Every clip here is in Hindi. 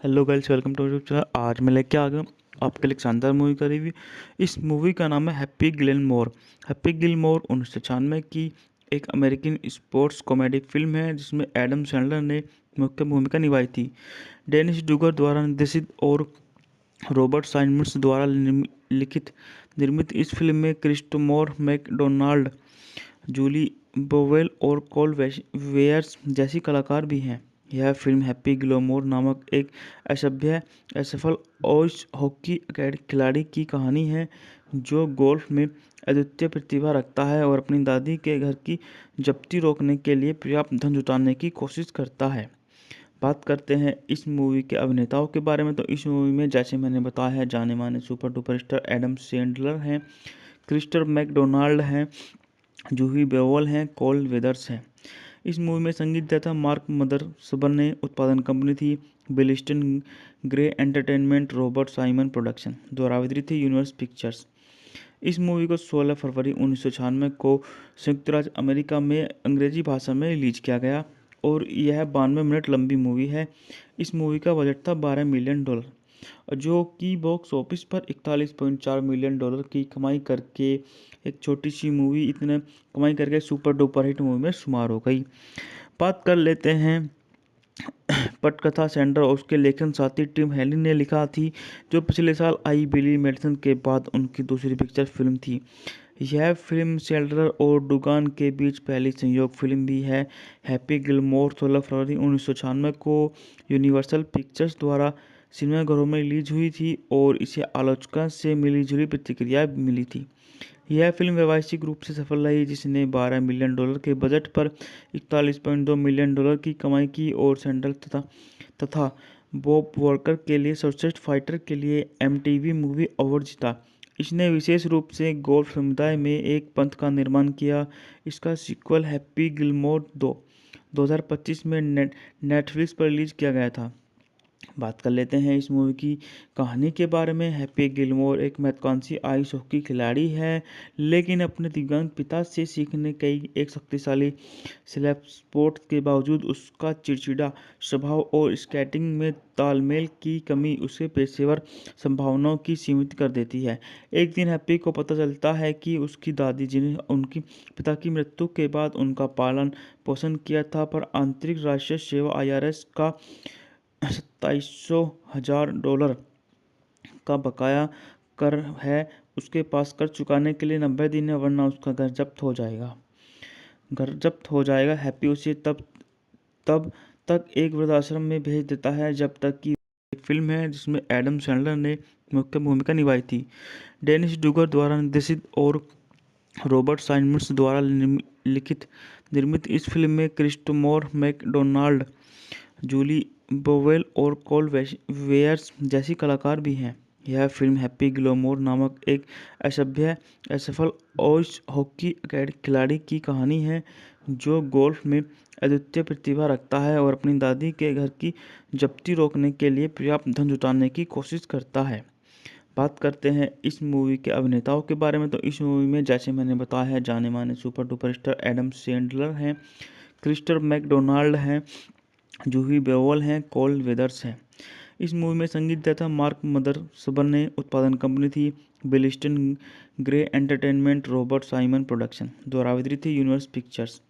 Hello guys, welcome to YouTube channel. आज मैं लेके आ गया हूँ आपके लिए एक शानदार मूवी का रिव्यू। इस मूवी का नाम है हैप्पी गिलमोर। हैप्पी गिलमोर 1996 की एक अमेरिकन स्पोर्ट्स कॉमेडी फिल्म है जिसमें एडम सैंडलर ने मुख्य भूमिका निभाई थी। डेनिस डूगर द्वारा निर्देशित और रॉबर्ट साइमंड्स द्वारा लिखित निर्मित इस फिल्म में क्रिस्टोफर मैकडोनाल्ड, जूली बोवेल और कोल वेयर्स जैसी कलाकार भी हैं। यह फिल्म हैप्पी गिलमोर नामक एक असभ्य असफल आइस हॉकी खिलाड़ी की कहानी है जो गोल्फ में अद्वितीय प्रतिभा रखता है और अपनी दादी के घर की जब्ती रोकने के लिए पर्याप्त धन जुटाने की कोशिश करता है। बात करते हैं इस मूवी के अभिनेताओं के बारे में, तो इस मूवी में जैसे मैंने बताया है, जाने माने super duper star Adam Sandler हैं, क्रिस्टोफर मैकडोनाल्ड हैं, जूही बेओल हैं, कोल वेदर्स हैं। इस मूवी में संगीत दिया था मार्क मदरसबन ने। उत्पादन कंपनी थी Billiston grey entertainment, Robert Simon production. द्वारा वितरित थी यूनिवर्स पिक्चर्स। इस मूवी को 16 फरवरी 1996 को संयुक्त राज्य अमेरिका में अंग्रेजी भाषा में रिलीज किया गया और यह 92 मिनट लंबी मूवी है। इस मूवी का बजट था $12 मिलियन, जो कि बॉक्स ऑफिस पर $41.4 मिलियन की कमाई करके एक छोटी सी मूवी इतने कमाई करके सुपर डुपर हिट मूवी में शुमार हो गई। बात कर लेते हैं पटकथा सेंडर और उसके लेखन साथी टिम हेलिन ने लिखा थी, जो पिछले साल आई बिली मेडिसन के बाद उनकी दूसरी पिक्चर फिल्म थी। यह फिल्म सेल्डर और डुगान के बीच पहली संयोग फिल्म भी है। हैप्पी गिलमोर 16 फरवरी 1996 को यूनिवर्सल पिक्चर्स द्वारा सिनेमाघरों में रिलीज हुई थी और इसे आलोचकों से मिलीजुली प्रतिक्रिया मिली थी। यह फिल्म व्यावसायिक रूप से सफल रही, जिसने $12 मिलियन के बजट पर $41.2 मिलियन की कमाई की और सैंडल तथा बॉब वॉकर के लिए सर्वश्रेष्ठ फाइटर के लिए MTV मूवी अवार्ड जीता। इसने विशेष रूप से गोल्फ समुदाय में एक पंथ का निर्माण किया। इसका सीक्वल हैप्पी गिलमोर 2025 में नेटफ्लिक्स पर रिलीज किया गया था। बात कर लेते हैं इस मूवी की कहानी के बारे में। हैप्पी गिलमोर एक महत्वाकांक्षी आइस हॉकी खिलाड़ी है, लेकिन अपने दिव्यांग पिता से सीखने कई एक शक्तिशाली स्लैप स्पोर्ट के बावजूद उसका चिड़चिड़ा स्वभाव और स्केटिंग में तालमेल की कमी उसे पेशेवर संभावनाओं की सीमित कर देती है। एक दिन हैप्पी को पता चलता है कि उसकी दादी, जिन्हें उनकी पिता की मृत्यु के बाद उनका पालन पोषण किया था, पर आंतरिक राष्ट्रीय सेवा IRS का $27,000 का बकाया कर है। उसके पास कर चुकाने के लिए 90 दिन है, वरना उसका घर जब्त हो जाएगा। हैप्पी उसे तब तब तक एक वृद्धाश्रम में भेज देता है जब तक कि एक फिल्म है जिसमें एडम सैंडलर ने मुख्य भूमिका निभाई थी। डेनिस डूगर द्वारा निर्देशित और रॉबर्ट साइमंड्स द्वारा लिखित निर्मित इस फिल्म में क्रिस्टोफर मैकडोनाल्ड, जूली बोवेल और कोल वेयर्स जैसी कलाकार भी हैं। यह फिल्म हैप्पी गिलमोर नामक एक असभ्य असफल आइस हॉकी खिलाड़ी की कहानी है जो गोल्फ में अद्वितीय प्रतिभा रखता है और अपनी दादी के घर की जब्ती रोकने के लिए पर्याप्त धन जुटाने की कोशिश करता है। बात करते हैं इस मूवी के अभिनेताओं के बारे में, तो इस मूवी में जैसे मैंने बताया है, जाने माने super duper star Adam Sandler हैं, क्रिस्टोफर मैकडोनाल्ड हैं, जूही बेओल हैं, कोल वेदर्स हैं। इस मूवी में संगीत दिया था मार्क मदरसबन ने। उत्पादन कंपनी थी Billiston grey entertainment, Robert Simon production. द्वारा वितरित थी यूनिवर्स पिक्चर्स।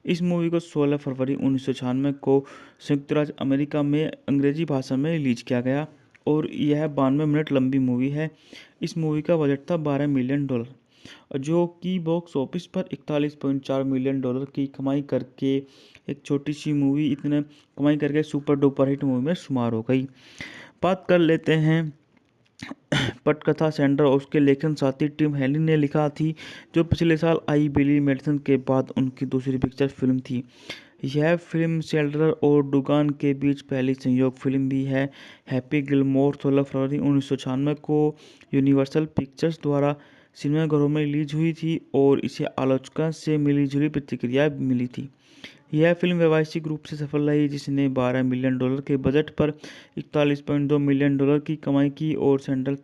इस मूवी को 16 फरवरी 1996 को संयुक्त राज्य अमेरिका में अंग्रेजी भाषा में रिलीज किया गया और यह 92 मिनट लंबी मूवी है। इस मूवी का बजट था $12 मिलियन, जो कि बॉक्स ऑफिस पर $41.4 मिलियन की कमाई करके एक छोटी सी मूवी इतने कमाई करके सुपर डुपर हिट मूवी में शुमार हो गई। बात कर लेते हैं पटकथा सेंडर और उसके लेखन साथी टिम हेलिन ने लिखा थी, जो पिछले साल आई बिली मेडिसन के बाद उनकी दूसरी पिक्चर फिल्म थी। यह फिल्म सेल्डर और डुगान के बीच पहली संयोग फिल्म भी है। हैप्पी गिलमोर 16 फरवरी 1996 को यूनिवर्सल पिक्चर्स द्वारा सिनेमाघरों में रिलीज हुई थी और इसे आलोचकों से मिलीजुली प्रतिक्रिया मिली थी। यह फिल्म व्यावसायिक रूप से सफल रही, जिसने $12 मिलियन के बजट पर $41.2 मिलियन की कमाई की और सैंडल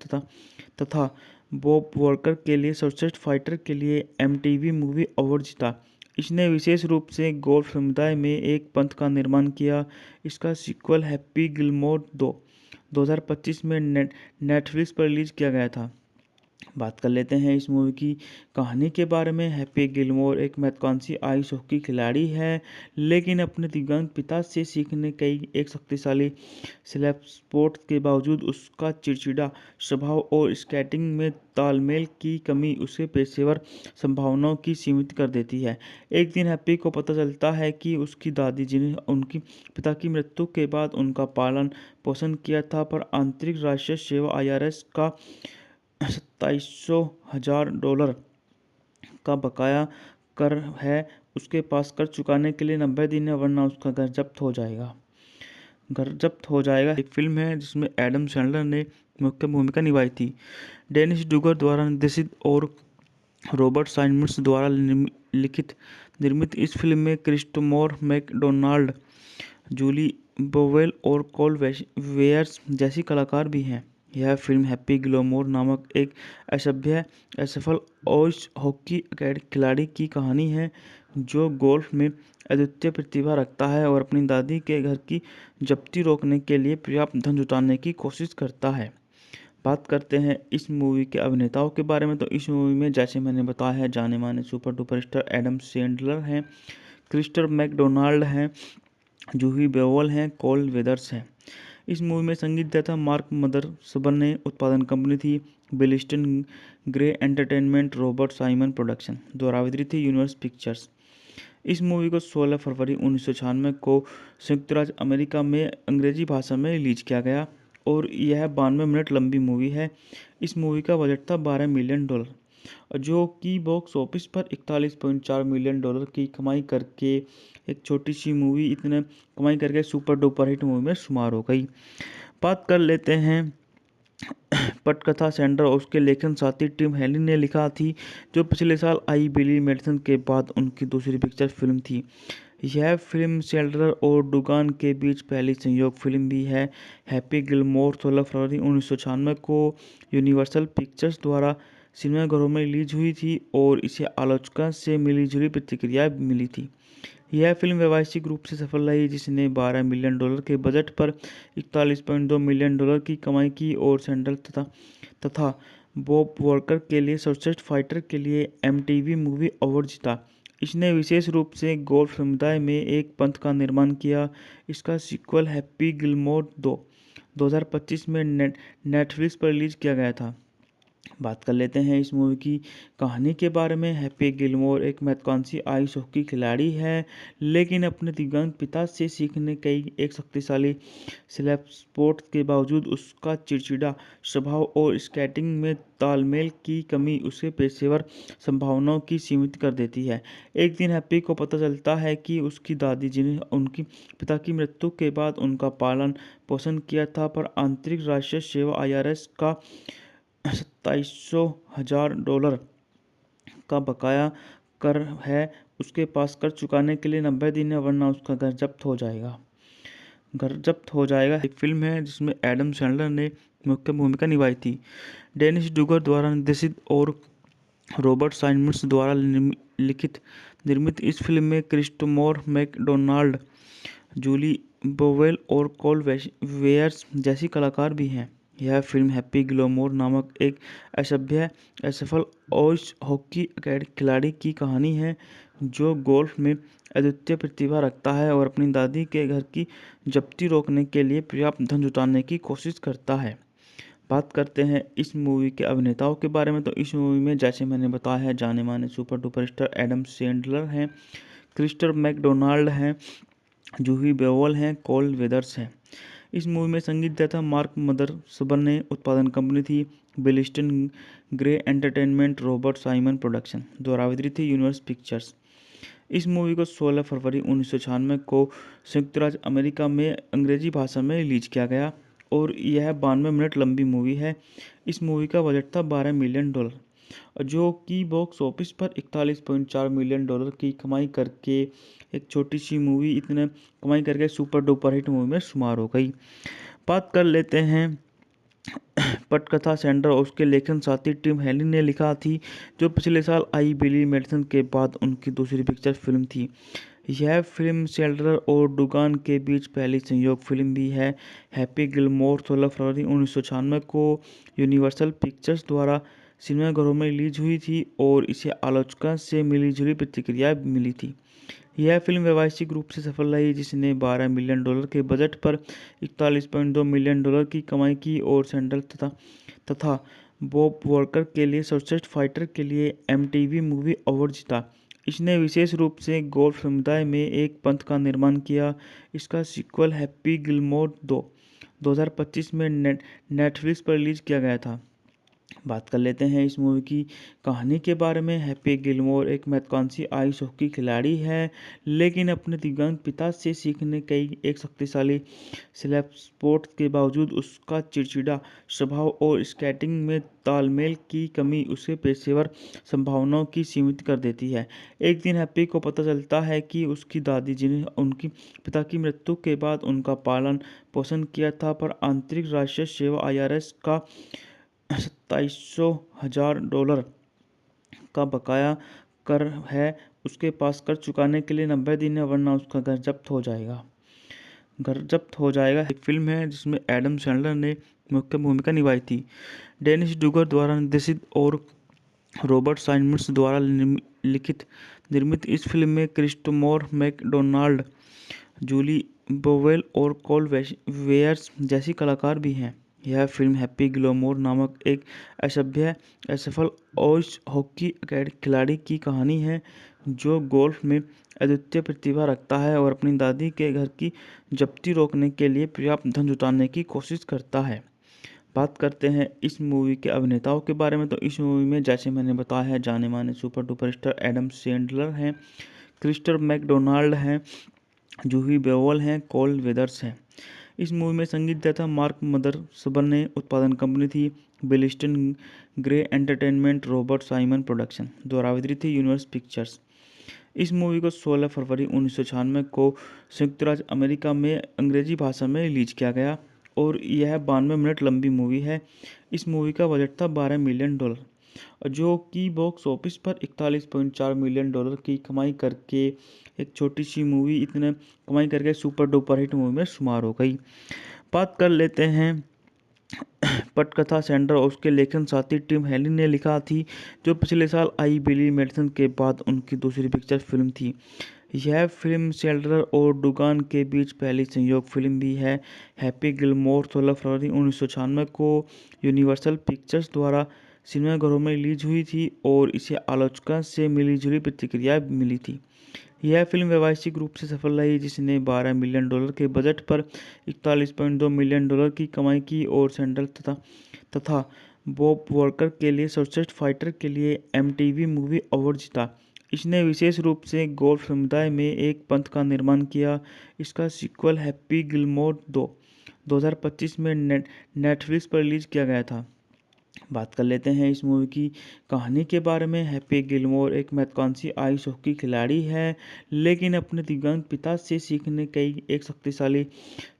तथा बॉब वॉकर के लिए सर्वश्रेष्ठ फाइटर के लिए MTV मूवी अवार्ड जीता। इसने विशेष रूप से गोल्फ समुदाय में एक पंथ का निर्माण किया। इसका सीक्वल हैप्पी गिलमोर 2025 में नेटफ्लिक्स पर रिलीज किया गया था। बात कर लेते हैं इस मूवी की कहानी के बारे में। हैप्पी गिलमोर एक महत्वाकांक्षी आइस हॉकी खिलाड़ी है, लेकिन अपने दिव्यांग पिता से सीखने कई एक शक्तिशाली स्लैप स्पोर्ट के बावजूद उसका चिड़चिड़ा स्वभाव और स्केटिंग में तालमेल की कमी उसे पेशेवर संभावनाओं की सीमित कर देती है। एक दिन हैप्पी को पता चलता है कि उसकी दादी, जिन्हें उनकी पिता की मृत्यु के बाद उनका पालन पोषण किया था, पर आंतरिक राष्ट्रीय सेवा IRS का $27,000 का बकाया कर है उसके पास। कर चुकाने के लिए 90 दिन है, वरना उसका घर जब्त हो जाएगा। एक फिल्म है जिसमें एडम सैंडलर ने मुख्य भूमिका निभाई थी। डेनिस डूगर द्वारा निर्देशित और रॉबर्ट साइमंड्स द्वारा निर्मित इस फिल्म में क्रिस्टोफर मैकडोनाल्ड, जूली बोवेल और कोल वेयर्स जैसी कलाकार भी हैं। यह फिल्म हैप्पी गिलमोर नामक एक असफल आइस हॉकी खिलाड़ी की कहानी है, जो गोल्फ में अद्वितीय प्रतिभा रखता है और अपनी दादी के घर की जब्ती रोकने के लिए पर्याप्त धन जुटाने की कोशिश करता है। बात करते हैं इस मूवी के अभिनेताओं के बारे में, तो इस मूवी में जैसे मैंने बताया है, जाने माने super duper star Adam Sandler हैं, क्रिस्टोफर मैकडोनाल्ड हैं, जूही बेओवल हैं, कोल वेदर्स हैं। इस मूवी में संगीत दिया था मार्क मदरसबन ने। उत्पादन कंपनी थी Billiston grey entertainment, Robert Simon production. द्वारा वितरित थी यूनिवर्स पिक्चर्स। इस मूवी को 16 फरवरी 1996 को संयुक्त राज्य अमेरिका में अंग्रेजी भाषा में रिलीज किया गया और यह 92 मिनट लंबी मूवी है। इस मूवी का बजट था $12 मिलियन, जो कि बॉक्स ऑफिस पर $41.4 मिलियन की कमाई करके एक छोटी सी मूवी इतने कमाई करके सुपर डुपर हिट मूवी में शुमार हो गई। बात कर लेते हैं पटकथा सेंडर और उसके लेखन साथी टिम हेलिन ने लिखा थी, जो पिछले साल आई बिली मेडिसन के बाद उनकी दूसरी पिक्चर फिल्म थी। यह फिल्म सेंडलर और डुगान के बीच पहली संयोग फिल्म भी है। हैप्पी गिलमोर 16 फरवरी 1996 को यूनिवर्सल पिक्चर्स द्वारा सिनेमाघरों में रिलीज हुई थी और इसे आलोचकों से मिलीजुली प्रतिक्रिया मिली थी। यह फिल्म व्यावसायिक रूप से सफल रही, जिसने $12 मिलियन के बजट पर $41.2 मिलियन की कमाई की और सैंडल तथा बॉब वॉकर के लिए सर्वश्रेष्ठ फाइटर के लिए MTV मूवी अवार्ड जीता। इसने विशेष रूप से गोल्फ समुदाय में एक पंथ का निर्माण किया। इसका सीक्वल हैप्पी गिलमोर 2025 में नेटफ्लिक्स पर रिलीज किया गया था। बात कर लेते हैं इस मूवी की कहानी के बारे में। हैप्पी गिलमोर एक महत्वाकांक्षी आइस हॉकी खिलाड़ी है, लेकिन अपने दिव्यांग पिता से सीखने कई एक शक्तिशाली स्लैप स्पोर्ट के बावजूद उसका चिड़चिड़ा स्वभाव और स्केटिंग में तालमेल की कमी उसे पेशेवर संभावनाओं की सीमित कर देती है। एक दिन हैप्पी को पता चलता है कि उसकी दादी, जिन्हें उनकी पिता की मृत्यु के बाद उनका पालन पोषण किया था, पर आंतरिक राष्ट्रीय सेवा IRS का $27,000 का बकाया कर है उसके पास। कर चुकाने के लिए 90 दिन है, वरना उसका घर जब्त हो जाएगा। एक फिल्म है जिसमें एडम सैंडलर ने मुख्य भूमिका निभाई थी। डेनिस डूगर द्वारा निर्देशित और रॉबर्ट साइमंड्स द्वारा निर्मित इस फिल्म में क्रिस्टोफर मैकडोनाल्ड, जूली बोवेल और कोल वेयर्स जैसी कलाकार भी हैं। यह फिल्म हैप्पी गिलमोर नामक एक असफल आइस हॉकी खिलाड़ी की कहानी है, जो गोल्फ में अद्वितीय प्रतिभा रखता है और अपनी दादी के घर की जब्ती रोकने के लिए पर्याप्त धन जुटाने की कोशिश करता है। बात करते हैं इस मूवी के अभिनेताओं के बारे में, तो इस मूवी में जैसे मैंने बताया है, जाने माने super duper star Adam Sandler हैं, क्रिस्टोफर मैकडोनाल्ड हैं, जूही बेओवल हैं, कोल वेदर्स हैं। इस मूवी में संगीत दिया था मार्क मदरसबन ने। उत्पादन कंपनी थी Billiston grey entertainment, Robert Simon production. द्वारा वितरित थी यूनिवर्स पिक्चर्स। इस मूवी को 16 फरवरी 1996 को संयुक्त राज्य अमेरिका में अंग्रेजी भाषा में रिलीज किया गया और यह 92 मिनट लंबी मूवी है। इस मूवी का बजट था $12 मिलियन, जो कि बॉक्स ऑफिस पर $41.4 मिलियन की कमाई करके एक छोटी सी मूवी इतने कमाई करके सुपर डुपर हिट मूवी में शुमार हो गई। बात कर लेते हैं पटकथा सैंडर और उसके लेखन साथी टिम हेली ने लिखा थी, जो पिछले साल आई बिली मेडिसन के बाद उनकी दूसरी पिक्चर फिल्म थी। यह फिल्म सैंडर और डुगान के बीच पहली संयोग फिल्म भी है। हैप्पी गिलमोर 16 फरवरी 1996 को यूनिवर्सल पिक्चर्स द्वारा सिनेमाघरों में रिलीज हुई थी और इसे आलोचकों से मिलीजुली प्रतिक्रिया मिली थी। यह फिल्म व्यावसायिक रूप से सफल रही, जिसने $12 मिलियन के बजट पर 41.2 मिलियन डॉलर की कमाई की और सैंडल तथा बॉब वॉकर के लिए सर्वश्रेष्ठ फाइटर के लिए एमटीवी मूवी अवार्ड जीता। इसने विशेष रूप से गोल्फ समुदाय में एक पंथ का निर्माण किया। इसका सीक्वल हैप्पी गिलमोर 2025 में नेटफ्लिक्स पर रिलीज किया गया था। बात कर लेते हैं इस मूवी की कहानी के बारे में। हैप्पी गिलमोर एक महत्वाकांक्षी आइस हॉकी खिलाड़ी है, लेकिन अपने दिव्यांग पिता से सीखने कई एक शक्तिशाली स्लैप स्पोर्ट के बावजूद उसका चिड़चिड़ा स्वभाव और स्केटिंग में तालमेल की कमी उसे पेशेवर संभावनाओं की सीमित कर देती है। एक दिन हैप्पी को पता चलता है कि उसकी दादी, जिन्हें उनकी पिता की मृत्यु के बाद उनका पालन पोषण किया था, पर आंतरिक राष्ट्रीय सेवा IRS का $27,000 का बकाया कर है, उसके पास कर चुकाने के लिए 90 दिन है, वरना उसका घर जब्त हो जाएगा। एक फिल्म है जिसमें एडम सैंडलर ने मुख्य भूमिका निभाई थी। डेनिस डुगर द्वारा निर्देशित और रॉबर्ट साइमंड्स द्वारा निर्मित इस फिल्म में क्रिस्टोफर मैकडोनाल्ड, जूली बोवेल और कोल वेयर्स जैसी कलाकार भी हैं। यह फिल्म हैप्पी गिलमोर नामक एक असफल आइस हॉकी खिलाड़ी की कहानी है, जो गोल्फ में अद्वितीय प्रतिभा रखता है और अपनी दादी के घर की जब्ती रोकने के लिए पर्याप्त धन जुटाने की कोशिश करता है। बात करते हैं इस मूवी के अभिनेताओं के बारे में, तो इस मूवी में जैसे मैंने बताया है, जाने माने super duper star Adam Sandler हैं, क्रिस्टोफर मैकडोनाल्ड हैं, जूही बेओवल हैं, कोल वेदर्स हैं। इस मूवी में संगीत दिया था मार्क मदरसबन ने। उत्पादन कंपनी थी Billiston grey entertainment, Robert Simon production द्वारा वितरित थी यूनिवर्सल पिक्चर्स। इस मूवी को 16 फरवरी 1996 को संयुक्त राज्य अमेरिका में अंग्रेजी भाषा में रिलीज किया गया और यह 92 मिनट लंबी मूवी है। इस मूवी का बजट था $12 मिलियन, जो कि बॉक्स ऑफिस पर 41.4 मिलियन डॉलर की कमाई करके एक छोटी सी मूवी इतने कमाई करके सुपर डुपर हिट मूवी में शुमार हो गई। बात कर लेते हैं पटकथा सैंडर और उसके लेखन साथी टिम हेली ने लिखा थी, जो पिछले साल आई बिली मेडिसन के बाद उनकी दूसरी पिक्चर फिल्म थी। यह फिल्म सैंडर और डुगान के बीच पहली संयोग फिल्म भी है। हैप्पी गिलमोर 16 फरवरी 1996 को यूनिवर्सल पिक्चर्स द्वारा सिनेमाघरों में रिलीज हुई थी और इसे आलोचकों से मिलीजुली प्रतिक्रिया मिली थी। यह फिल्म व्यावसायिक रूप से सफल रही, जिसने $12 मिलियन के बजट पर 41.2 मिलियन डॉलर की कमाई की और सैंडल तथा बॉब वॉकर के लिए सर्वश्रेष्ठ फाइटर के लिए एमटीवी मूवी अवार्ड जीता। इसने विशेष रूप से गोल्फ समुदाय में एक पंथ का निर्माण किया। इसका सीक्वल हैप्पी गिलमोर 2025 में नेटफ्लिक्स पर रिलीज किया गया था। बात कर लेते हैं इस मूवी की कहानी के बारे में। हैप्पी गिलमोर एक महत्वाकांक्षी आइस हॉकी खिलाड़ी है, लेकिन अपने दिव्यांग पिता से सीखने कई एक शक्तिशाली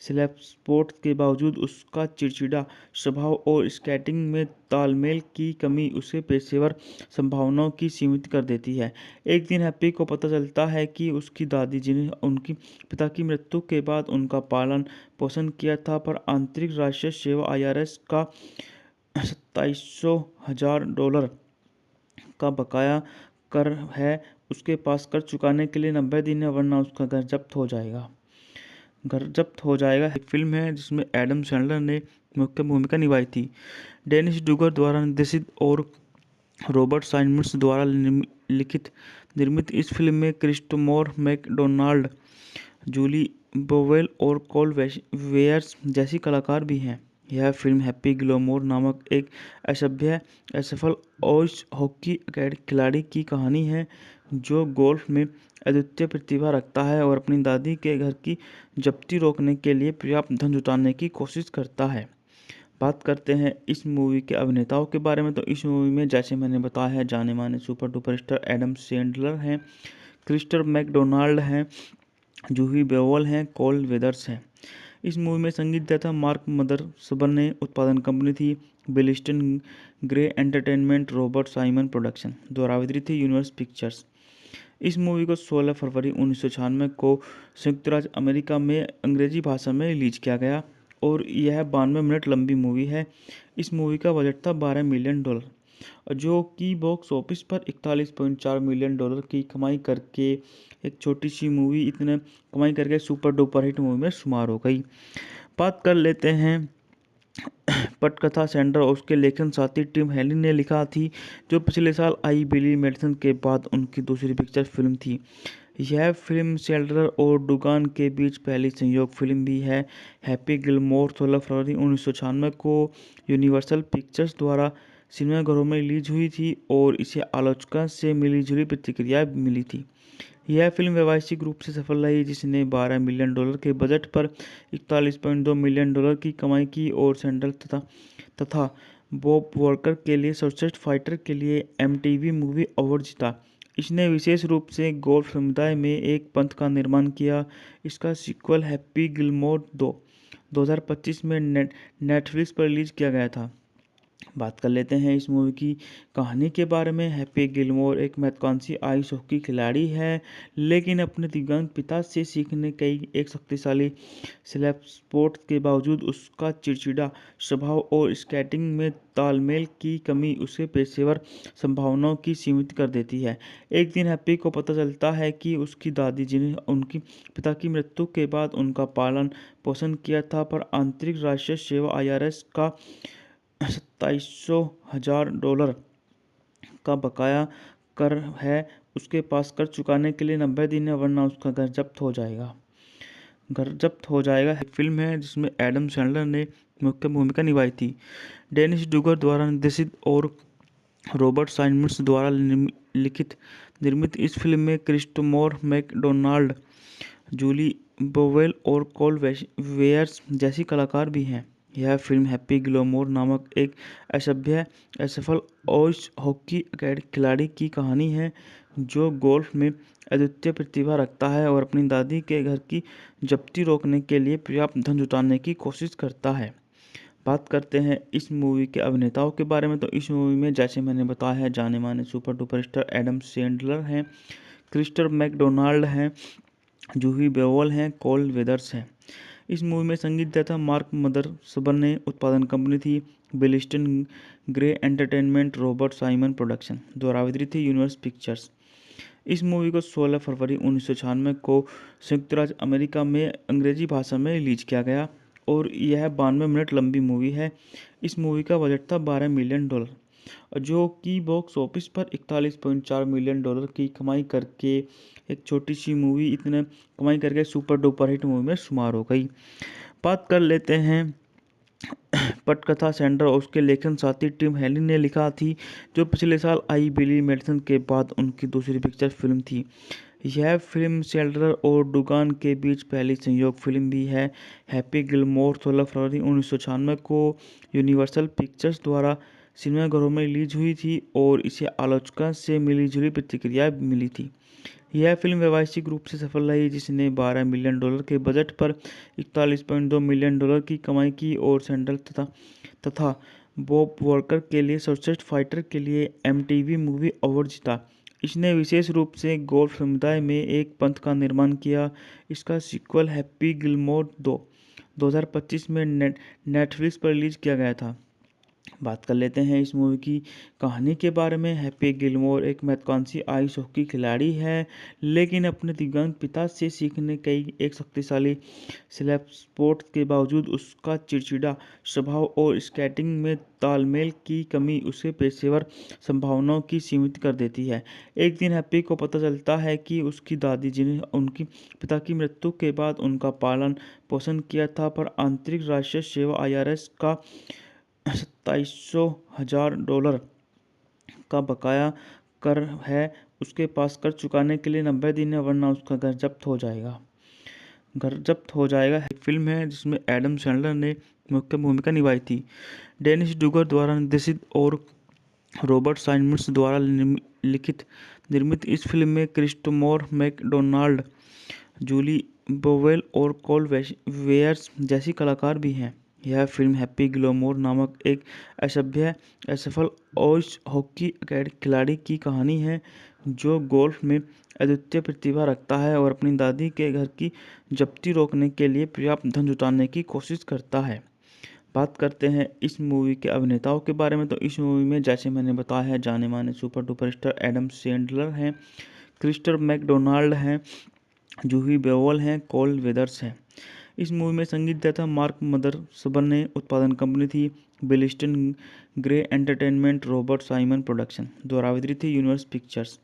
स्लैप स्पोर्ट के बावजूद उसका चिड़चिड़ा स्वभाव और स्केटिंग में तालमेल की कमी उसे पेशेवर संभावनाओं की सीमित कर देती है। एक दिन हैप्पी को पता चलता है कि उसकी दादी, जिन्हें उनकी पिता की मृत्यु के बाद उनका पालन पोषण किया था, पर आंतरिक राष्ट्रीय सेवा IRS का $27,000 का बकाया कर है, उसके पास कर चुकाने के लिए 90 दिन है, वरना उसका घर जब्त हो जाएगा। एक फिल्म है जिसमें एडम सैंडलर ने मुख्य भूमिका निभाई थी। डेनिस डुगर द्वारा निर्देशित और रॉबर्ट साइमंड्स द्वारा निर्मित इस फिल्म में क्रिस्टोफर मैकडोनाल्ड, जूली बोवेल और कोल वेयर्स जैसी कलाकार भी हैं। यह फिल्म हैप्पी गिलमोर नामक एक असफल आइस हॉकी खिलाड़ी की कहानी है, जो गोल्फ में अद्वितीय प्रतिभा रखता है और अपनी दादी के घर की जब्ती रोकने के लिए पर्याप्त धन जुटाने की कोशिश करता है। बात करते हैं इस मूवी के अभिनेताओं के बारे में, तो इस मूवी में जैसे मैंने बताया है, जाने माने super duper star Adam Sandler हैं, क्रिस्टोफर मैकडोनाल्ड हैं, जूही बेओवल हैं, कोल वेदर्स हैं। इस मूवी में संगीत दिया था मार्क मदरसबन ने। उत्पादन कंपनी थी Belliston Gray entertainment, Robert Simon production द्वारा वितरित थी यूनिवर्स पिक्चर्स। इस मूवी को 16 फरवरी 1996 को संयुक्त राज्य अमेरिका में अंग्रेजी भाषा में रिलीज किया गया और यह 92 मिनट लंबी मूवी है। इस मूवी का बजट था $12 मिलियन, जो कि बॉक्स ऑफिस पर 41.4 मिलियन डॉलर की कमाई करके एक छोटी सी मूवी इतने कमाई करके सुपर डुपर हिट मूवी में शुमार हो गई। बात कर लेते हैं पटकथा सेंडर और उसके लेखन साथी टिम हेली ने लिखा थी, जो पिछले साल आई बिली मेडिसन के बाद उनकी दूसरी पिक्चर फिल्म थी। यह फिल्म सेल्डर और डुगान के बीच पहली संयोग फिल्म भी है। हैप्पी गिलमोर 16 फरवरी 1996 को यूनिवर्सल पिक्चर्स द्वारा सिनेमाघरों में रिलीज हुई थी और इसे आलोचकों से मिलीजुली प्रतिक्रिया मिली थी। यह फिल्म व्यावसायिक रूप से सफल रही, जिसने $12 मिलियन के बजट पर 41.2 मिलियन डॉलर की कमाई की और सैंडल तथा बॉब वॉकर के लिए सर्वश्रेष्ठ फाइटर के लिए एमटीवी मूवी अवार्ड जीता। इसने विशेष रूप से गोल्फ समुदाय में एक पंथ का निर्माण किया। इसका सीक्वल हैप्पी गिलमोर 2025 में नेटफ्लिक्स पर रिलीज किया गया था। बात कर लेते हैं इस मूवी की कहानी के बारे में। हैप्पी गिलमोर एक महत्वाकांक्षी आइस हॉकी खिलाड़ी है, लेकिन अपने दिव्यांग पिता से सीखने कई एक शक्तिशाली स्लैप स्पोर्ट के बावजूद उसका चिड़चिड़ा स्वभाव और स्केटिंग में तालमेल की कमी उसे पेशेवर संभावनाओं की सीमित कर देती है। एक दिन हैप्पी को पता चलता है कि उसकी दादी, जिन्हें उनकी पिता की मृत्यु के बाद उनका पालन पोषण किया था, पर आंतरिक राष्ट्रीय सेवा IRS का $27,000 का बकाया कर है उसके पास कर चुकाने के लिए 90 दिन है, वरना उसका घर जब्त हो जाएगा। एक फिल्म है जिसमें एडम सैंडलर ने मुख्य भूमिका निभाई थी। डेनिस डुगर द्वारा निर्देशित और रॉबर्ट साइमन्स द्वारा निर्मित इस फिल्म में क्रिस्टोफर मैकडोनाल्ड, जूली बोवेल और कोल वेयर्स जैसी कलाकार भी हैं। यह फिल्म हैप्पी गिलमोर नामक एक असफल आइस हॉकी खिलाड़ी की कहानी है, जो गोल्फ में अद्वितीय प्रतिभा रखता है और अपनी दादी के घर की जब्ती रोकने के लिए पर्याप्त धन जुटाने की कोशिश करता है। बात करते हैं इस मूवी के अभिनेताओं के बारे में, तो इस मूवी में जैसे मैंने बताया है, जाने माने super duper star Adam Sandler हैं, क्रिस्टोफर मैकडोनाल्ड हैं, जूही बेओल हैं, कोल वेदर्स हैं। इस मूवी में संगीत दिया था मार्क मदरसबन ने। उत्पादन कंपनी थी Belliston Gray entertainment, Robert Simon production द्वारा वितरित थी यूनिवर्स पिक्चर्स। इस मूवी को 16 फरवरी 1996 को संयुक्त राज्य अमेरिका में अंग्रेजी भाषा में रिलीज किया गया और यह 92 मिनट लंबी मूवी है। इस मूवी का बजट था $12 मिलियन, जो कि बॉक्स ऑफिस पर 41.4 मिलियन डॉलर की कमाई करके एक छोटी सी मूवी इतने कमाई करके सुपर डुपर हिट मूवी में शुमार हो गई। बात कर लेते हैं पटकथा सेंडर और उसके लेखन साथी टिम हेली ने लिखा थी, जो पिछले साल आई बिली मेडिसन के बाद उनकी दूसरी पिक्चर फिल्म थी। यह फिल्म सेल्डर और डुगान के बीच पहली संयोग फिल्म भी है। हैप्पी गिलमोर 16 फरवरी 1996 को यूनिवर्सल पिक्चर्स द्वारा सिनेमाघरों में रिलीज हुई थी और इसे आलोचकों से मिलीजुली प्रतिक्रिया मिली थी। यह फिल्म व्यावसायिक रूप से सफल रही, जिसने $12 मिलियन के बजट पर 41.2 मिलियन डॉलर की कमाई की और सैंडल तथा बॉब वॉकर के लिए सर्वश्रेष्ठ फाइटर के लिए एमटीवी मूवी अवार्ड जीता। इसने विशेष रूप से गोल्फ समुदाय में एक पंथ का निर्माण किया। इसका सीक्वल हैप्पी गिलमोर 2025 में नेटफ्लिक्स पर रिलीज किया गया था। बात कर लेते हैं इस मूवी की कहानी के बारे में। हैप्पी गिलमोर एक महत्वाकांक्षी आइस हॉकी खिलाड़ी है, लेकिन अपने दिव्यांग पिता से सीखने कई एक शक्तिशाली स्लैप स्पोर्ट के बावजूद उसका चिड़चिड़ा स्वभाव और स्केटिंग में तालमेल की कमी उसे पेशेवर संभावनाओं की सीमित कर देती है। एक दिन हैप्पी को पता चलता है कि उसकी दादी, जिन्हें उनकी पिता की मृत्यु के बाद उनका पालन पोषण किया था, पर आंतरिक राष्ट्रीय सेवा IRS का $27,000 का बकाया कर है उसके पास कर चुकाने के लिए 90 दिन है, वरना उसका घर जब्त हो जाएगा। एक फिल्म है जिसमें एडम सैंडलर ने मुख्य भूमिका निभाई थी। डेनिस डुगर द्वारा निर्देशित और रॉबर्ट साइमन्स द्वारा निर्मित इस फिल्म में क्रिस्टोफर मैकडोनाल्ड, जूली बोवेल और कोल वेयर्स जैसी कलाकार भी हैं। यह फिल्म हैप्पी गिलमोर नामक एक असफल आइस हॉकी खिलाड़ी की कहानी है जो गोल्फ में अद्वितीय प्रतिभा रखता है और अपनी दादी के घर की जब्ती रोकने के लिए पर्याप्त धन जुटाने की कोशिश करता है। बात करते हैं इस मूवी के अभिनेताओं के बारे में, तो इस मूवी में जैसे मैंने बताया है जाने माने super duper star Adam Sandler हैं, क्रिस्टर मैकडोनाल्ड हैं, जूही बेओल हैं, कोल वेदर्स हैं। इस मूवी में संगीत दिया था मार्क मदरसबन ने, उत्पादन कंपनी थी Billiston grey entertainment, Robert Simon production, द्वारा वितरित थी यूनिवर्स पिक्चर्स।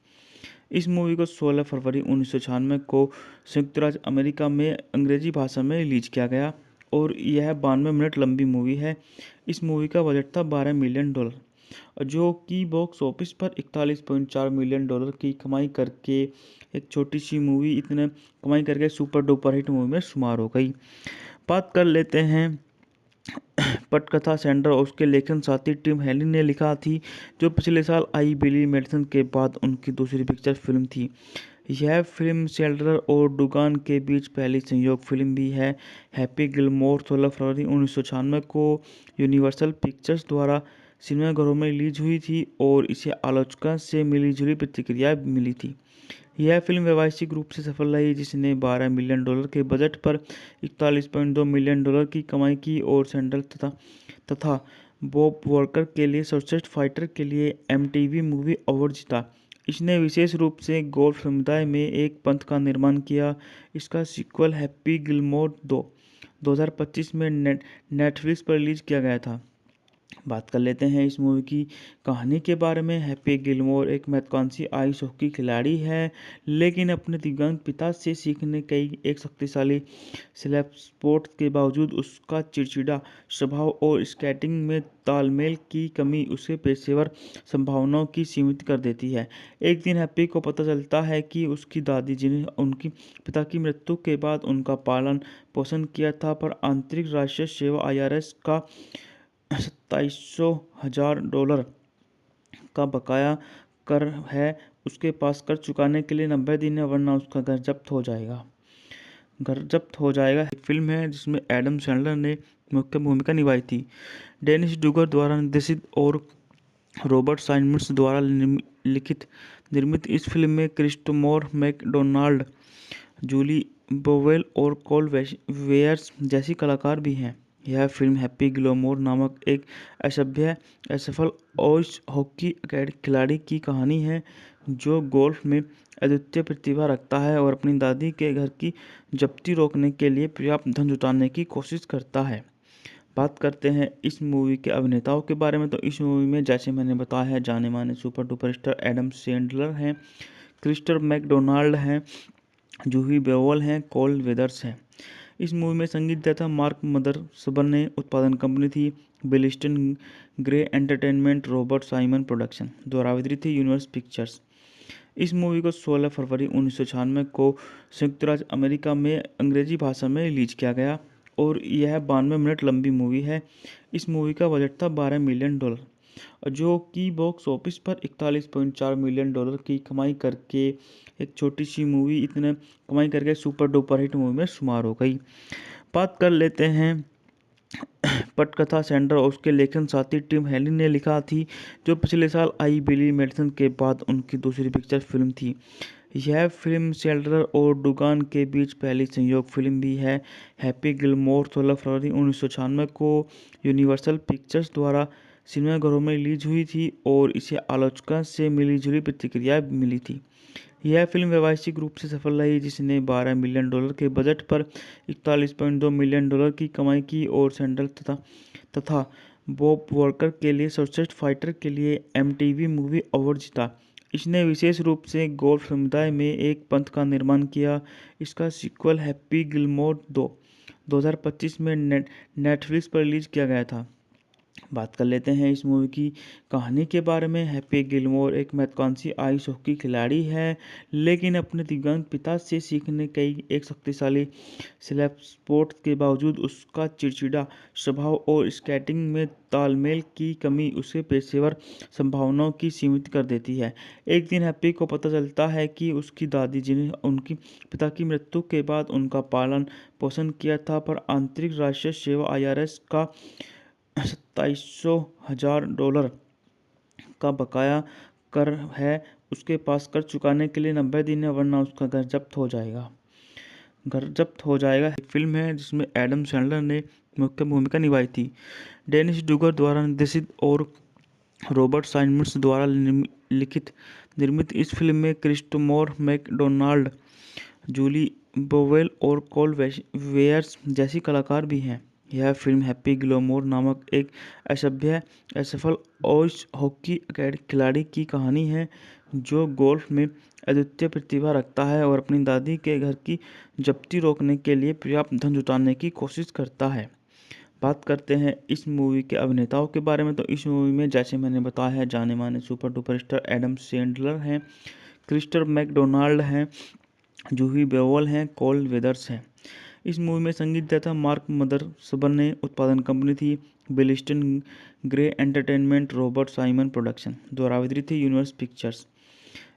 इस मूवी को 16 फरवरी 1996 को संयुक्त राज्य अमेरिका में अंग्रेजी भाषा में रिलीज किया गया और यह 92 मिनट लंबी मूवी है। इस मूवी का बजट था $12 मिलियन, जो कि बॉक्स ऑफिस पर $41.4 मिलियन की कमाई करके एक छोटी सी मूवी इतने कमाई करके सुपर डुपर हिट मूवी में शुमार हो गई। बात कर लेते हैं पटकथा सेंडर और उसके लेखन साथी टिम हेलिन ने लिखा थी, जो पिछले साल आई बिली मेडिसन के बाद उनकी दूसरी पिक्चर फिल्म थी। यह फिल्म सेल्डर और डुगान के बीच पहली संयोग फिल्म भी है। हैप्पी गिलमोर 16 फरवरी 1996 को यूनिवर्सल पिक्चर्स द्वारा सिनेमाघरों में रिलीज हुई थी और इसे आलोचकों से मिलीजुली प्रतिक्रिया मिली थी। यह फिल्म व्यावसायिक रूप से सफल रही, जिसने $12 मिलियन के बजट पर $41.2 मिलियन की कमाई की और सैंडल तथा बॉब वॉकर के लिए सर्वश्रेष्ठ फाइटर के लिए MTV मूवी अवार्ड जीता। इसने विशेष रूप से गोल्फ समुदाय में एक पंथ का निर्माण किया। इसका सीक्वल हैप्पी गिलमोर 2025 में नेटफ्लिक्स पर रिलीज किया गया था। बात कर लेते हैं इस मूवी की कहानी के बारे में। हैप्पी गिलमोर एक महत्वाकांक्षी आइस हॉकी खिलाड़ी है, लेकिन अपने दिव्यांग पिता से सीखने कई एक शक्तिशाली स्लैप स्पोर्ट के बावजूद उसका चिड़चिड़ा स्वभाव और स्केटिंग में तालमेल की कमी उसे पेशेवर संभावनाओं की सीमित कर देती है। एक दिन हैप्पी को पता चलता है कि उसकी दादी, जिन्हें उनकी पिता की मृत्यु के बाद उनका पालन पोषण किया था, पर आंतरिक राष्ट्रीय सेवा IRS का $27,000 का बकाया कर है उसके पास। कर चुकाने के लिए 90 दिन है, वरना उसका घर जब्त हो जाएगा। एक फिल्म है जिसमें एडम सैंडलर ने मुख्य भूमिका निभाई थी। डेनिस डूगर द्वारा निर्देशित और रॉबर्ट साइमन्स द्वारा निर्मित इस फिल्म में क्रिस्टोफर मैकडोनाल्ड, जूली बोवेल और कोल वेयर्स जैसी कलाकार भी हैं। यह फिल्म हैप्पी गिलमोर नामक एक असफल आइस हॉकी खिलाड़ी की कहानी है जो गोल्फ में अद्वितीय प्रतिभा रखता है और अपनी दादी के घर की जब्ती रोकने के लिए पर्याप्त धन जुटाने की कोशिश करता है। बात करते हैं इस मूवी के अभिनेताओं के बारे में, तो इस मूवी में जैसे मैंने बताया है जाने माने super duper star Adam Sandler हैं, क्रिस्टर मैकडोनाल्ड हैं, जूही बेओल हैं, कोल वेदर्स हैं। इस मूवी में संगीत दिया था मार्क मदरसबन ने, उत्पादन कंपनी थी Billiston grey entertainment, Robert Simon production, द्वारा वितरित थी यूनिवर्स पिक्चर्स। इस मूवी को 16 फरवरी 1996 को संयुक्त राज्य अमेरिका में अंग्रेजी भाषा में रिलीज किया गया और यह 92 मिनट लंबी मूवी है। इस मूवी का बजट था $12 मिलियन, जो कि बॉक्स ऑफिस पर $41.4 मिलियन की कमाई करके एक छोटी सी मूवी इतने कमाई करके सुपर डुपर हिट मूवी में शुमार हो गई। बात कर लेते हैं पटकथा सेंडर और उसके लेखन साथी टिम हेलिन ने लिखा थी, जो पिछले साल आई बिली मेडिसन के बाद उनकी दूसरी पिक्चर फिल्म थी। यह फिल्म सेल्डर और डुगान के बीच पहली संयोग फिल्म भी है। हैप्पी गिलमोर 16 फरवरी 1996 को यूनिवर्सल पिक्चर्स द्वारा सिनेमाघरों में रिलीज हुई थी और इसे आलोचकों से मिलीजुली प्रतिक्रिया मिली थी। यह फिल्म व्यावसायिक रूप से सफल रही, जिसने $12 मिलियन के बजट पर $41.2 मिलियन की कमाई की और सैंडल तथा बॉब वॉकर के लिए सर्वश्रेष्ठ फाइटर के लिए MTV मूवी अवार्ड जीता। इसने विशेष रूप से गोल्फ समुदाय में एक पंथ का निर्माण किया। इसका सीक्वल हैप्पी गिलमोर 2025 में नेटफ्लिक्स पर रिलीज किया गया था। बात कर लेते हैं इस मूवी की कहानी के बारे में। हैप्पी गिलमोर एक महत्वाकांक्षी आइस हॉकी खिलाड़ी है, लेकिन अपने दिव्यांग पिता से सीखने कई एक शक्तिशाली स्लैप स्पोर्ट के बावजूद उसका चिड़चिड़ा स्वभाव और स्केटिंग में तालमेल की कमी उसे पेशेवर संभावनाओं की सीमित कर देती है। एक दिन हैप्पी को पता चलता है कि उसकी दादी, जिन्हें उनकी पिता की मृत्यु के बाद उनका पालन पोषण किया था, पर आंतरिक राष्ट्रीय सेवा IRS का $27,000 का बकाया कर है उसके पास। कर चुकाने के लिए 90 दिन है, वरना उसका घर जब्त हो जाएगा। एक फिल्म है जिसमें एडम सैंडलर ने मुख्य भूमिका निभाई थी। डेनिस डूगर द्वारा निर्देशित और रॉबर्ट साइमंड्स द्वारा लिखित निर्मित इस फिल्म में क्रिस्टोफर मैकडोनाल्ड, जूली बोवेल और कोल वेयर्स जैसी कलाकार भी हैं। यह फिल्म हैप्पी गिलमोर नामक एक असफल आइस हॉकी खिलाड़ी की कहानी है, जो गोल्फ में अद्वितीय प्रतिभा रखता है और अपनी दादी के घर की जब्ती रोकने के लिए पर्याप्त धन जुटाने की कोशिश करता है। बात करते हैं इस मूवी के अभिनेताओं के बारे में, तो इस मूवी में जैसे मैंने बताया है, जाने माने super duper star Adam Sandler हैं, क्रिस्टोफर मैकडोनाल्ड हैं, जूही बेओल हैं, कोल वेदर्स हैं। इस मूवी में संगीत दिया था मार्क मदरसबन ने। उत्पादन कंपनी थी Billiston grey entertainment, Robert Simon production. द्वारा वितरित थी यूनिवर्स पिक्चर्स।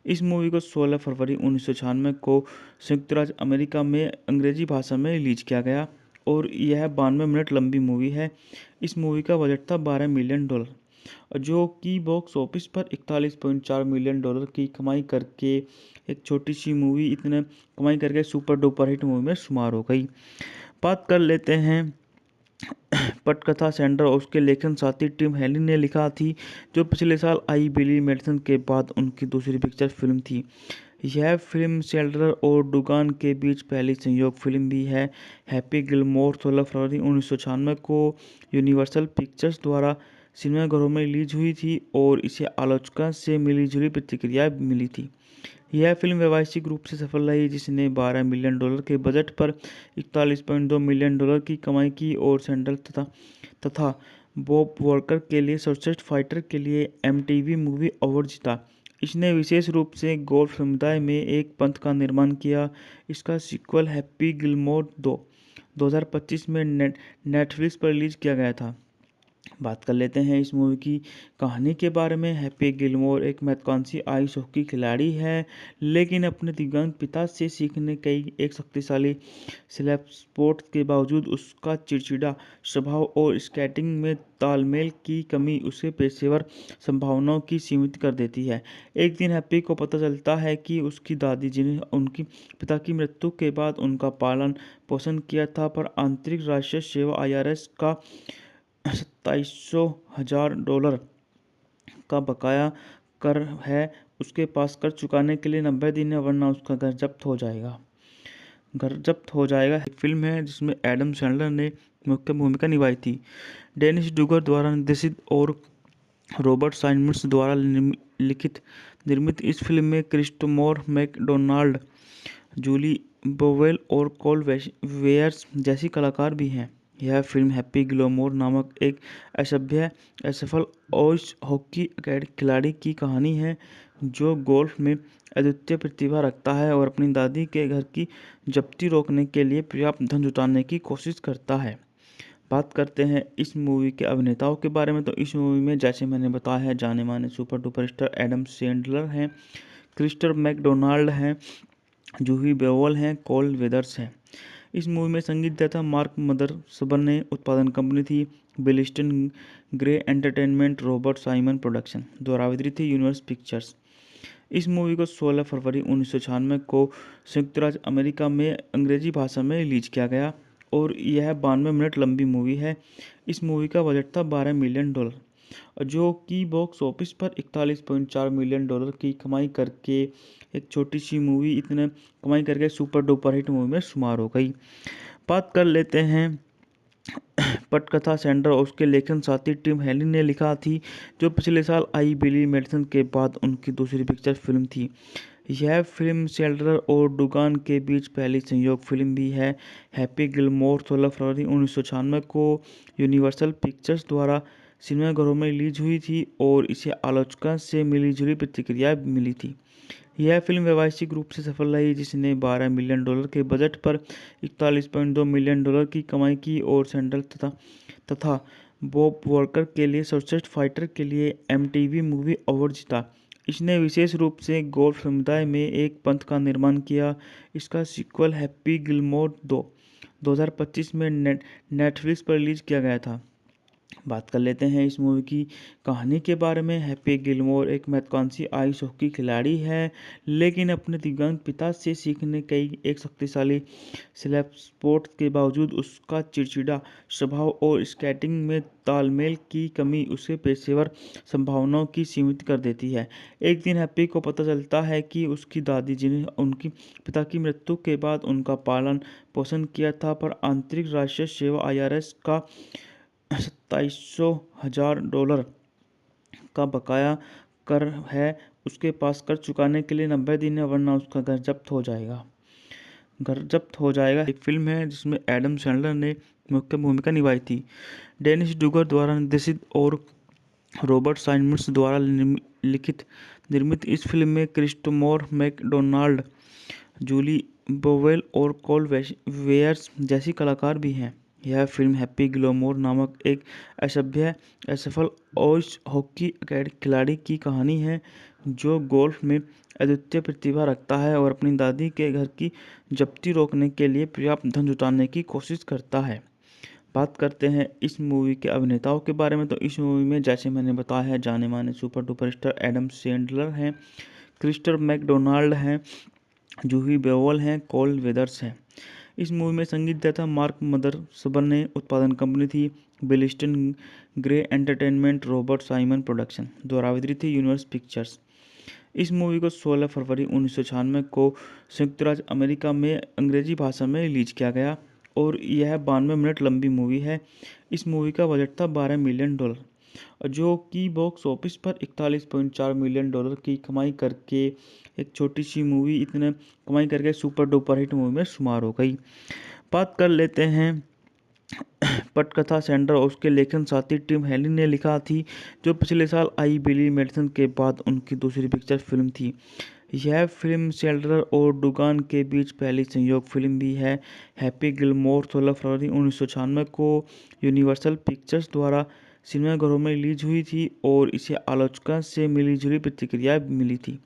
इस मूवी को 16 फरवरी 1996 को संयुक्त राज्य अमेरिका में अंग्रेजी भाषा में रिलीज किया गया और यह 92 मिनट लंबी मूवी है। इस मूवी का बजट था $12 मिलियन, जो कि बॉक्स ऑफिस पर $41.4 मिलियन की कमाई करके एक छोटी सी मूवी इतने कमाई करके सुपर डुपर हिट मूवी में शुमार हो गई। बात कर लेते हैं पटकथा सेंडर और उसके लेखन साथी टिम हेली ने लिखा थी, जो पिछले साल आई बिली मेडिसन के बाद उनकी दूसरी पिक्चर फिल्म थी। यह फिल्म सेंडलर और डुगान के बीच पहली संयोग फिल्म भी है। हैप्पी गिलमोर 16 फरवरी 1996 को यूनिवर्सल पिक्चर्स द्वारा सिनेमाघरों में रिलीज हुई थी और इसे आलोचकों से मिलीजुली प्रतिक्रिया मिली थी। यह फिल्म व्यावसायिक रूप से सफल रही, जिसने $12 मिलियन के बजट पर $41.2 मिलियन की कमाई की और सैंडल तथा बॉब वॉकर के लिए सर्वश्रेष्ठ फाइटर के लिए MTV मूवी अवार्ड जीता। इसने विशेष रूप से गोल्फ समुदाय में एक पंथ का निर्माण किया। इसका सीक्वल हैप्पी गिलमोर 2025 में नेटफ्लिक्स पर रिलीज किया गया था। बात कर लेते हैं इस मूवी की कहानी के बारे में। हैप्पी गिलमोर एक महत्वाकांक्षी आइस हॉकी खिलाड़ी है, लेकिन अपने दिव्यांग पिता से सीखने कई एक शक्तिशाली स्लैप स्पोर्ट के बावजूद उसका चिड़चिड़ा स्वभाव और स्केटिंग में तालमेल की कमी उसे पेशेवर संभावनाओं की सीमित कर देती है। एक दिन हैप्पी को पता चलता है कि उसकी दादी, जिन्हें उनकी पिता की मृत्यु के बाद उनका पालन पोषण किया था, पर आंतरिक राष्ट्रीय सेवा IRS का $27,000 का बकाया कर है उसके पास। कर चुकाने के लिए 90 दिन है, वरना उसका घर जब्त हो जाएगा। एक फिल्म है जिसमें एडम सैंडलर ने मुख्य भूमिका निभाई थी। डेनिस डूगर द्वारा निर्देशित और रॉबर्ट साइमंड्स द्वारा लिखित निर्मित इस फिल्म में क्रिस्टोफर मैकडोनाल्ड, जूली बोवेल और कोल वेयर्स जैसी कलाकार भी हैं। यह फिल्म हैप्पी गिलमोर नामक एक असफल आइस हॉकी खिलाड़ी की कहानी है, जो गोल्फ में अद्वितीय प्रतिभा रखता है और अपनी दादी के घर की जब्ती रोकने के लिए पर्याप्त धन जुटाने की कोशिश करता है। बात करते हैं इस मूवी के अभिनेताओं के बारे में, तो इस मूवी में जैसे मैंने बताया है, जाने माने super duper star Adam Sandler हैं, क्रिस्टोफर मैकडोनाल्ड हैं, जूही बेओल हैं, कोल वेदर्स हैं। इस मूवी में संगीत दिया था मार्क मदरसबन ने। उत्पादन कंपनी थी Billiston grey entertainment, Robert Simon production. द्वारा वितरित थी यूनिवर्स पिक्चर्स। इस मूवी को 16 फरवरी 1996 को संयुक्त राज्य अमेरिका में अंग्रेजी भाषा में रिलीज किया गया और यह 92 मिनट लंबी मूवी है। इस मूवी का बजट था $12 मिलियन, जो कि बॉक्स ऑफिस पर $41.4 मिलियन की कमाई करके एक छोटी सी मूवी इतने कमाई करके सुपर डुपर हिट मूवी में शुमार हो गई। बात कर लेते हैं पटकथा सेंडर और उसके लेखन साथी टिम हेली ने लिखा थी, जो पिछले साल आई बिली मेडिसन के बाद उनकी दूसरी पिक्चर फिल्म थी। यह फिल्म सेंडलर और डुगान के बीच पहली संयोग फिल्म भी है। हैप्पी गिलमोर 16 फरवरी 1996 को यूनिवर्सल पिक्चर्स द्वारा सिनेमाघरों में रिलीज हुई थी और इसे आलोचकों से मिली-जुली प्रतिक्रिया मिली थी। यह फिल्म व्यावसायिक रूप से सफल रही, जिसने $12 मिलियन के बजट पर $41.2 मिलियन की कमाई की और सैंडल तथा बॉब वॉकर के लिए सर्वश्रेष्ठ फाइटर के लिए एमटीवी मूवी अवार्ड जीता। इसने विशेष रूप से गोल्फ समुदाय में एक पंथ का निर्माण किया। इसका सीक्वल हैप्पी गिलमोर 2025 में नेटफ्लिक्स पर रिलीज किया गया था। बात कर लेते हैं इस मूवी की कहानी के बारे में। हैप्पी गिलमोर एक महत्वाकांक्षी आइस हॉकी खिलाड़ी है, लेकिन अपने दिव्यांग पिता से सीखने कई एक शक्तिशाली स्लैप स्पोर्ट के बावजूद उसका चिड़चिड़ा स्वभाव और स्केटिंग में तालमेल की कमी उसे पेशेवर संभावनाओं की सीमित कर देती है। एक दिन हैप्पी को पता चलता है कि उसकी दादी, जिन्हें उनकी पिता की मृत्यु के बाद उनका पालन पोषण किया था, पर आंतरिक राष्ट्रीय सेवा IRS का $27,000 का बकाया कर है उसके पास। कर चुकाने के लिए 90 दिन है, वरना उसका घर जब्त हो जाएगा। एक फिल्म है जिसमें एडम सैंडलर ने मुख्य भूमिका निभाई थी। डेनिस डूगर द्वारा निर्देशित और रॉबर्ट साइमंड्स द्वारा निर्मित इस फिल्म में क्रिस्टोफर मैकडोनाल्ड, जूली बोवेल और कोल वेयर्स जैसी कलाकार भी हैं। यह फिल्म हैप्पी गिलमोर नामक एक असफल आइस हॉकी खिलाड़ी की कहानी है, जो गोल्फ में अद्वितीय प्रतिभा रखता है और अपनी दादी के घर की जब्ती रोकने के लिए पर्याप्त धन जुटाने की कोशिश करता है। बात करते हैं इस मूवी के अभिनेताओं के बारे में, तो इस मूवी में जैसे मैंने बताया है, जाने माने super duper star Adam Sandler हैं, क्रिस्टोफर मैकडोनाल्ड हैं, जूही बेओवल हैं, कोल वेदर्स हैं। इस मूवी में संगीत दिया था मार्क मदरसबन ने। उत्पादन कंपनी थी Billiston grey entertainment, Robert Simon production द्वारा वितरित थी यूनिवर्सल पिक्चर्स। इस मूवी को 16 फरवरी 1996 को संयुक्त राज्य अमेरिका में अंग्रेजी भाषा में रिलीज किया गया और यह 92 मिनट लंबी मूवी है। इस मूवी का बजट था $12 मिलियन, जो कि बॉक्स ऑफिस पर $41.4 मिलियन की कमाई करके एक छोटी सी मूवी इतने कमाई करके सुपर डुपर हिट मूवी में शुमार हो गई। बात कर लेते हैं पटकथा सैंडर और उसके लेखन साथी टिम हेलिन ने लिखा थी, जो पिछले साल आई बिली मेडिसन के बाद उनकी दूसरी पिक्चर फिल्म थी। यह फिल्म सैंडलर और डुगान के बीच पहली संयोग फिल्म भी है। हैप्पी गिलमोर 16 फरवरी 1996 को यूनिवर्सल पिक्चर्स द्वारा सिनेमाघरों में रिलीज हुई थी और इसे आलोचकों से मिली-जुली प्रतिक्रिया मिली थी।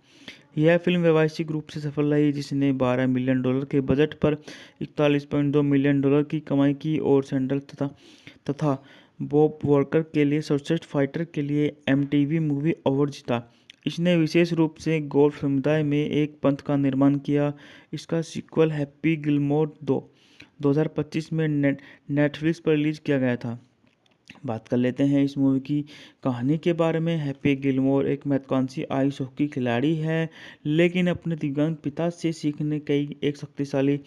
यह फिल्म व्यावसायिक रूप से सफल रही, जिसने $12 मिलियन के बजट पर $41.2 मिलियन की कमाई की और सैंडल तथा बॉब वॉकर के लिए सर्वश्रेष्ठ फाइटर के लिए एमटीवी मूवी अवार्ड जीता। इसने विशेष रूप से गोल्फ समुदाय में एक पंथ का निर्माण किया। इसका सीक्वल हैप्पी गिलमोर 2025 में नेटफ्लिक्स पर रिलीज किया गया था। बात कर लेते हैं इस मूवी की कहानी के बारे में। हैप्पी गिलमोर एक महत्वाकांक्षी आइस हॉकी खिलाड़ी है, लेकिन अपने दिव्यांग पिता से सीखने कई एक शक्तिशाली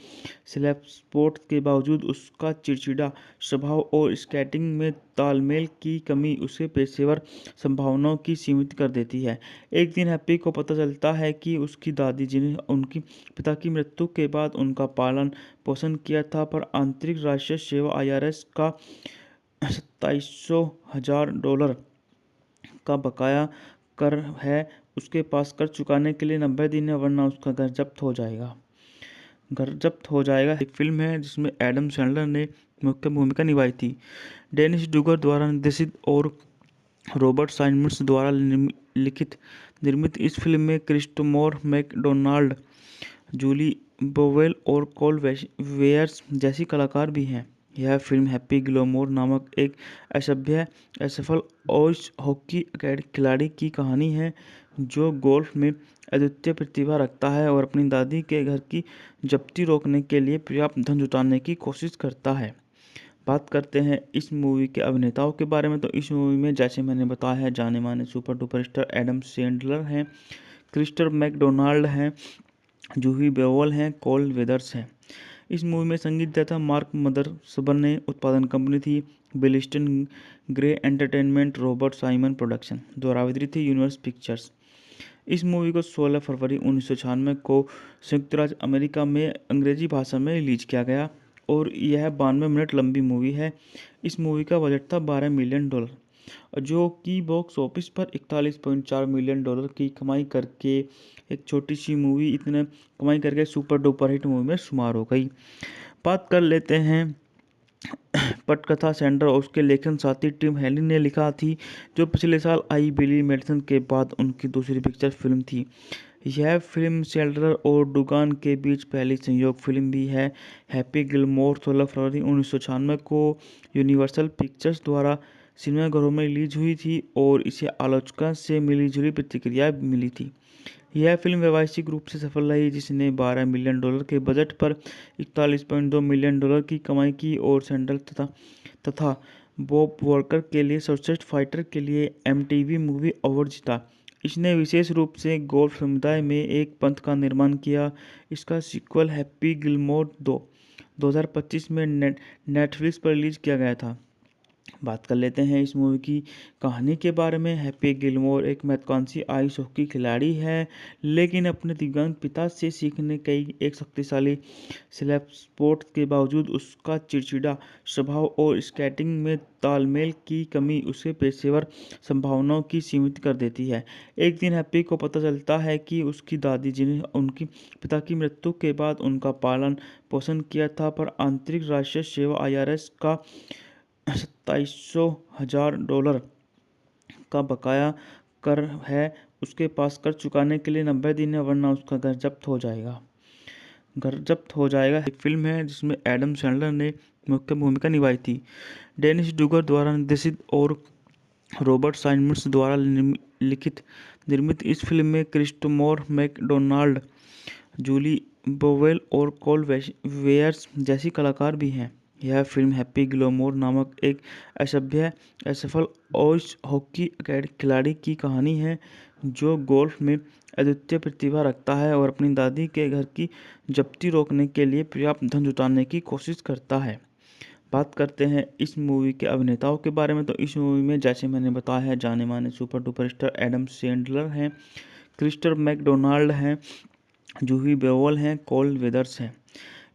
स्लैप स्पोर्ट के बावजूद उसका चिड़चिड़ा स्वभाव और स्केटिंग में तालमेल की कमी उसे पेशेवर संभावनाओं की सीमित कर देती है। एक दिन हैप्पी को पता चलता है कि उसकी दादी, जिन्हें उनकी पिता की मृत्यु के बाद उनका पालन पोषण किया था, पर आंतरिक राष्ट्रीय सेवा IRS का $27,000 का बकाया कर है उसके पास। कर चुकाने के लिए 90 दिन है, वरना उसका घर जब्त हो जाएगा। एक फिल्म है जिसमें एडम सैंडलर ने मुख्य भूमिका निभाई थी। डेनिस डूगर द्वारा निर्देशित और रॉबर्ट साइमंड्स द्वारा निर्मित इस फिल्म में क्रिस्टोफर मैकडोनाल्ड, जूली बोवेल और कोल वेयर्स जैसी कलाकार भी हैं। यह फिल्म हैप्पी गिलमोर नामक एक असफल आइस हॉकी खिलाड़ी की कहानी है, जो गोल्फ में अद्वितीय प्रतिभा रखता है और अपनी दादी के घर की जब्ती रोकने के लिए पर्याप्त धन जुटाने की कोशिश करता है। बात करते हैं इस मूवी के अभिनेताओं के बारे में, तो इस मूवी में जैसे मैंने बताया है, जाने माने super duper star Adam Sandler हैं, क्रिस्टोफर मैकडोनाल्ड हैं, जूही बेओवल हैं, कोल वेदर्स हैं। इस मूवी में संगीत दिया था मार्क मदरसबन ने। उत्पादन कंपनी थी Billiston grey entertainment, Robert Simon production द्वारा वितरित थी यूनिवर्सल पिक्चर्स। इस मूवी को 16 फरवरी 1996 को संयुक्त राज्य अमेरिका में अंग्रेजी भाषा में रिलीज किया गया और यह 92 मिनट लंबी मूवी है। इस मूवी का बजट था $12 मिलियन, जो कि बॉक्स ऑफिस पर 41.4 मिलियन डॉलर की कमाई करके एक छोटी सी मूवी इतने कमाई करके सुपर डुपर हिट मूवी में शुमार हो गई। बात कर लेते हैं पटकथा सेंडर और उसके लेखन साथी टिम हेली ने लिखा थी, जो पिछले साल आई बिली मेडिसन के बाद उनकी दूसरी पिक्चर फिल्म थी। यह फिल्म सेल्डर और डुगान के बीच पहली संयोग फिल्म भी है। हैप्पी गिलमोर 16 फरवरी 1996 को यूनिवर्सल पिक्चर्स द्वारा सिनेमाघरों में रिलीज हुई थी और इसे आलोचकों से मिलीजुली प्रतिक्रिया मिली थी। यह फिल्म व्यावसायिक रूप से सफल रही, जिसने 12 मिलियन डॉलर के बजट पर 41.2 मिलियन डॉलर की कमाई की और सैंडल तथा बॉब वॉकर के लिए सर्वश्रेष्ठ फाइटर के लिए एमटीवी मूवी अवार्ड जीता। इसने विशेष रूप से गोल्फ समुदाय में एक पंथ का निर्माण किया। इसका सीक्वल हैप्पी गिलमोर 2025 में नेटफ्लिक्स पर रिलीज किया गया था। बात कर लेते हैं इस मूवी की कहानी के बारे में। हैप्पी गिलमोर एक महत्वाकांक्षी आइस हॉकी खिलाड़ी है, लेकिन अपने दिव्यांग पिता से सीखने कई एक शक्तिशाली स्लैप स्पोर्ट के बावजूद उसका चिड़चिड़ा स्वभाव और स्केटिंग में तालमेल की कमी उसे पेशेवर संभावनाओं की सीमित कर देती है। एक दिन हैप्पी को पता चलता है कि उसकी दादी, जिन्हें उनकी पिता की मृत्यु के बाद उनका पालन पोषण किया था, पर आंतरिक राष्ट्रीय सेवा IRS का $27,000 का बकाया कर है उसके पास कर चुकाने के लिए 90 दिन है, वरना उसका घर जब्त हो जाएगा। एक फिल्म है जिसमें एडम सैंडलर ने मुख्य भूमिका निभाई थी। डेनिस डूगर द्वारा निर्देशित और रॉबर्ट साइमंड्स द्वारा लिखित निर्मित इस फिल्म में क्रिस्टोफर मैकडोनाल्ड, जूली बोवेल और कोल वेयर्स जैसी कलाकार भी हैं। यह फिल्म हैप्पी गिलमोर नामक एक असफल आइस हॉकी खिलाड़ी की कहानी है, जो गोल्फ में अद्वितीय प्रतिभा रखता है और अपनी दादी के घर की जब्ती रोकने के लिए पर्याप्त धन जुटाने की कोशिश करता है। बात करते हैं इस मूवी के अभिनेताओं के बारे में, तो इस मूवी में जैसे मैंने बताया है, जाने माने super duper star Adam Sandler हैं, क्रिस्टोफर मैकडोनाल्ड हैं, जूही बेओल हैं, कोल वेदर्स हैं।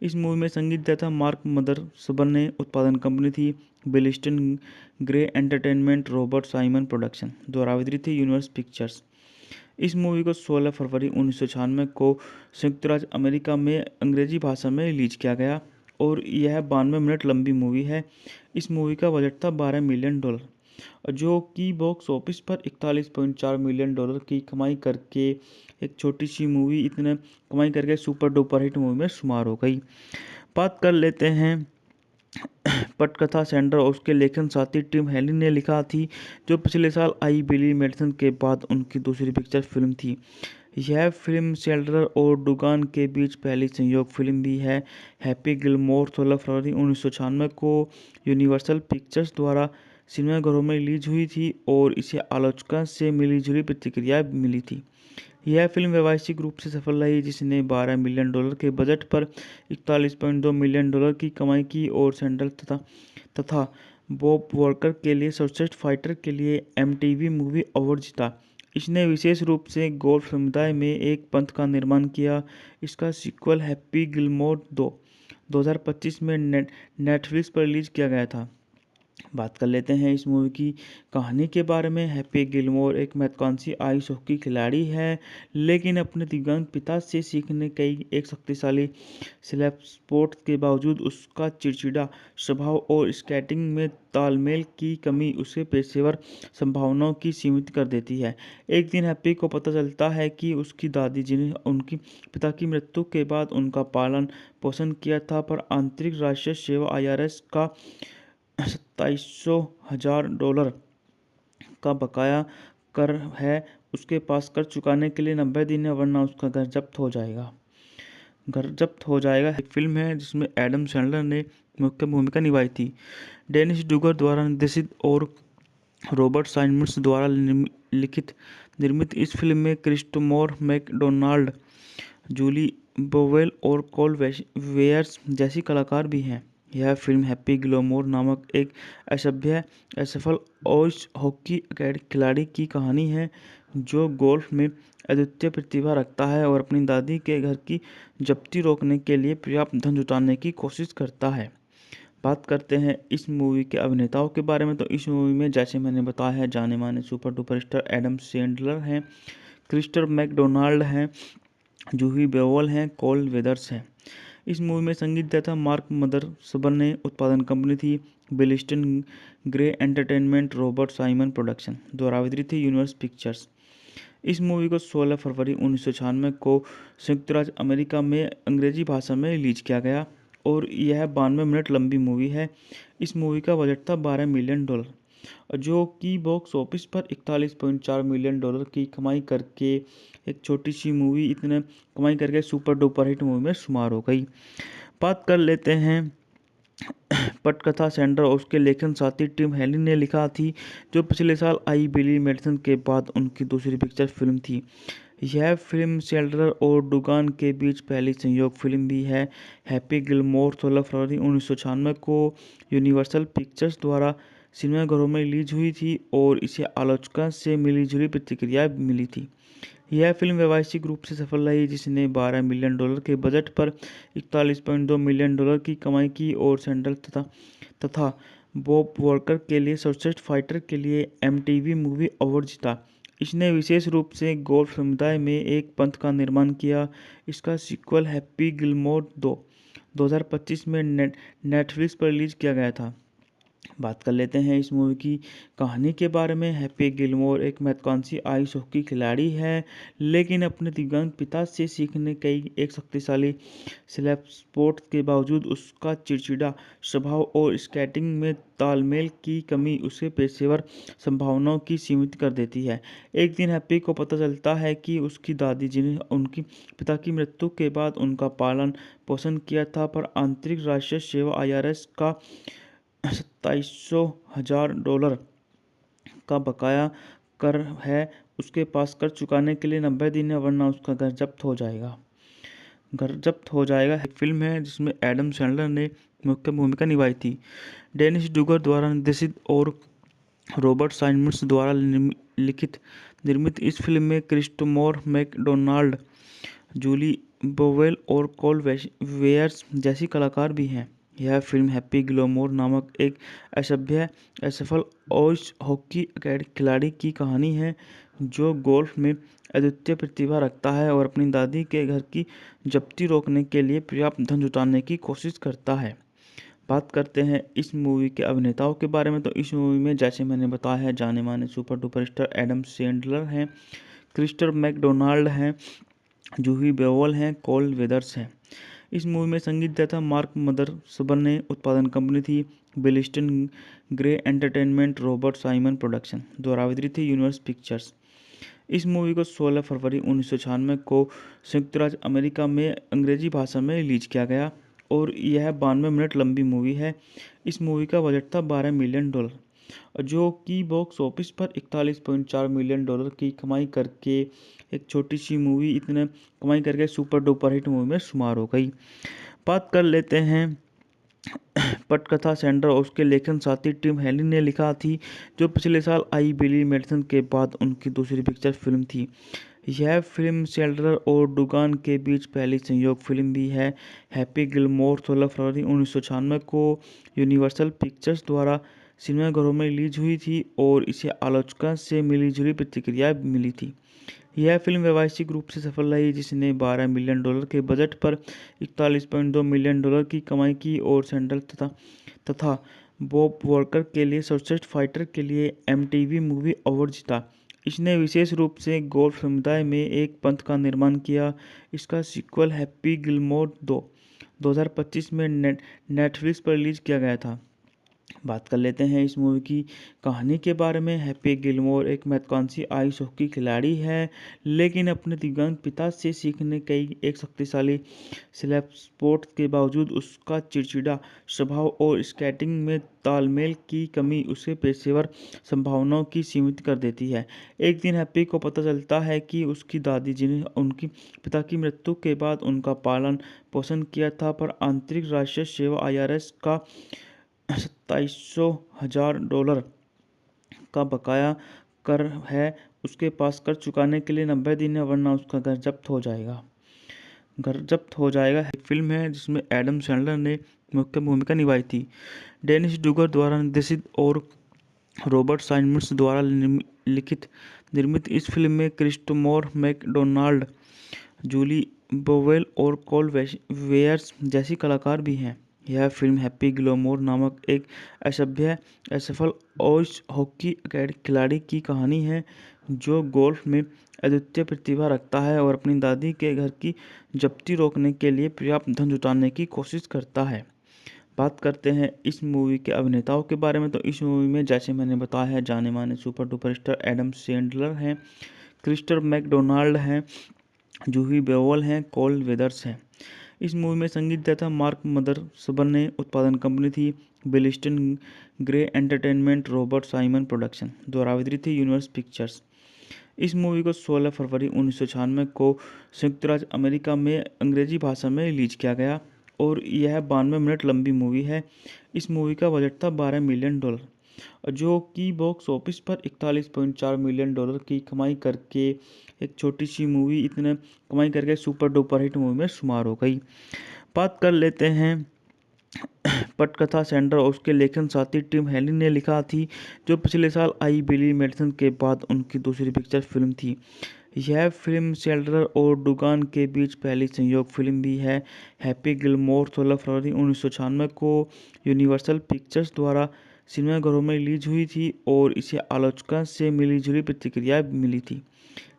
इस मूवी में संगीत दिया था मार्क मदरसबन ने। उत्पादन कंपनी थी Billiston grey entertainment, Robert Simon production द्वारा वितरित थी यूनिवर्स पिक्चर्स। इस मूवी को 16 फरवरी 1996 को संयुक्त राज्य अमेरिका में अंग्रेजी भाषा में रिलीज किया गया और यह 92 मिनट लंबी मूवी है। इस मूवी का बजट था $12 मिलियन, जो कि बॉक्स ऑफिस पर 41.4 मिलियन डॉलर की कमाई करके एक छोटी सी मूवी इतने कमाई करके सुपर डुपर हिट मूवी में शुमार हो गई। बात कर लेते हैं पटकथा सेंडर और उसके लेखन साथी टिम हेली ने लिखा थी, जो पिछले साल आई बिली मेडिसन के बाद उनकी दूसरी पिक्चर फिल्म थी। यह फिल्म सेल्डर और डुगान के बीच पहली संयोग फिल्म भी है। हैप्पी गिलमोर 16 फरवरी 1996 को यूनिवर्सल पिक्चर्स द्वारा सिनेमाघरों में रिलीज हुई थी और इसे आलोचकों से मिलीजुली प्रतिक्रिया मिली थी। यह फिल्म व्यावसायिक रूप से सफल रही, जिसने 12 मिलियन डॉलर के बजट पर 41.2 मिलियन डॉलर की कमाई की और सैंडल तथा बॉब वॉकर के लिए सर्वश्रेष्ठ फाइटर के लिए एमटीवी मूवी अवार्ड जीता। इसने विशेष रूप से गोल्फ समुदाय में एक पंथ का निर्माण किया। इसका सीक्वल हैप्पी गिलमोर 2025 में नेटफ्लिक्स पर रिलीज किया गया था। बात कर लेते हैं इस मूवी की कहानी के बारे में। हैप्पी गिलमोर एक महत्वाकांक्षी आइस हॉकी खिलाड़ी है, लेकिन अपने दिव्यांग पिता से सीखने कई एक शक्तिशाली स्लैप स्पोर्ट के बावजूद उसका चिड़चिड़ा स्वभाव और स्केटिंग में तालमेल की कमी उसे पेशेवर संभावनाओं की सीमित कर देती है। एक दिन हैप्पी को पता चलता है कि उसकी दादी, जिन्हें उनकी पिता की मृत्यु के बाद उनका पालन पोषण किया था, पर आंतरिक राष्ट्रीय सेवा IRS का $27,000 का बकाया कर है उसके पास कर चुकाने के लिए 90 दिन है, वरना उसका घर जब्त हो जाएगा। एक फिल्म है जिसमें एडम सैंडलर ने मुख्य भूमिका निभाई थी। डेनिस डूगर द्वारा निर्देशित और रॉबर्ट साइमंड्स द्वारा लिखित निर्मित इस फिल्म में क्रिस्टोफर मैकडोनाल्ड, जूली बोवेल और कोल वेयर्स जैसी कलाकार भी हैं। यह फिल्म हैप्पी गिलमोर नामक एक असफल आइस हॉकी खिलाड़ी की कहानी है, जो गोल्फ में अद्वितीय प्रतिभा रखता है और अपनी दादी के घर की जब्ती रोकने के लिए पर्याप्त धन जुटाने की कोशिश करता है। बात करते हैं इस मूवी के अभिनेताओं के बारे में, तो इस मूवी में जैसे मैंने बताया है जाने माने super duper star Adam Sandler हैं, क्रिस्टर मैकडोनाल्ड हैं, जूही बेओल हैं, कोल वेदर्स हैं। इस मूवी में संगीत दिया था मार्क मदरसबन ने, उत्पादन कंपनी थी Billiston grey entertainment, Robert Simon production, द्वारा वितरित थी यूनिवर्स पिक्चर्स। इस मूवी को 16 फरवरी 1996 को संयुक्त राज्य अमेरिका में अंग्रेजी भाषा में रिलीज किया गया और यह 92 मिनट लंबी मूवी है। इस मूवी का बजट था $12 मिलियन, जो कि बॉक्स ऑफिस पर 41.4 मिलियन डॉलर की कमाई करके एक छोटी सी मूवी इतने कमाई करके सुपर डुपर हिट मूवी में शुमार हो गई। बात कर लेते हैं पटकथा सेंडर और उसके लेखन साथी टिम हेलिन ने लिखा थी, जो पिछले साल आई बिली मेडिसन के बाद उनकी दूसरी पिक्चर फिल्म थी। यह फिल्म सेल्डर और डुगान के बीच पहली संयोग फिल्म भी है। हैप्पी गिलमोर 16 फरवरी 1996 को यूनिवर्सल पिक्चर्स द्वारा सिनेमाघरों में रिलीज हुई थी और इसे आलोचकों से मिलीजुली प्रतिक्रिया मिली थी। यह फिल्म व्यावसायिक रूप से सफल रही, जिसने $12 मिलियन के बजट पर 41.2 मिलियन डॉलर की कमाई की और सैंडल तथा बॉब वॉकर के लिए सर्वश्रेष्ठ फाइटर के लिए एमटीवी मूवी अवार्ड जीता। इसने विशेष रूप से गोल्फ समुदाय में एक पंथ का निर्माण किया। इसका सीक्वल हैप्पी गिलमोर 2025 में नेटफ्लिक्स पर रिलीज किया गया था। बात कर लेते हैं इस मूवी की कहानी के बारे में। हैप्पी गिलमोर एक महत्वाकांक्षी आइस हॉकी खिलाड़ी है, लेकिन अपने दिव्यांग पिता से सीखने कई एक शक्तिशाली स्लैप स्पोर्ट के बावजूद उसका चिड़चिड़ा स्वभाव और स्केटिंग में तालमेल की कमी उसे पेशेवर संभावनाओं की सीमित कर देती है। एक दिन हैप्पी को पता चलता है कि उसकी दादी, जिन्हें उनकी पिता की मृत्यु के बाद उनका पालन पोषण किया था, पर आंतरिक राष्ट्रीय सेवा IRS का $27,000 का बकाया कर है उसके पास। कर चुकाने के लिए 90 दिन है, वरना उसका घर जब्त हो जाएगा। एक फिल्म है जिसमें एडम सैंडलर ने मुख्य भूमिका निभाई थी। डेनिस डूगर द्वारा निर्देशित और रॉबर्ट साइमन्स द्वारा लिखित निर्मित इस फिल्म में क्रिस्टोफर मैकडोनाल्ड, जूली बोवेल और कोल वेयर्स जैसी कलाकार भी हैं। यह फिल्म हैप्पी गिलमोर नामक एक असफल आइस हॉकी खिलाड़ी की कहानी है, जो गोल्फ में अद्वितीय प्रतिभा रखता है और अपनी दादी के घर की जब्ती रोकने के लिए पर्याप्त धन जुटाने की कोशिश करता है। बात करते हैं इस मूवी के अभिनेताओं के बारे में, तो इस मूवी में जैसे मैंने बताया है जाने माने super duper star Adam Sandler हैं, क्रिस्टर मैकडोनाल्ड हैं, जूही बेओल हैं, कोल वेदर्स हैं। इस मूवी में संगीत दिया था मार्क मदरसबन ने, उत्पादन कंपनी थी Billiston grey entertainment, Robert Simon production, द्वारा वितरित थी यूनिवर्स पिक्चर्स। इस मूवी को 16 फरवरी 1996 को संयुक्त राज्य अमेरिका में अंग्रेजी भाषा में रिलीज किया गया और यह 92 मिनट लंबी मूवी है। इस मूवी का बजट था $12 मिलियन, जो कि बॉक्स ऑफिस पर 41.4 मिलियन डॉलर की कमाई करके एक छोटी सी मूवी इतने कमाई करके सुपर डुपर हिट मूवी में शुमार हो गई। बात कर लेते हैं पटकथा सेंडर और उसके लेखन साथी टिम हेलिन ने लिखा थी, जो पिछले साल आई बिली मेडिसन के बाद उनकी दूसरी पिक्चर फिल्म थी। यह फिल्म सेल्डर और डुगान के बीच पहली संयोग फिल्म भी है। हैप्पी गिलमोर 16 फरवरी 1996 को यूनिवर्सल पिक्चर्स द्वारा सिनेमाघरों में रिलीज हुई थी और इसे आलोचकों से मिलीजुली प्रतिक्रिया मिली थी। यह फिल्म व्यावसायिक रूप से सफल रही, जिसने $12 मिलियन के बजट पर 41.2 मिलियन डॉलर की कमाई की और सैंडल तथा बॉब वॉकर के लिए सर्वश्रेष्ठ फाइटर के लिए एमटीवी मूवी अवार्ड जीता। इसने विशेष रूप से गोल्फ समुदाय में एक पंथ का निर्माण किया। इसका सीक्वल हैप्पी गिलमोर 2025 में नेटफ्लिक्स पर रिलीज किया गया था। बात कर लेते हैं इस मूवी की कहानी के बारे में। हैप्पी गिलमोर एक महत्वाकांक्षी आइस हॉकी खिलाड़ी है, लेकिन अपने दिव्यांग पिता से सीखने कई एक शक्तिशाली स्लैप स्पोर्ट के बावजूद उसका चिड़चिड़ा स्वभाव और स्केटिंग में तालमेल की कमी उसे पेशेवर संभावनाओं की सीमित कर देती है। एक दिन हैप्पी को पता चलता है कि उसकी दादी, जिन्हें उनकी पिता की मृत्यु के बाद उनका पालन पोषण किया था, पर आंतरिक राष्ट्रीय सेवा IRS का $27,000 का बकाया कर है उसके पास। कर चुकाने के लिए 90 दिन है, वरना उसका घर जब्त हो जाएगा। एक फिल्म है जिसमें एडम सैंडलर ने मुख्य भूमिका निभाई थी। डेनिस डूगर द्वारा निर्देशित और रॉबर्ट साइमंड्स द्वारा निर्मित इस फिल्म में क्रिस्टोफर मैकडोनाल्ड, जूली बोवेल और कोल वेयर्स जैसी कलाकार भी हैं। यह फिल्म हैप्पी गिलमोर नामक एक असफल आइस हॉकी खिलाड़ी की कहानी है जो गोल्फ में अद्वितीय प्रतिभा रखता है और अपनी दादी के घर की जब्ती रोकने के लिए पर्याप्त धन जुटाने की कोशिश करता है। बात करते हैं इस मूवी के अभिनेताओं के बारे में, तो इस मूवी में जैसे मैंने बताया है जाने माने super duper star Adam Sandler हैं, क्रिस्टोफर मैकडोनाल्ड हैं, जूही बेओवल हैं, कोल वेदर्स हैं। इस मूवी में संगीत दिया था मार्क मदरसबन ने, उत्पादन कंपनी थी Billiston grey entertainment, Robert Simon production, द्वारा वितरित थी यूनिवर्स पिक्चर्स। इस मूवी को 16 फरवरी 1996 को संयुक्त राज्य अमेरिका में अंग्रेजी भाषा में रिलीज किया गया और यह 92 मिनट लंबी मूवी है। इस मूवी का बजट था $12 मिलियन, जो कि बॉक्स ऑफिस पर $41.4 मिलियन की कमाई करके एक छोटी सी मूवी इतने कमाई करके सुपर डुपर हिट मूवी में शुमार हो गई। बात कर लेते हैं पटकथा सेंडर और उसके लेखन साथी टिम हेलिन ने लिखा थी, जो पिछले साल आई बिली मेडिसन के बाद उनकी दूसरी पिक्चर फिल्म थी। यह फिल्म सेंडलर और डुगान के बीच पहली संयोग फिल्म भी है। हैप्पी गिलमोर 16 फरवरी 1996 को यूनिवर्सल पिक्चर्स द्वारा सिनेमाघरों में रिलीज हुई थी और इसे आलोचकों से मिली-जुली प्रतिक्रिया मिली थी।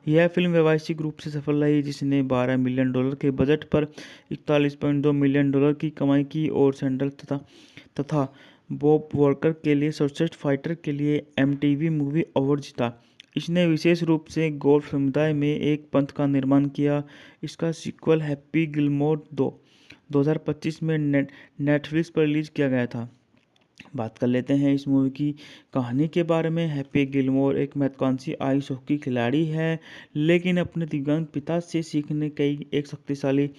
यह फिल्म व्यावसायिक रूप से सफल रही, जिसने $12 मिलियन के बजट पर $41.2 मिलियन की कमाई की और सैंडल तथा बॉब वॉकर के लिए सर्वश्रेष्ठ फाइटर के लिए MTV मूवी अवार्ड जीता। इसने विशेष रूप से गोल्फ समुदाय में एक पंथ का निर्माण किया। इसका सीक्वल हैप्पी गिलमोर 2025 में नेटफ्लिक्स पर रिलीज किया गया था। बात कर लेते हैं इस मूवी की कहानी के बारे में। हैप्पी गिलमोर एक महत्वाकांक्षी आइस हॉकी खिलाड़ी है, लेकिन अपने दिव्यांग पिता से सीखने कई एक शक्तिशाली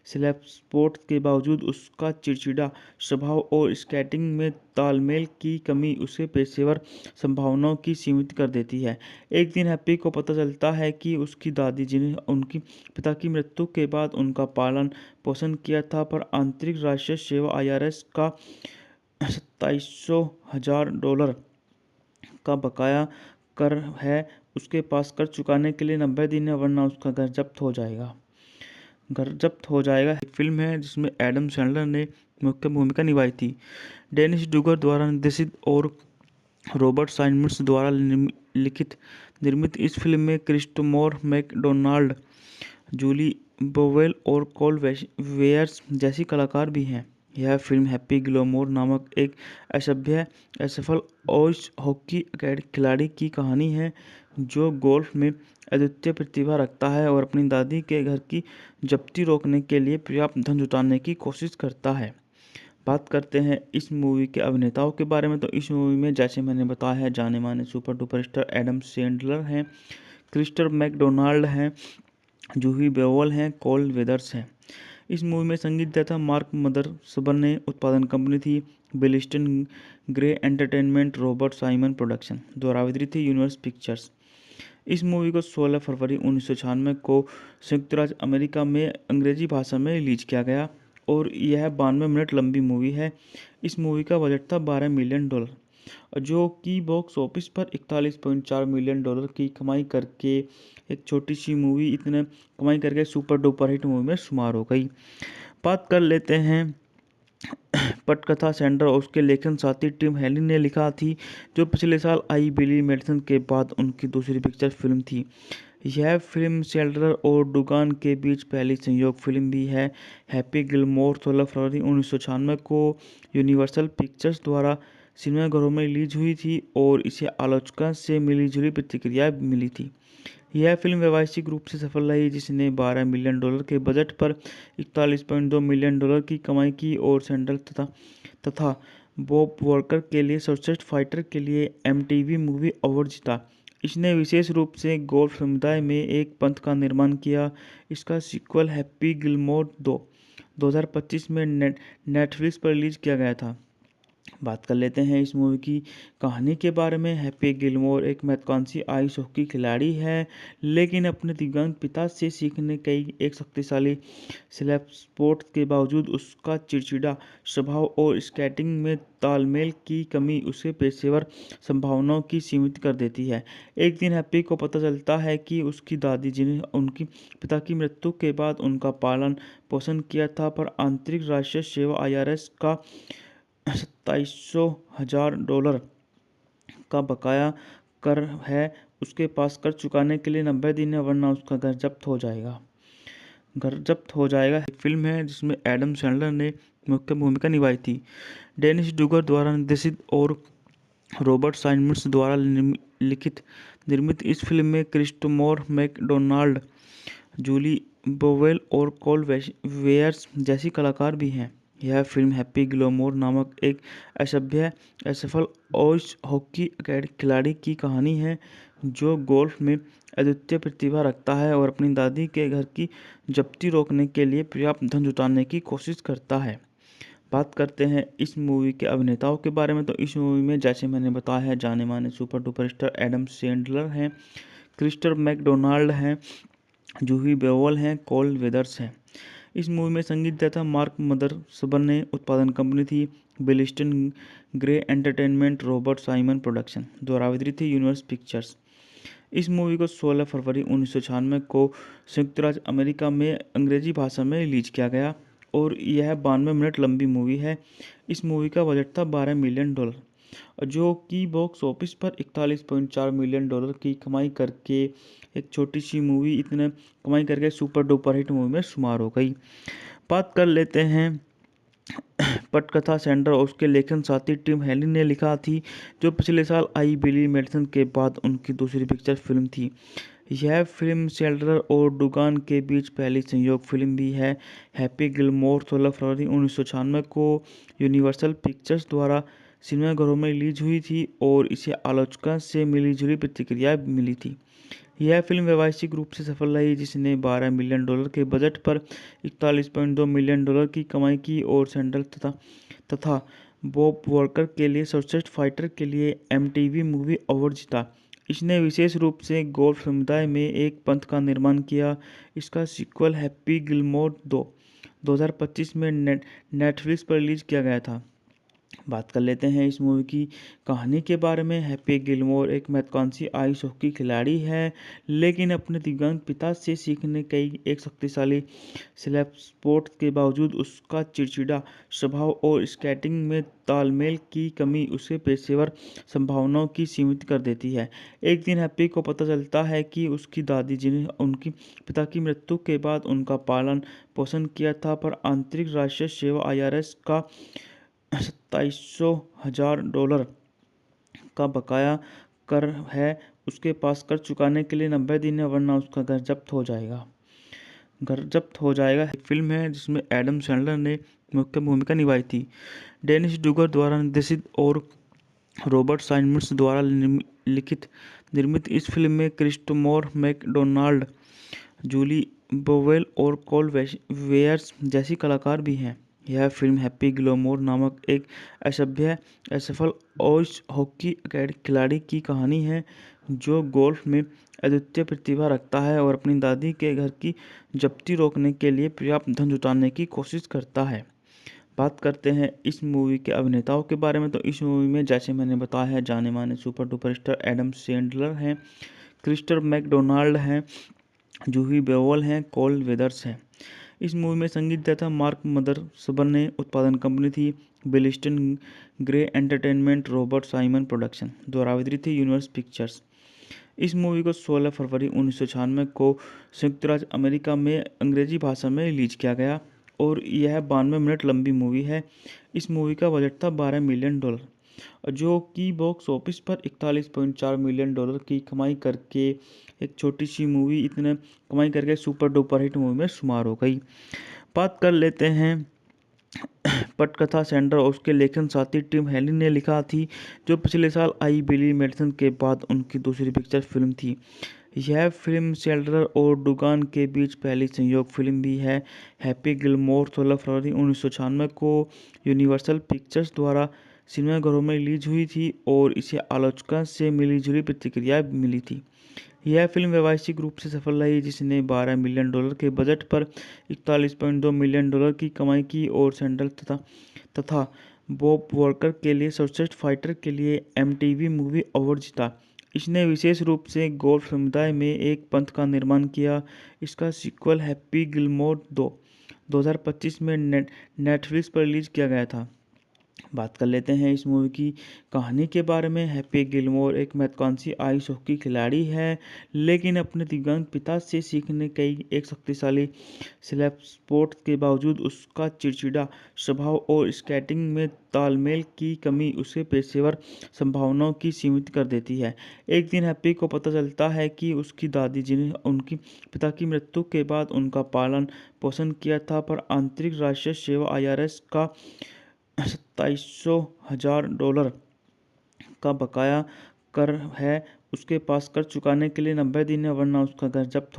स्लैप स्पोर्ट के बावजूद उसका चिड़चिड़ा स्वभाव और स्केटिंग में तालमेल की कमी उसे पेशेवर संभावनाओं की सीमित कर देती है। एक दिन हैप्पी को पता चलता है कि उसकी दादी, जिन्हें उनकी पिता की मृत्यु के बाद उनका पालन पोषण किया था, पर आंतरिक राष्ट्रीय सेवा IRS का $27,000 का बकाया कर है उसके पास कर चुकाने के लिए 90 दिन है, वरना उसका घर जब्त हो जाएगा। एक फिल्म है जिसमें एडम सैंडलर ने मुख्य भूमिका निभाई थी। डेनिस डूगर द्वारा निर्देशित और रॉबर्ट साइमंड्स द्वारा निर्मित इस फिल्म में क्रिस्टोफर मैकडोनाल्ड, जूली बोवेल और कोल वेयर्स जैसी कलाकार भी हैं। यह फिल्म हैप्पी गिलमोर नामक एक असफल आइस हॉकी खिलाड़ी की कहानी है जो गोल्फ में अद्वितीय प्रतिभा रखता है और अपनी दादी के घर की जब्ती रोकने के लिए पर्याप्त धन जुटाने की कोशिश करता है। बात करते हैं इस मूवी के अभिनेताओं के बारे में, तो इस मूवी में जैसे मैंने बताया है जाने माने super duper star Adam Sandler हैं, क्रिस्टोफर मैकडोनाल्ड हैं, जूही बेओवल हैं, कोल वेदर्स हैं। इस मूवी में संगीत दिया था मार्क मदरसबन ने, उत्पादन कंपनी थी Billiston grey entertainment, Robert Simon production, द्वारा वितरित थी यूनिवर्स पिक्चर्स। इस मूवी को 16 फरवरी 1996 को संयुक्त राज्य अमेरिका में अंग्रेजी भाषा में रिलीज किया गया और यह 92 मिनट लंबी मूवी है। इस मूवी का बजट था $12 मिलियन, जो कि बॉक्स ऑफिस पर $41.4 मिलियन की कमाई करके एक छोटी सी मूवी इतने कमाई करके सुपर डुपर हिट मूवी में शुमार हो गई। बात कर लेते हैं पटकथा सेंडर और उसके लेखन साथी टिम हेलिन ने लिखा थी, जो पिछले साल आई बिली मेडिसन के बाद उनकी दूसरी पिक्चर फिल्म थी। यह फिल्म सेंडलर और डुगान के बीच पहली संयोग फिल्म भी है। हैप्पी गिलमोर 16 फरवरी 1996 को यूनिवर्सल पिक्चर्स द्वारा सिनेमाघरों में रिलीज हुई थी और इसे आलोचकों से मिली-जुली प्रतिक्रिया मिली थी। यह फिल्म व्यावसायिक रूप से सफल रही, जिसने $12 मिलियन के बजट पर $41.2 मिलियन की कमाई की और सैंडल तथा बॉब वॉकर के लिए सर्वश्रेष्ठ फाइटर के लिए MTV मूवी अवार्ड जीता। इसने विशेष रूप से गोल्फ समुदाय में एक पंथ का निर्माण किया। इसका सीक्वल हैप्पी गिलमोर 2025 में नेटफ्लिक्स पर रिलीज किया गया था। बात कर लेते हैं इस मूवी की कहानी के बारे में। हैप्पी गिलमोर एक महत्वाकांक्षी आइस हॉकी खिलाड़ी है, लेकिन अपने दिव्यांग पिता से सीखने कई एक शक्तिशाली स्लैप स्पोर्ट्स के बावजूद उसका चिड़चिड़ा स्वभाव और स्केटिंग में तालमेल की कमी उसे पेशेवर संभावनाओं की सीमित कर देती है। एक दिन हैप्पी को पता चलता है कि उसकी दादी, जिन्हें उनकी पिता की मृत्यु के बाद उनका पालन पोषण किया था, पर आंतरिक राष्ट्रीय सेवा IRS का 27,000 डॉलर का बकाया कर है उसके पास। कर चुकाने के लिए 90 दिन है, वरना उसका घर जब्त हो जाएगा। एक फिल्म है जिसमें एडम सैंडलर ने मुख्य भूमिका निभाई थी। डेनिस डूगर द्वारा निर्देशित और रॉबर्ट साइमंड्स द्वारा लिखित निर्मित इस फिल्म में क्रिस्टोफर मैकडोनाल्ड, जूली बोवेल और कोल वेयर्स जैसी कलाकार भी हैं। यह फिल्म हैप्पी गिलमोर नामक एक असफल आइस हॉकी खिलाड़ी की कहानी है, जो गोल्फ में अद्वितीय प्रतिभा रखता है और अपनी दादी के घर की जब्ती रोकने के लिए पर्याप्त धन जुटाने की कोशिश करता है। बात करते हैं इस मूवी के अभिनेताओं के बारे में, तो इस मूवी में जैसे मैंने बताया है, जाने माने super duper star Adam Sandler हैं, क्रिस्टोफर मैकडोनाल्ड हैं, जूही बेओल हैं, कोल वेदर्स हैं। इस मूवी में संगीत दिया था मार्क मदरसबन ने। उत्पादन कंपनी थी Billiston grey entertainment, Robert Simon production. द्वारा वितरित थी यूनिवर्स पिक्चर्स। इस मूवी को 16 फरवरी 1996 को संयुक्त राज्य अमेरिका में अंग्रेजी भाषा में रिलीज किया गया और यह 92 मिनट लंबी मूवी है। इस मूवी का बजट था $12 मिलियन, जो कि बॉक्स ऑफिस पर 41.4 मिलियन डॉलर की कमाई करके एक छोटी सी मूवी इतने कमाई करके सुपर डुपर हिट मूवी में शुमार हो गई। बात कर लेते हैं पटकथा सेंडर और उसके लेखन साथी टिम हेली ने लिखा थी, जो पिछले साल आई बिली मेडिसन के बाद उनकी दूसरी पिक्चर फिल्म थी। यह फिल्म सेल्डर और डुगान के बीच पहली संयोग फिल्म भी है। हैप्पी गिलमोर 16 फरवरी 1996 को यूनिवर्सल पिक्चर्स द्वारा सिनेमाघरों में रिलीज हुई थी और इसे आलोचकों से मिलीजुली प्रतिक्रिया मिली थी। यह फिल्म व्यावसायिक रूप से सफल रही, जिसने $12 मिलियन के बजट पर 41.2 मिलियन डॉलर की कमाई की और सैंडल तथा बॉब वॉकर के लिए सर्वश्रेष्ठ फाइटर के लिए MTV मूवी अवार्ड जीता। इसने विशेष रूप से गोल्फ समुदाय में एक पंथ का निर्माण किया। इसका सीक्वल हैप्पी गिलमोर 2025 में नेटफ्लिक्स पर रिलीज किया गया था। बात कर लेते हैं इस मूवी की कहानी के बारे में। हैप्पी गिलमोर एक महत्वाकांक्षी आइस हॉकी खिलाड़ी है, लेकिन अपने दिव्यांग पिता से सीखने कई एक शक्तिशाली स्लैप स्पोर्ट्स के बावजूद उसका चिड़चिड़ा स्वभाव और स्केटिंग में तालमेल की कमी उसे पेशेवर संभावनाओं की सीमित कर देती है। एक दिन हैप्पी को पता चलता है कि उसकी दादी, जिन्हें उनकी पिता की मृत्यु के बाद उनका पालन पोषण किया था, पर आंतरिक राष्ट्रीय सेवा IRS का 27,000 डॉलर का बकाया कर है उसके पास। कर चुकाने के लिए 90 दिन है, वरना उसका घर जब्त हो जाएगा। एक फिल्म है जिसमें एडम सैंडलर ने मुख्य भूमिका निभाई थी। डेनिस डूगर द्वारा निर्देशित और रॉबर्ट साइमंड्स द्वारा लिखित निर्मित इस फिल्म में क्रिस्टोफर मैकडोनाल्ड, जूली बोवेल और कोल वेयर्स जैसी कलाकार भी हैं। यह फिल्म हैप्पी गिलमोर नामक एक असफल आइस हॉकी खिलाड़ी की कहानी है, जो गोल्फ में अद्वितीय प्रतिभा रखता है और अपनी दादी के घर की जब्ती रोकने के लिए पर्याप्त धन जुटाने की कोशिश करता है। बात करते हैं इस मूवी के अभिनेताओं के बारे में, तो इस मूवी में जैसे मैंने बताया है, जाने माने super duper star Adam Sandler हैं, क्रिस्टोफर मैकडोनाल्ड हैं, जूही बेओल हैं, कोल वेदर्स हैं। इस मूवी में संगीत दिया था मार्क मदरसबन ने। उत्पादन कंपनी थी Billiston grey entertainment, Robert Simon production. द्वारा वितरित थी यूनिवर्स पिक्चर्स। इस मूवी को 16 फरवरी 1996 को संयुक्त राज्य अमेरिका में अंग्रेजी भाषा में रिलीज किया गया और यह 92 मिनट लंबी मूवी है। इस मूवी का बजट था $12 मिलियन, जो कि बॉक्स ऑफिस पर 41.4 मिलियन डॉलर की कमाई करके एक छोटी सी मूवी इतने कमाई करके सुपर डुपर हिट मूवी में शुमार हो गई। बात कर लेते हैं पटकथा सेंडर और उसके लेखन साथी टिम हेली ने लिखा थी, जो पिछले साल आई बिली मेडिसन के बाद उनकी दूसरी पिक्चर फिल्म थी। यह फिल्म सेल्डर और डुगान के बीच पहली संयोग फिल्म भी है। हैप्पी गिलमोर 16 फरवरी 1996 को यूनिवर्सल पिक्चर्स द्वारा सिनेमाघरों में रिलीज हुई थी और इसे आलोचकों से मिली-जुली प्रतिक्रिया मिली थी। यह फिल्म व्यावसायिक रूप से सफल रही, जिसने $12 मिलियन के बजट पर $41.2 मिलियन की कमाई की और सैंडल तथा बॉब वॉकर के लिए सर्वश्रेष्ठ फाइटर के लिए एमटीवी मूवी अवार्ड जीता। इसने विशेष रूप से गोल्फ समुदाय में एक पंथ का निर्माण किया। इसका सीक्वल हैप्पी गिलमोर 2 2025 में नेटफ्लिक्स पर रिलीज किया गया था। बात कर लेते हैं इस मूवी की कहानी के बारे में। हैप्पी गिलमोर एक महत्वाकांक्षी आइस हॉकी खिलाड़ी है, लेकिन अपने दिव्यांग पिता से सीखने कई एक शक्तिशाली स्लैप स्पोर्ट के बावजूद उसका चिड़चिड़ा स्वभाव और स्केटिंग में तालमेल की कमी उसे पेशेवर संभावनाओं की सीमित कर देती है। एक दिन हैप्पी को पता चलता है कि उसकी दादी, जिन्हें उनकी पिता की मृत्यु के बाद उनका पालन पोषण किया था, पर आंतरिक राष्ट्रीय सेवा IRS का $27,000 का बकाया कर है उसके पास कर चुकाने के लिए 90 दिन है, वरना उसका घर जब्त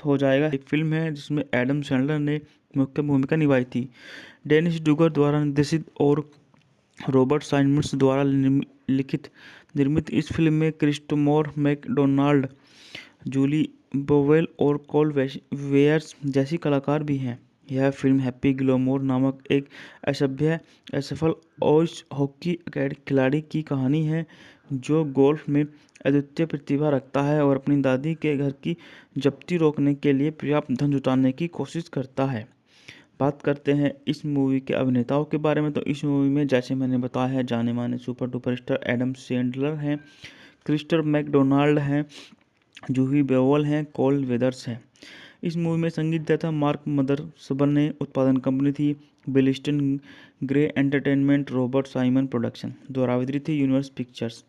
हो जाएगा। एक फिल्म है जिसमें एडम सैंडलर ने मुख्य भूमिका निभाई थी। डेनिस डूगर द्वारा निर्देशित और रॉबर्ट साइमंड्स द्वारा निर्मित इस फिल्म में क्रिस्टोफर मैकडोनाल्ड, जूली बोवेल और कोल वेयर्स जैसी कलाकार भी हैं। यह फिल्म हैप्पी गिलमोर नामक एक असफल आइस हॉकी खिलाड़ी की कहानी है, जो गोल्फ में अद्वितीय प्रतिभा रखता है और अपनी दादी के घर की जब्ती रोकने के लिए पर्याप्त धन जुटाने की कोशिश करता है। बात करते हैं इस मूवी के अभिनेताओं के बारे में, तो इस मूवी में जैसे मैंने बताया है, जाने माने super duper star Adam Sandler हैं, क्रिस्टोफर मैकडोनाल्ड हैं, जूही बेओल हैं, कोल वेदर्स हैं। इस मूवी में संगीत दिया था मार्क मदरसबन ने। उत्पादन कंपनी थी Billiston grey entertainment, Robert Simon production द्वारा वितरित थी यूनिवर्स पिक्चर्स।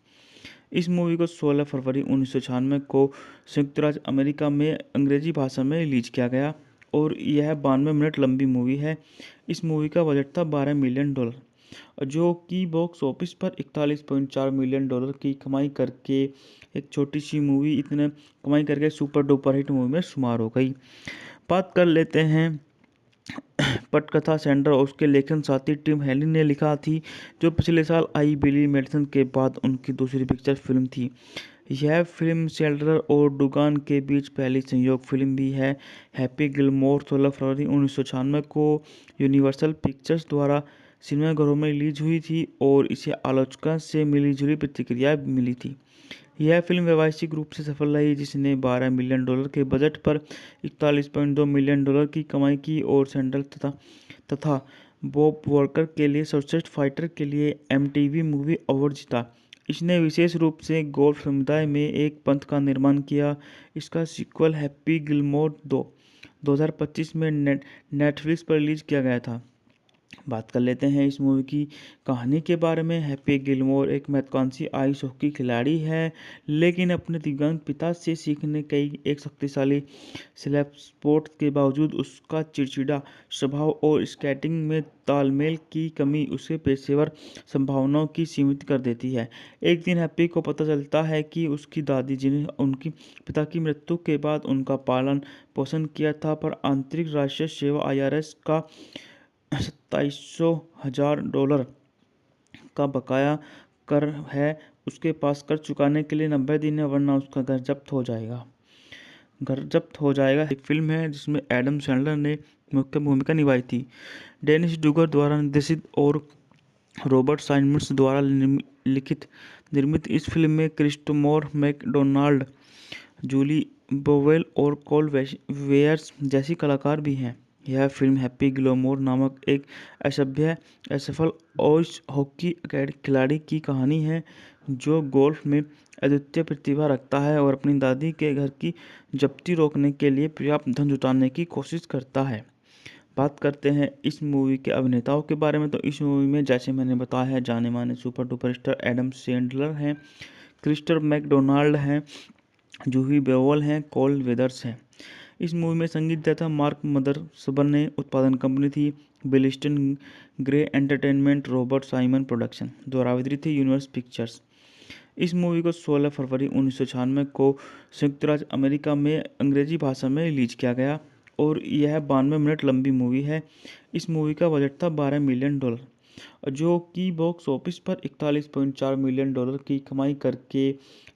इस मूवी को 16 फरवरी 1996 को संयुक्त राज्य अमेरिका में अंग्रेजी भाषा में रिलीज किया गया और यह 92 मिनट लंबी मूवी है। इस मूवी का बजट था $12 मिलियन, जो कि बॉक्स ऑफिस पर $41.4 मिलियन की कमाई करके एक छोटी सी मूवी इतने कमाई करके सुपर डुपर हिट मूवी में शुमार हो गई। बात कर लेते हैं पटकथा सैंडर और उसके लेखन साथी टिम हेलिन ने लिखा थी, जो पिछले साल आई बिली मेडिसन के बाद उनकी दूसरी पिक्चर फिल्म थी। यह फिल्म सैंडलर और डुगान के बीच पहली संयोग फिल्म भी है। हैप्पी गिलमोर 16 फरवरी 1996 को यूनिवर्सल पिक्चर्स द्वारा सिनेमाघरों में रिलीज हुई थी और इसे आलोचकों से मिली-जुली प्रतिक्रिया मिली थी। यह फिल्म व्यावसायिक रूप से सफल रही, जिसने $12 मिलियन के बजट पर $41.2 मिलियन की कमाई की और सैंडल तथा बॉब वॉकर के लिए सर्वश्रेष्ठ फाइटर के लिए एमटीवी मूवी अवार्ड जीता। इसने विशेष रूप से गोल्फ समुदाय में एक पंथ का निर्माण किया। इसका सीक्वल हैप्पी गिलमोर 2 2025 में नेटफ्लिक्स पर रिलीज किया गया था। बात कर लेते हैं इस मूवी की कहानी के बारे में। हैप्पी गिलमोर एक महत्वाकांक्षी आइस हॉकी खिलाड़ी है, लेकिन अपने दिव्यांग पिता से सीखने कई एक शक्तिशाली स्लैप स्पोर्ट के बावजूद उसका चिड़चिड़ा स्वभाव और स्केटिंग में तालमेल की कमी उसे पेशेवर संभावनाओं की सीमित कर देती है। एक दिन हैप्पी को पता चलता है कि उसकी दादी, जिन्हें उनकी पिता की मृत्यु के बाद उनका पालन पोषण किया था, पर आंतरिक राष्ट्रीय सेवा IRS का $27,000 का बकाया कर है उसके पास कर चुकाने के लिए 90 दिन है, वरना उसका घर जब्त हो जाएगा। एक फिल्म है जिसमें एडम सैंडलर ने मुख्य भूमिका निभाई थी। डेनिस डूगर द्वारा निर्देशित और रॉबर्ट साइमंड्स द्वारा निर्मित इस फिल्म में क्रिस्टोफर मैकडोनाल्ड, जूली बोवेल और कोल वेयर्स जैसी कलाकार भी हैं। यह फिल्म हैप्पी गिलमोर नामक एक असफल आइस हॉकी खिलाड़ी की कहानी है, जो गोल्फ में अद्वितीय प्रतिभा रखता है और अपनी दादी के घर की जब्ती रोकने के लिए पर्याप्त धन जुटाने की कोशिश करता है। बात करते हैं इस मूवी के अभिनेताओं के बारे में, तो इस मूवी में जैसे मैंने बताया है, जाने माने super duper star Adam Sandler हैं, क्रिस्टोफर मैकडोनाल्ड हैं, जूही बेओल हैं, कोल वेदर्स हैं। इस मूवी में संगीत दिया था मार्क मदरसबन ने। उत्पादन कंपनी थी Billiston grey entertainment, Robert Simon production द्वारा वितरित थी यूनिवर्स पिक्चर्स। इस मूवी को 16 फरवरी 1996 को संयुक्त राज्य अमेरिका में अंग्रेजी भाषा में रिलीज किया गया और यह 92 मिनट लंबी मूवी है। इस मूवी का बजट था $12 मिलियन, जो कि बॉक्स ऑफिस पर 41.4 मिलियन डॉलर की कमाई करके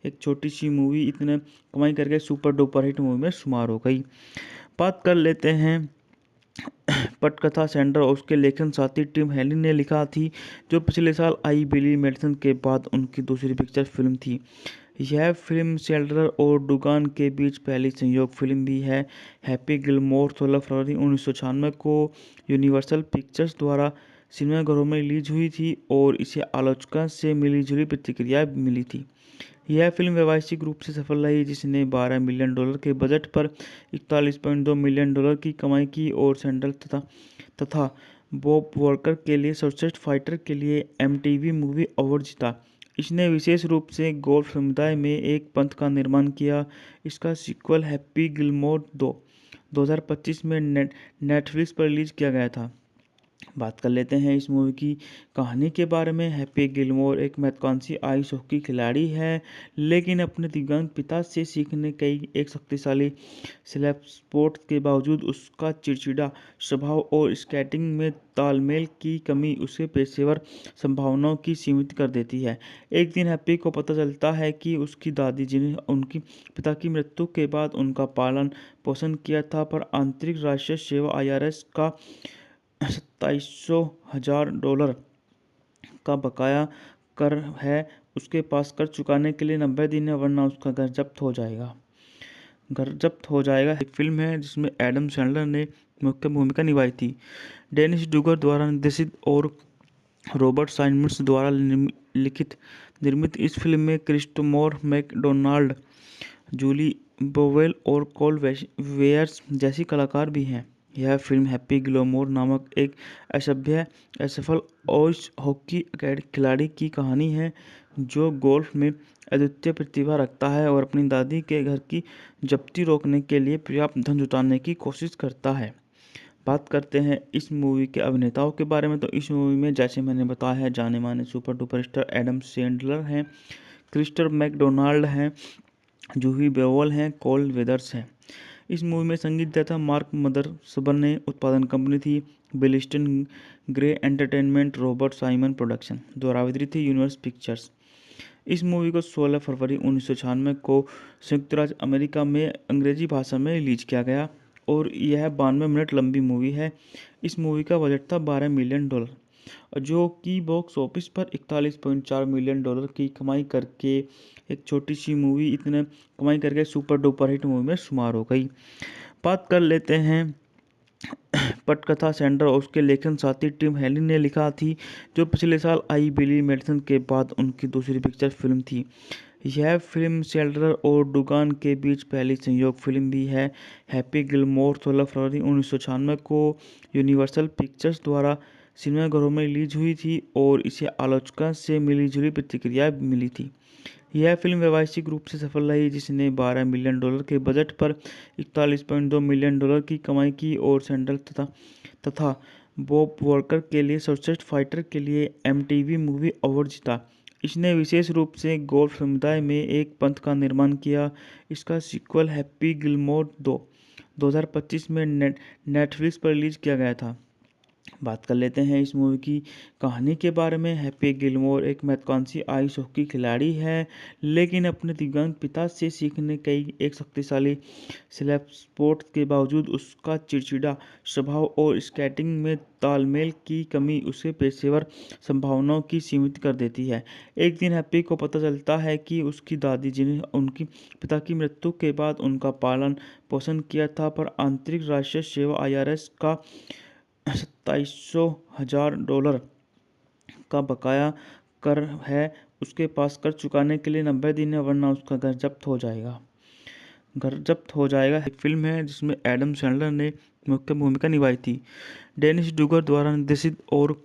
एक छोटी सी मूवी इतने कमाई करके सुपर डुपर हिट मूवी में शुमार हो गई। बात कर लेते हैं पटकथा सेंडर और उसके लेखन साथी टिम हेली ने लिखा थी, जो पिछले साल आई बिली मेडिसन के बाद उनकी दूसरी पिक्चर फिल्म थी। यह फिल्म सेल्डर और डुगान के बीच पहली संयोग फिल्म भी है। हैप्पी गिलमोर 16 फरवरी 1996 को यूनिवर्सल पिक्चर्स द्वारा सिनेमाघरों में रिलीज हुई थी और इसे आलोचकों से मिलीजुली प्रतिक्रिया मिली थी। यह फिल्म व्यावसायिक रूप से सफल रही, जिसने 12 मिलियन डॉलर के बजट पर 41.2 मिलियन डॉलर की कमाई की और सैंडल तथा बॉब वॉकर के लिए सर्वश्रेष्ठ फाइटर के लिए एमटीवी मूवी अवार्ड जीता। इसने विशेष रूप से गोल्फ समुदाय में एक पंथ का निर्माण किया। इसका सीक्वल हैप्पी गिलमोर 2025 में नेटफ्लिक्स पर रिलीज किया गया था। बात कर लेते हैं इस मूवी की कहानी के बारे में। हैप्पी गिलमोर एक महत्वाकांक्षी आइस हॉकी खिलाड़ी है, लेकिन अपने दिव्यांग पिता से सीखने कई एक शक्तिशाली स्लैप स्पोर्ट के बावजूद उसका चिड़चिड़ा स्वभाव और स्केटिंग में तालमेल की कमी उसे पेशेवर संभावनाओं की सीमित कर देती है। एक दिन हैप्पी को पता चलता है कि उसकी दादी, जिन्हें उनकी पिता की मृत्यु के बाद उनका पालन पोषण किया था, पर आंतरिक राष्ट्रीय सेवा IRS का 27,000 डॉलर का बकाया कर है उसके पास कर चुकाने के लिए 90 दिन है, वरना उसका घर जब्त हो जाएगा। एक फिल्म है जिसमें एडम सैंडलर ने मुख्य भूमिका निभाई थी। डेनिस डूगर द्वारा निर्देशित और रॉबर्ट साइमंड्स द्वारा लिखित निर्मित इस फिल्म में क्रिस्टोफर मैकडोनाल्ड, जूली बोवेल और कोल वेयर्स जैसी कलाकार भी हैं। यह फिल्म हैप्पी गिलमोर नामक एक असफल आइस हॉकी खिलाड़ी की कहानी है, जो गोल्फ में अद्वितीय प्रतिभा रखता है और अपनी दादी के घर की जब्ती रोकने के लिए पर्याप्त धन जुटाने की कोशिश करता है। बात करते हैं इस मूवी के अभिनेताओं के बारे में, तो इस मूवी में जैसे मैंने बताया है, जाने माने super duper star Adam Sandler हैं, क्रिस्टोफर मैकडोनाल्ड हैं, जूही बेओल हैं, कोल वेदर्स हैं। इस मूवी में संगीत दिया था मार्क मदरसबन ने। उत्पादन कंपनी थी Billiston grey entertainment, Robert Simon production द्वारा वितरित थी यूनिवर्स पिक्चर्स। इस मूवी को 16 फरवरी 1996 को संयुक्त राज्य अमेरिका में अंग्रेजी भाषा में रिलीज किया गया और यह 92 मिनट लंबी मूवी है। इस मूवी का बजट था 12 मिलियन डॉलर, जो कि बॉक्स ऑफिस पर 41.4 मिलियन डॉलर की कमाई करके एक छोटी सी मूवी इतने कमाई करके सुपर डुपर हिट मूवी में शुमार हो गई। बात कर लेते हैं पटकथा सेंडर और उसके लेखन साथी टिम हेली ने लिखा थी, जो पिछले साल आई बिली मेडिसन के बाद उनकी दूसरी पिक्चर फिल्म थी। यह फिल्म सेल्डर और डुगान के बीच पहली संयोग फिल्म भी है। हैप्पी गिलमोर 16 फरवरी 1996 को यूनिवर्सल पिक्चर्स द्वारा सिनेमाघरों में रिलीज हुई थी और इसे आलोचकों से मिलीजुली प्रतिक्रिया मिली थी। यह फिल्म व्यावसायिक रूप से सफल रही, जिसने 12 मिलियन डॉलर के बजट पर 41.2 मिलियन डॉलर की कमाई की और सैंडल तथा बॉब वॉकर के लिए सर्वश्रेष्ठ फाइटर के लिए एमटीवी मूवी अवार्ड जीता। इसने विशेष रूप से गोल्फ समुदाय में एक पंथ का निर्माण किया। इसका सीक्वल हैप्पी गिलमोर 2025 में नेटफ्लिक्स पर रिलीज किया गया था। बात कर लेते हैं इस मूवी की कहानी के बारे में। हैप्पी गिलमोर एक महत्वाकांक्षी आइस हॉकी खिलाड़ी है, लेकिन अपने दिव्यांग पिता से सीखने कई एक शक्तिशाली स्लैप स्पोर्ट के बावजूद उसका चिड़चिड़ा स्वभाव और स्केटिंग में तालमेल की कमी उसे पेशेवर संभावनाओं की सीमित कर देती है। एक दिन हैप्पी को पता चलता है कि उसकी दादी, जिन्हें उनकी पिता की मृत्यु के बाद उनका पालन पोषण किया था, पर आंतरिक राष्ट्रीय सेवा IRS का 27,000 डॉलर का बकाया कर है उसके पास कर चुकाने के लिए 90 दिन है, वरना उसका घर जब्त हो जाएगा। एक फिल्म है जिसमें एडम सैंडलर ने मुख्य भूमिका निभाई थी। डेनिस डूगर द्वारा निर्देशित और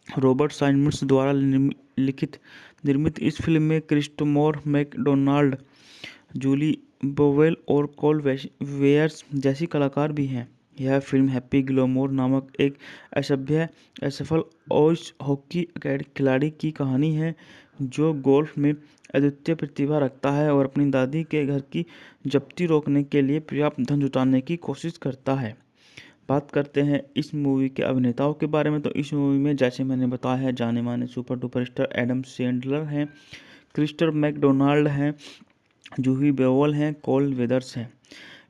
रॉबर्ट साइमंड्स द्वारा लिखित निर्मित इस फिल्म में क्रिस्टोफर मैकडोनाल्ड, जूली बोवेल और कोल वेयर्स जैसी कलाकार भी हैं। यह फिल्म हैप्पी गिलमोर नामक एक असफल आइस हॉकी खिलाड़ी की कहानी है, जो गोल्फ में अद्वितीय प्रतिभा रखता है और अपनी दादी के घर की जब्ती रोकने के लिए पर्याप्त धन जुटाने की कोशिश करता है। बात करते हैं इस मूवी के अभिनेताओं के बारे में, तो इस मूवी में जैसे मैंने बताया है जाने माने super duper star Adam Sandler हैं, क्रिस्टर मैकडोनाल्ड हैं, जूही बेओल हैं, कोल वेदर्स हैं।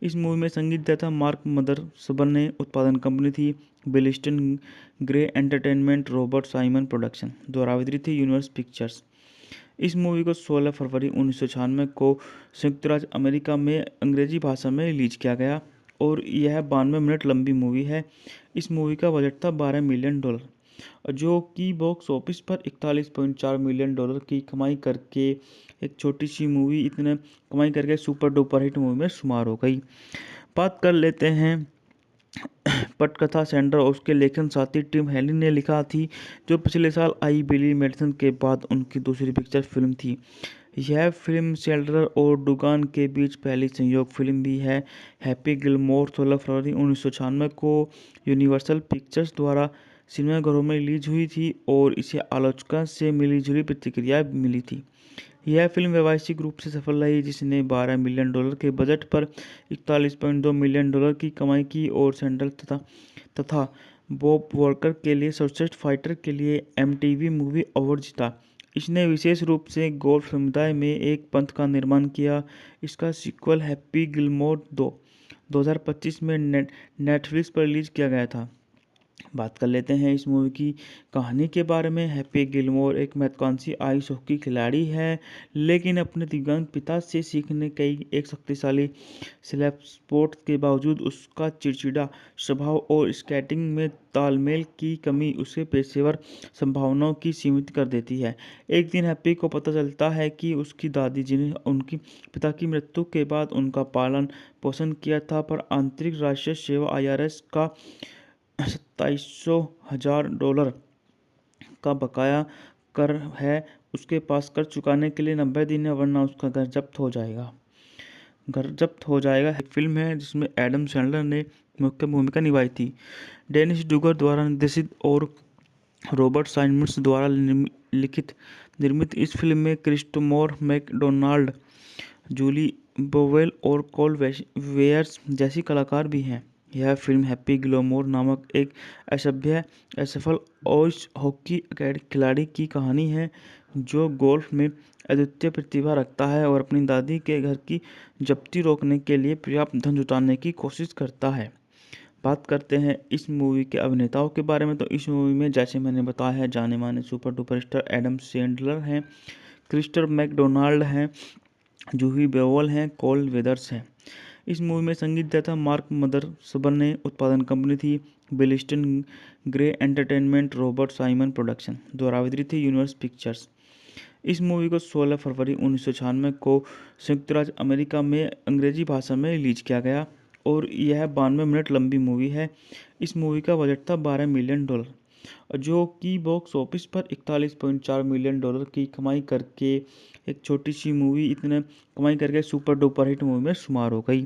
इस मूवी में संगीत दिया था मार्क मदरसबन ने, उत्पादन कंपनी थी Belliston Gray entertainment, Robert Simon production, द्वारा वितरित थी यूनिवर्स पिक्चर्स। इस मूवी को 16 फरवरी 1996 को संयुक्त राज्य अमेरिका में अंग्रेजी भाषा में रिलीज किया गया और यह 92 मिनट लंबी मूवी है। इस मूवी का बजट था $12 मिलियन, जो कि बॉक्स ऑफिस पर 41.4 मिलियन डॉलर की कमाई करके एक छोटी सी मूवी इतने कमाई करके सुपर डुपर हिट मूवी में शुमार हो गई। बात कर लेते हैं पटकथा सेंडर और उसके लेखन साथी टिम हेलिन ने लिखा थी, जो पिछले साल आई बिली मेडिसन के बाद उनकी दूसरी पिक्चर फिल्म थी। यह फिल्म सेल्डर और डुगान के बीच पहली संयोग फिल्म भी है। हैप्पी गिलमोर 16 फरवरी 1996 को यूनिवर्सल पिक्चर्स द्वारा सिनेमाघरों में रिलीज हुई थी और इसे आलोचकों से मिलीजुली प्रतिक्रिया मिली थी। यह फिल्म व्यावसायिक रूप से सफल रही, जिसने $12 मिलियन के बजट पर 41.2 मिलियन डॉलर की कमाई की और सैंडल तथा बॉब वॉकर के लिए सर्वश्रेष्ठ फाइटर के लिए MTV मूवी अवार्ड जीता। इसने विशेष रूप से गोल्फ समुदाय में एक पंथ का निर्माण किया। इसका सीक्वल हैप्पी गिलमोर 2025 में नेटफ्लिक्स पर रिलीज किया गया था। बात कर लेते हैं इस मूवी की कहानी के बारे में। हैप्पी गिलमोर एक महत्वाकांक्षी आइस हॉकी खिलाड़ी है, लेकिन अपने दिव्यांग पिता से सीखने कई एक शक्तिशाली स्लैप स्पोर्ट के बावजूद उसका चिड़चिड़ा स्वभाव और स्केटिंग में तालमेल की कमी उसे पेशेवर संभावनाओं की सीमित कर देती है। एक दिन हैप्पी को पता चलता है कि उसकी दादी, जिन्हें उनकी पिता की मृत्यु के बाद उनका पालन पोषण किया था, पर आंतरिक राष्ट्रीय सेवा IRS का $27,000 का बकाया कर है, उसके पास कर चुकाने के लिए 90 दिन है, वरना उसका घर जब्त हो जाएगा। एक फिल्म है जिसमें एडम सैंडलर ने मुख्य भूमिका निभाई थी। डेनिस डूगर द्वारा निर्देशित और रॉबर्ट साइमन्स द्वारा निर्मित इस फिल्म में क्रिस्टोफर मैकडोनाल्ड, जूली बोवेल और कोल वेयर्स जैसी कलाकार भी हैं। यह फिल्म हैप्पी गिलमोर नामक एक असफल आइस हॉकी खिलाड़ी की कहानी है, जो गोल्फ में अद्वितीय प्रतिभा रखता है और अपनी दादी के घर की जब्ती रोकने के लिए पर्याप्त धन जुटाने की कोशिश करता है। बात करते हैं इस मूवी के अभिनेताओं के बारे में, तो इस मूवी में जैसे मैंने बताया है जाने माने super duper star Adam Sandler हैं, क्रिस्टर मैकडोनाल्ड हैं, जूही बेओल हैं, कोल वेदर्स हैं। इस मूवी में संगीत दिया था मार्क मदरसबन ने, उत्पादन कंपनी थी Belliston Gray entertainment, Robert Simon production, द्वारा वितरित थी यूनिवर्स पिक्चर्स। इस मूवी को 16 फरवरी 1996 को संयुक्त राज्य अमेरिका में अंग्रेजी भाषा में रिलीज किया गया और यह 92 मिनट लंबी मूवी है। इस मूवी का बजट था $12 मिलियन, जो कि बॉक्स ऑफिस पर 41.4 मिलियन डॉलर की कमाई करके एक छोटी सी मूवी इतने कमाई करके सुपर डुपर हिट मूवी में शुमार हो गई।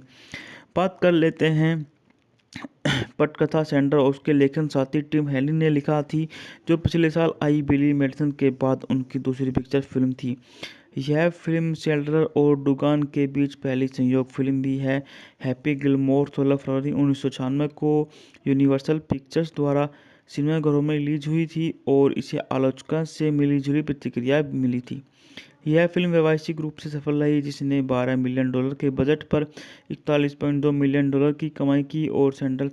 बात कर लेते हैं पटकथा सेंडर और उसके लेखन साथी टिम हेलिन ने लिखा थी, जो पिछले साल आई बिली मेडिसन के बाद उनकी दूसरी पिक्चर फिल्म थी। यह फिल्म सेल्डर और डुगान के बीच पहली संयोग फिल्म भी है। हैप्पी गिलमोर 16 फरवरी 1996 को यूनिवर्सल पिक्चर्स द्वारा सिनेमाघरों में रिलीज हुई थी और इसे आलोचकों से मिलीजुली प्रतिक्रिया मिली थी। यह फिल्म व्यावसायिक रूप से सफल रही, जिसने $12 मिलियन के बजट पर 41.2 मिलियन डॉलर की कमाई की और सैंडल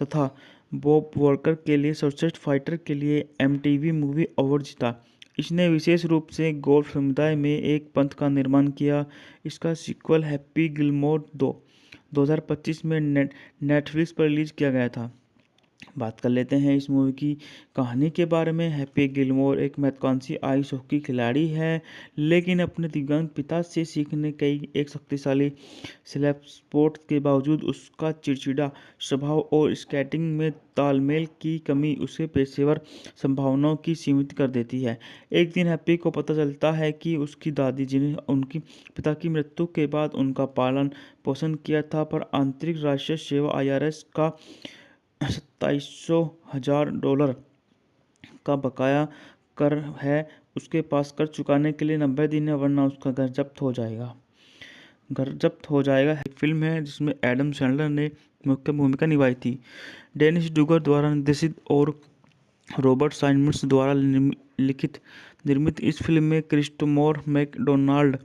तथा बॉब वॉकर के लिए सर्वश्रेष्ठ फाइटर के लिए MTV मूवी अवार्ड जीता। इसने विशेष रूप से गोल्फ समुदाय में एक पंथ का निर्माण किया। इसका सीक्वल हैप्पी गिलमोर 2025 में नेटफ्लिक्स पर रिलीज किया गया था। बात कर लेते हैं इस मूवी की कहानी के बारे में। हैप्पी गिलमोर एक महत्वाकांक्षी आइस हॉकी खिलाड़ी है, लेकिन अपने दिव्यांग पिता से सीखने कई एक शक्तिशाली स्लैप स्पोर्ट के बावजूद उसका चिड़चिड़ा स्वभाव और स्केटिंग में तालमेल की कमी उसे पेशेवर संभावनाओं की सीमित कर देती है। एक दिन हैप्पी को पता चलता है कि उसकी दादी, जिन्हें उनकी पिता की मृत्यु के बाद उनका पालन पोषण किया था, पर आंतरिक राष्ट्रीय सेवा IRS का $27,000 का बकाया कर है, उसके पास कर चुकाने के लिए 90 दिन है, वरना उसका घर जब्त हो जाएगा। एक फिल्म है जिसमें एडम सैंडलर ने मुख्य भूमिका निभाई थी। डेनिस डूगर द्वारा निर्देशित और रॉबर्ट साइमंड्स द्वारा निर्मित इस फिल्म में क्रिस्टोफर मैकडोनाल्ड,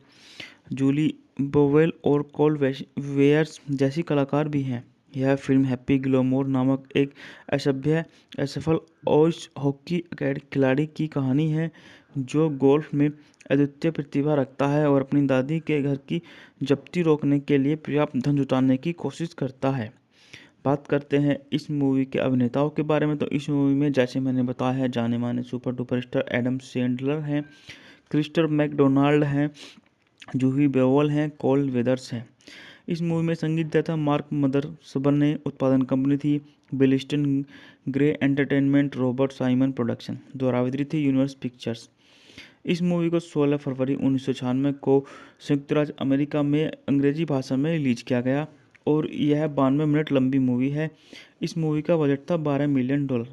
जूली बोवेल और कोल वेयर्स जैसी कलाकार भी हैं। यह फिल्म हैप्पी गिलमोर नामक एक असफल आइस हॉकी खिलाड़ी की कहानी है जो गोल्फ में अद्वितीय प्रतिभा रखता है और अपनी दादी के घर की जब्ती रोकने के लिए पर्याप्त धन जुटाने की कोशिश करता है। बात करते हैं इस मूवी के अभिनेताओं के बारे में, तो इस मूवी में जैसे मैंने बताया है जाने माने super duper star Adam Sandler हैं, क्रिस्टोफर मैकडोनाल्ड हैं, जूही बेओल हैं, कोल वेदर्स हैं। इस मूवी में संगीत दिया था मार्क मदरसबन ने, उत्पादन कंपनी थी Billiston grey entertainment, Robert Simon production, द्वारा वितरित थी यूनिवर्स पिक्चर्स। इस मूवी को 16 फरवरी 1996 को संयुक्त राज्य अमेरिका में अंग्रेजी भाषा में रिलीज किया गया और यह 92 मिनट लंबी मूवी है। इस मूवी का बजट था $12 मिलियन,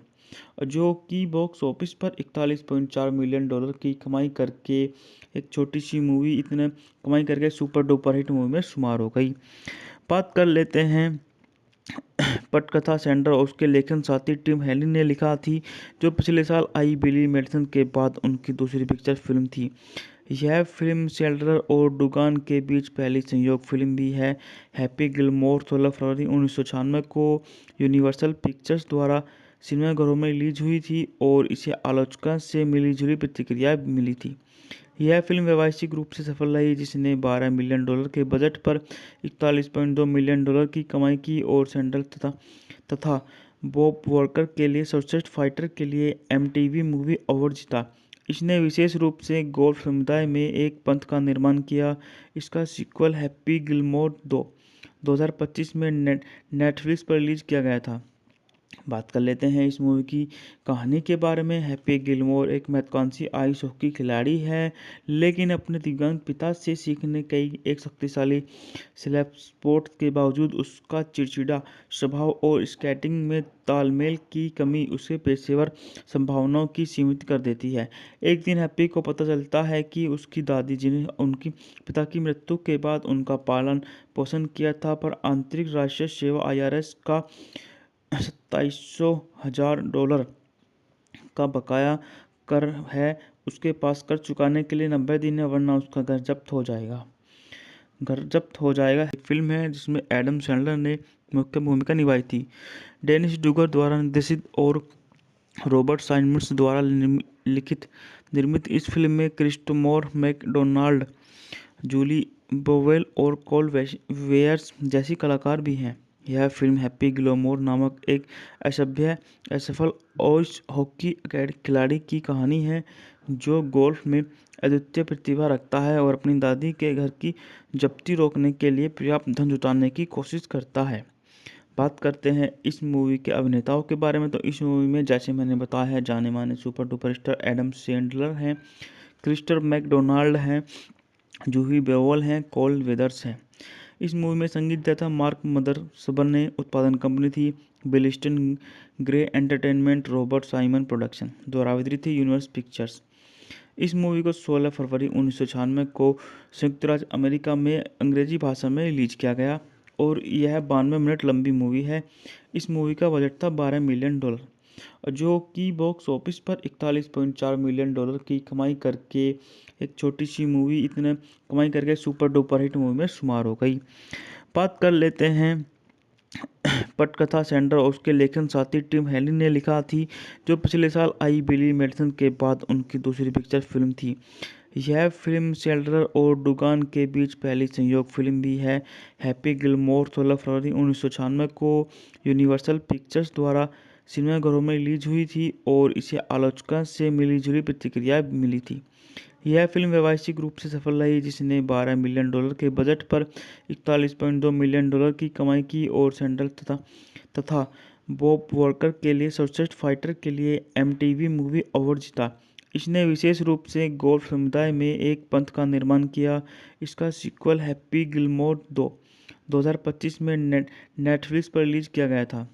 जो कि बॉक्स ऑफिस पर $41.4 मिलियन की कमाई करके एक छोटी सी मूवी इतने कमाई करके सुपर डुपर हिट मूवी में शुमार हो गई। बात कर लेते हैं पटकथा सैंडर और उसके लेखन साथी टिम हेलिन ने लिखा थी, जो पिछले साल आई बिली मेडिसन के बाद उनकी दूसरी पिक्चर फिल्म थी। यह फिल्म सैंडलर और डुगान के बीच पहली संयोग फिल्म भी है। हैप्पी गिलमोर 16 फरवरी 1996 को यूनिवर्सल पिक्चर्स द्वारा सिनेमाघरों में रिलीज हुई थी और इसे आलोचकों से मिलीजुली प्रतिक्रिया मिली थी। यह फिल्म व्यावसायिक रूप से सफल रही, जिसने $12 मिलियन के बजट पर $41.2 मिलियन की कमाई की और सैंडल तथा बॉब वॉकर के लिए सर्वश्रेष्ठ फाइटर के लिए MTV मूवी अवार्ड जीता। इसने विशेष रूप से गोल्फ समुदाय में एक पंथ का निर्माण किया। इसका सीक्वल हैप्पी गिलमोर 2025 में नेटफ्लिक्स पर रिलीज किया गया था। बात कर लेते हैं इस मूवी की कहानी के बारे में। हैप्पी गिलमोर एक महत्वाकांक्षी आइस हॉकी खिलाड़ी है, लेकिन अपने दिव्यांग पिता से सीखने कई एक शक्तिशाली स्लैप स्पोर्ट के बावजूद उसका चिड़चिड़ा स्वभाव और स्केटिंग में तालमेल की कमी उसे पेशेवर संभावनाओं की सीमित कर देती है। एक दिन हैप्पी को पता चलता है कि उसकी दादी, जिन्हें उनकी पिता की मृत्यु के बाद उनका पालन पोषण किया था, पर आंतरिक राष्ट्रीय सेवा IRS का $27,000 का बकाया कर है, उसके पास कर चुकाने के लिए 90 दिन है, वरना उसका घर जब्त हो जाएगा। एक फिल्म है जिसमें एडम सैंडलर ने मुख्य भूमिका निभाई थी। डेनिस डूगर द्वारा निर्देशित और रॉबर्ट साइमंड्स द्वारा निर्मित इस फिल्म में क्रिस्टोफर मैकडोनाल्ड, जूली बोवेल और कोल वेयर्स जैसी कलाकार भी हैं। यह फिल्म हैप्पी गिलमोर नामक एक असफल आइस हॉकी खिलाड़ी की कहानी है जो गोल्फ में अद्वितीय प्रतिभा रखता है और अपनी दादी के घर की जब्ती रोकने के लिए पर्याप्त धन जुटाने की कोशिश करता है। बात करते हैं इस मूवी के अभिनेताओं के बारे में, तो इस मूवी में जैसे मैंने बताया है जाने माने super duper star Adam Sandler हैं, क्रिस्टोफर मैकडोनाल्ड हैं, जूही बेओल हैं, कोल वेदर्स हैं। इस मूवी में संगीत दिया था मार्क मदरसबन ने, उत्पादन कंपनी थी Billiston grey entertainment, Robert Simon production, द्वारा वितरित थी यूनिवर्स पिक्चर्स। इस मूवी को 16 फरवरी 1996 को संयुक्त राज्य अमेरिका में अंग्रेजी भाषा में रिलीज किया गया और यह 92 मिनट लंबी मूवी है। इस मूवी का बजट था $12 मिलियन, जो कि बॉक्स ऑफिस पर $41.4 मिलियन की कमाई करके एक छोटी सी मूवी इतने कमाई करके सुपर डुपर हिट मूवी में शुमार हो गई। बात कर लेते हैं पटकथा सैंडर और उसके लेखन साथी टिम हेलिन ने लिखा थी, जो पिछले साल आई बिली मेडिसन के बाद उनकी दूसरी पिक्चर फिल्म थी। यह फिल्म सैंडलर और डुगान के बीच पहली संयोग फिल्म भी है। हैप्पी गिलमोर 16 फरवरी 1996 को यूनिवर्सल पिक्चर्स द्वारा सिनेमाघरों में रिलीज हुई थी और इसे आलोचकों से मिलीजुली प्रतिक्रिया मिली थी। यह फिल्म व्यावसायिक रूप से सफल रही, जिसने $12 मिलियन के बजट पर $41.2 मिलियन की कमाई की और सैंडल तथा बॉब वॉकर के लिए सर्वश्रेष्ठ फाइटर के लिए MTV मूवी अवार्ड जीता। इसने विशेष रूप से गोल्फ समुदाय में एक पंथ का निर्माण किया। इसका सीक्वल हैप्पी गिलमोर 2025 में नेटफ्लिक्स पर रिलीज किया गया था।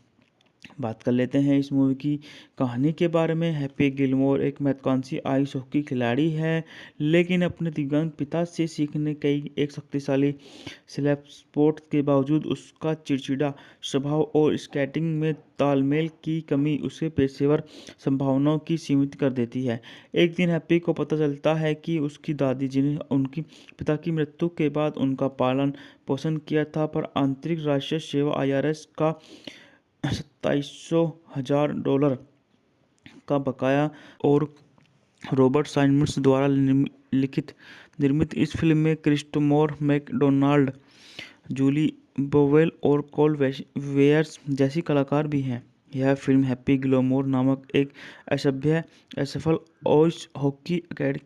बात कर लेते हैं इस मूवी की कहानी के बारे में। हैप्पी गिलमोर एक महत्वाकांक्षी आइस हॉकी खिलाड़ी है, लेकिन अपने दिव्यांग पिता से सीखने कई एक शक्तिशाली स्लैप स्पोर्ट्स के बावजूद उसका चिड़चिड़ा स्वभाव और स्केटिंग में तालमेल की कमी उसे पेशेवर संभावनाओं की सीमित कर देती है। एक दिन हैप्पी को पता चलता है कि उसकी दादी, जिन्हें उनकी पिता की मृत्यु के बाद उनका पालन पोषण किया था, पर आंतरिक राष्ट्रीय सेवा IRS का 27,000 डॉलर का बकाया। और रॉबर्ट साइमंड्स द्वारा लिखित निर्मित इस फिल्म में क्रिस्टोफर मैकडोनाल्ड, जूली बोवेल और कोल वेयर्स जैसी कलाकार भी हैं। यह फिल्म हैप्पी गिलमोर नामक एक असफल आइस हॉकी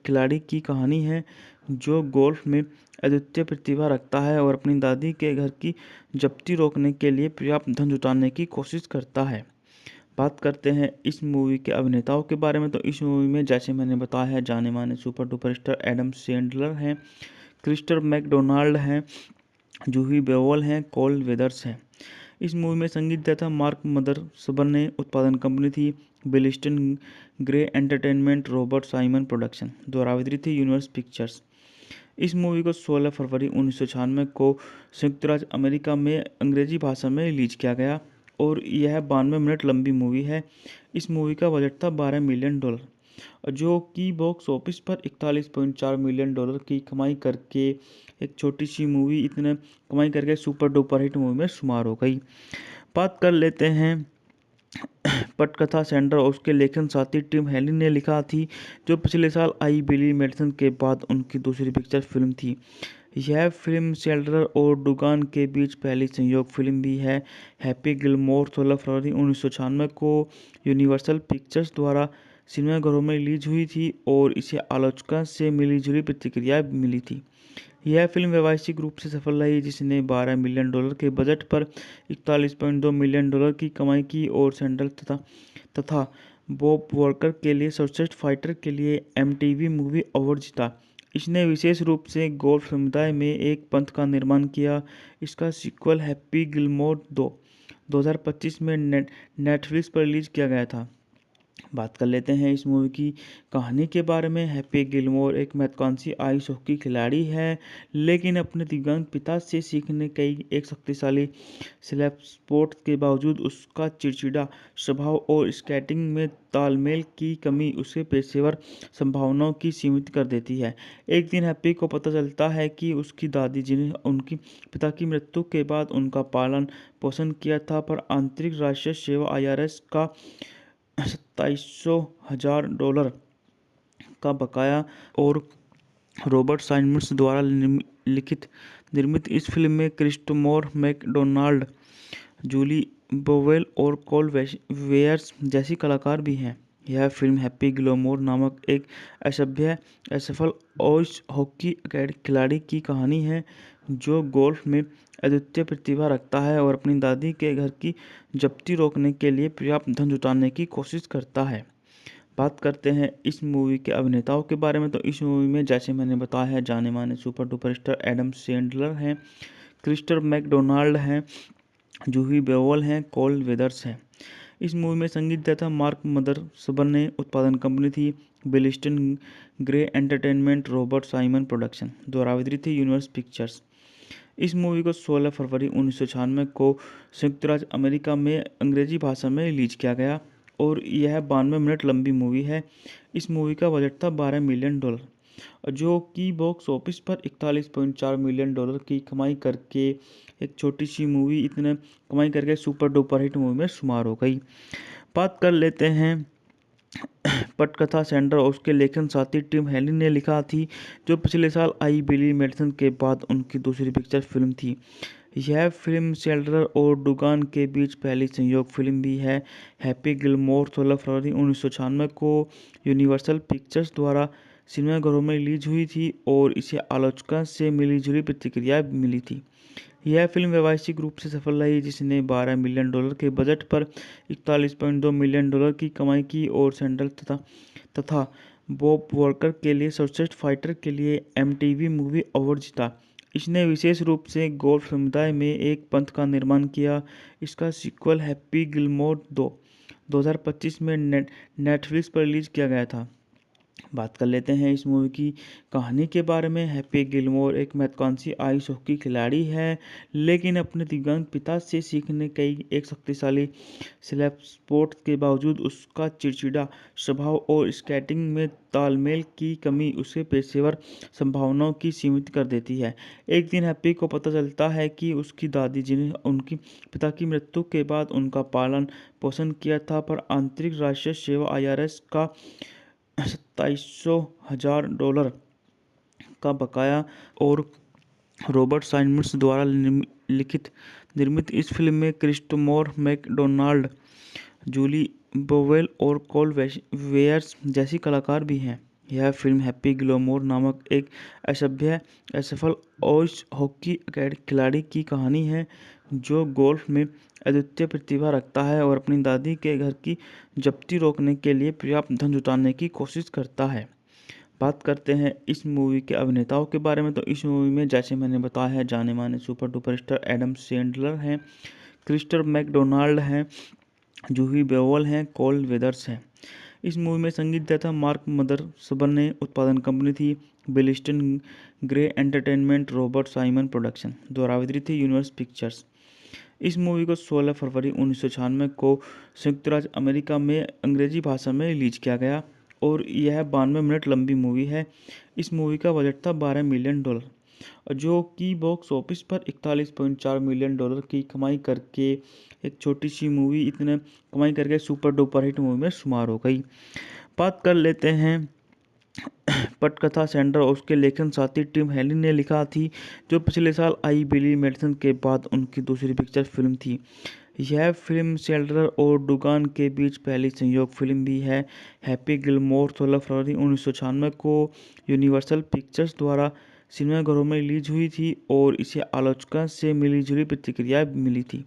खिलाड़ी की कहानी है, जो गोल्फ में अद्वितीय प्रतिभा रखता है और अपनी दादी के घर की जब्ती रोकने के लिए पर्याप्त धन जुटाने की कोशिश करता है। बात करते हैं इस मूवी के अभिनेताओं के बारे में, तो इस मूवी में जैसे मैंने बताया है, जाने माने super duper star Adam Sandler हैं, क्रिस्टोफर मैकडोनाल्ड हैं, जूही बेओल हैं, कोल वेदर्स हैं। इस मूवी में संगीत दिया था मार्क मदरसबन ने। उत्पादन कंपनी थी Billiston grey entertainment, Robert Simon production. द्वारा वितरित थी यूनिवर्स पिक्चर्स। इस मूवी को 16 फरवरी 1996 को संयुक्त राज्य अमेरिका में अंग्रेजी भाषा में रिलीज किया गया और यह 92 मिनट लंबी मूवी है। इस मूवी का बजट था $12 मिलियन, जो कि बॉक्स ऑफिस पर 41.4 मिलियन डॉलर की कमाई करके एक छोटी सी मूवी इतने कमाई करके सुपर डुपर हिट मूवी में शुमार हो गई। बात कर लेते हैं पटकथा। सैंडर और उसके लेखन साथी टिम हेलिन ने लिखा थी, जो पिछले साल आई बिली मेडिसन के बाद उनकी दूसरी पिक्चर फिल्म थी। यह फिल्म सैंडर और डुगान के बीच पहली संयोग फिल्म भी है। हैप्पी गिलमोर 16 फरवरी 1996 को यूनिवर्सल पिक्चर्स द्वारा सिनेमाघरों में रिलीज हुई थी और इसे आलोचकों से मिलीजुली प्रतिक्रिया मिली थी। यह फिल्म व्यावसायिक रूप से सफल रही, जिसने $12 मिलियन के बजट पर 41.2 मिलियन डॉलर की कमाई की और सैंडल तथा बॉब वॉकर के लिए सर्वश्रेष्ठ फाइटर के लिए MTV मूवी अवार्ड जीता। इसने विशेष रूप से गोल्फ समुदाय में एक पंथ का निर्माण किया। इसका सीक्वल हैप्पी गिलमोर 2025 में नेटफ्लिक्स पर रिलीज किया गया था। बात कर लेते हैं इस मूवी की कहानी के बारे में। हैप्पी गिलमोर एक महत्वाकांक्षी आइस हॉकी खिलाड़ी है, लेकिन अपने दिव्यांग पिता से सीखने कई एक शक्तिशाली स्लैप स्पोर्ट्स के बावजूद उसका चिड़चिड़ा स्वभाव और स्केटिंग में तालमेल की कमी उसे पेशेवर संभावनाओं की सीमित कर देती है। एक दिन हैप्पी को पता चलता है कि उसकी दादी, जिन्हें उनकी पिता की मृत्यु के बाद उनका पालन पोषण किया था, पर आंतरिक राष्ट्रीय सेवा IRS का 27,000 डॉलर का बकाया। और रॉबर्ट साइमंड्स द्वारा लिखित निर्मित इस फिल्म में क्रिस्टोफर मैकडोनाल्ड, जूली बोवेल और कोल वेयर्स जैसी कलाकार भी हैं। यह फिल्म हैप्पी गिलमोर नामक एक असफल आइस हॉकी खिलाड़ी की कहानी है, जो गोल्फ में अद्वितीय प्रतिभा रखता है और अपनी दादी के घर की जब्ती रोकने के लिए पर्याप्त धन जुटाने की कोशिश करता है। बात करते हैं इस मूवी के अभिनेताओं के बारे में, तो इस मूवी में जैसे मैंने बताया है, जाने माने super duper star Adam Sandler हैं, क्रिस्टोफर मैकडोनाल्ड हैं, जूही बेओल हैं, कोल वेदर्स हैं। इस मूवी में संगीत दिया था मार्क मदरसबन ने। उत्पादन कंपनी थी Billiston grey entertainment, Robert Simon production. द्वारा वितरित थी यूनिवर्स पिक्चर्स। इस मूवी को 16 फरवरी 1996 को संयुक्त राज्य अमेरिका में अंग्रेजी भाषा में रिलीज किया गया और यह 92 मिनट लंबी मूवी है। इस मूवी का बजट था $12 मिलियन, जो कि बॉक्स ऑफिस पर 41.4 मिलियन डॉलर की कमाई करके एक छोटी सी मूवी इतने कमाई करके सुपर डुपर हिट मूवी में शुमार हो गई। बात कर लेते हैं पटकथा। सैंडर और उसके लेखन साथी टिम हेलिन ने लिखा थी, जो पिछले साल आई बिली मेडिसन के बाद उनकी दूसरी पिक्चर फिल्म थी। यह फिल्म सैंडर और डुगान के बीच पहली संयोग फिल्म भी है। हैप्पी गिलमोर 16 फरवरी 1996 को यूनिवर्सल पिक्चर्स द्वारा सिनेमाघरों में रिलीज हुई थी और इसे आलोचकों से मिलीजुली प्रतिक्रिया मिली थी। यह फिल्म व्यावसायिक रूप से सफल रही, जिसने $12 मिलियन के बजट पर 41.2 मिलियन डॉलर की कमाई की और सैंडल तथा बॉब वॉकर के लिए सर्वश्रेष्ठ फाइटर के लिए MTV मूवी अवार्ड जीता। इसने विशेष रूप से गोल्फ समुदाय में एक पंथ का निर्माण किया। इसका सीक्वल हैप्पी गिलमोर 2025 में नेटफ्लिक्स पर रिलीज किया गया था। बात कर लेते हैं इस मूवी की कहानी के बारे में। हैप्पी गिलमोर एक महत्वाकांक्षी आइस हॉकी खिलाड़ी है, लेकिन अपने दिव्यांग पिता से सीखने कई एक शक्तिशाली स्लैप स्पोर्ट्स के बावजूद उसका चिड़चिड़ा स्वभाव और स्केटिंग में तालमेल की कमी उसे पेशेवर संभावनाओं की सीमित कर देती है। एक दिन हैप्पी को पता चलता है कि उसकी दादी, जिन्हें उनकी पिता की मृत्यु के बाद उनका पालन पोषण किया था, पर आंतरिक राष्ट्रीय सेवा IRS का $27,000 का बकाया। और रॉबर्ट साइमंड्स द्वारा निर्मित इस फिल्म में क्रिस्टोफर मैकडोनाल्ड, जूली बोवेल और कोल वेयर्स जैसी कलाकार भी हैं। यह फिल्म हैप्पी गिलमोर नामक एक असफल आइस हॉकी खिलाड़ी की कहानी है, जो गोल्फ में अद्वितीय प्रतिभा रखता है और अपनी दादी के घर की जब्ती रोकने के लिए पर्याप्त धन जुटाने की कोशिश करता है। बात करते हैं इस मूवी के अभिनेताओं के बारे में, तो इस मूवी में जैसे मैंने बताया है, जाने माने super duper star Adam Sandler हैं, क्रिस्टोफर मैकडोनाल्ड हैं, जूही बेओवल हैं, कोल वेदर्स हैं। इस मूवी में संगीत दिया था मार्क मदरसबन ने। उत्पादन कंपनी थी Billiston grey entertainment, Robert Simon production. द्वारा वितरित थी यूनिवर्सल पिक्चर्स। इस मूवी को 16 फरवरी 1996 को संयुक्त राज्य अमेरिका में अंग्रेजी भाषा में रिलीज किया गया और यह 92 मिनट लंबी मूवी है। इस मूवी का बजट था $12 मिलियन, जो कि बॉक्स ऑफिस पर $41.4 मिलियन की कमाई करके एक छोटी सी मूवी इतने कमाई करके सुपर डुपर हिट मूवी में शुमार हो गई। बात कर लेते हैं पटकथा सेंडर और उसके लेखन साथी टिम हेलिन ने लिखा थी, जो पिछले साल आई बिली मेडिसन के बाद उनकी दूसरी पिक्चर फिल्म थी। यह फिल्म सेल्डर और डुगान के बीच पहली संयोग फिल्म भी है। हैप्पी गिलमोर 16 फरवरी 1996 को यूनिवर्सल पिक्चर्स द्वारा सिनेमाघरों में रिलीज हुई थी और इसे आलोचकों से मिलीजुली प्रतिक्रिया मिली थी।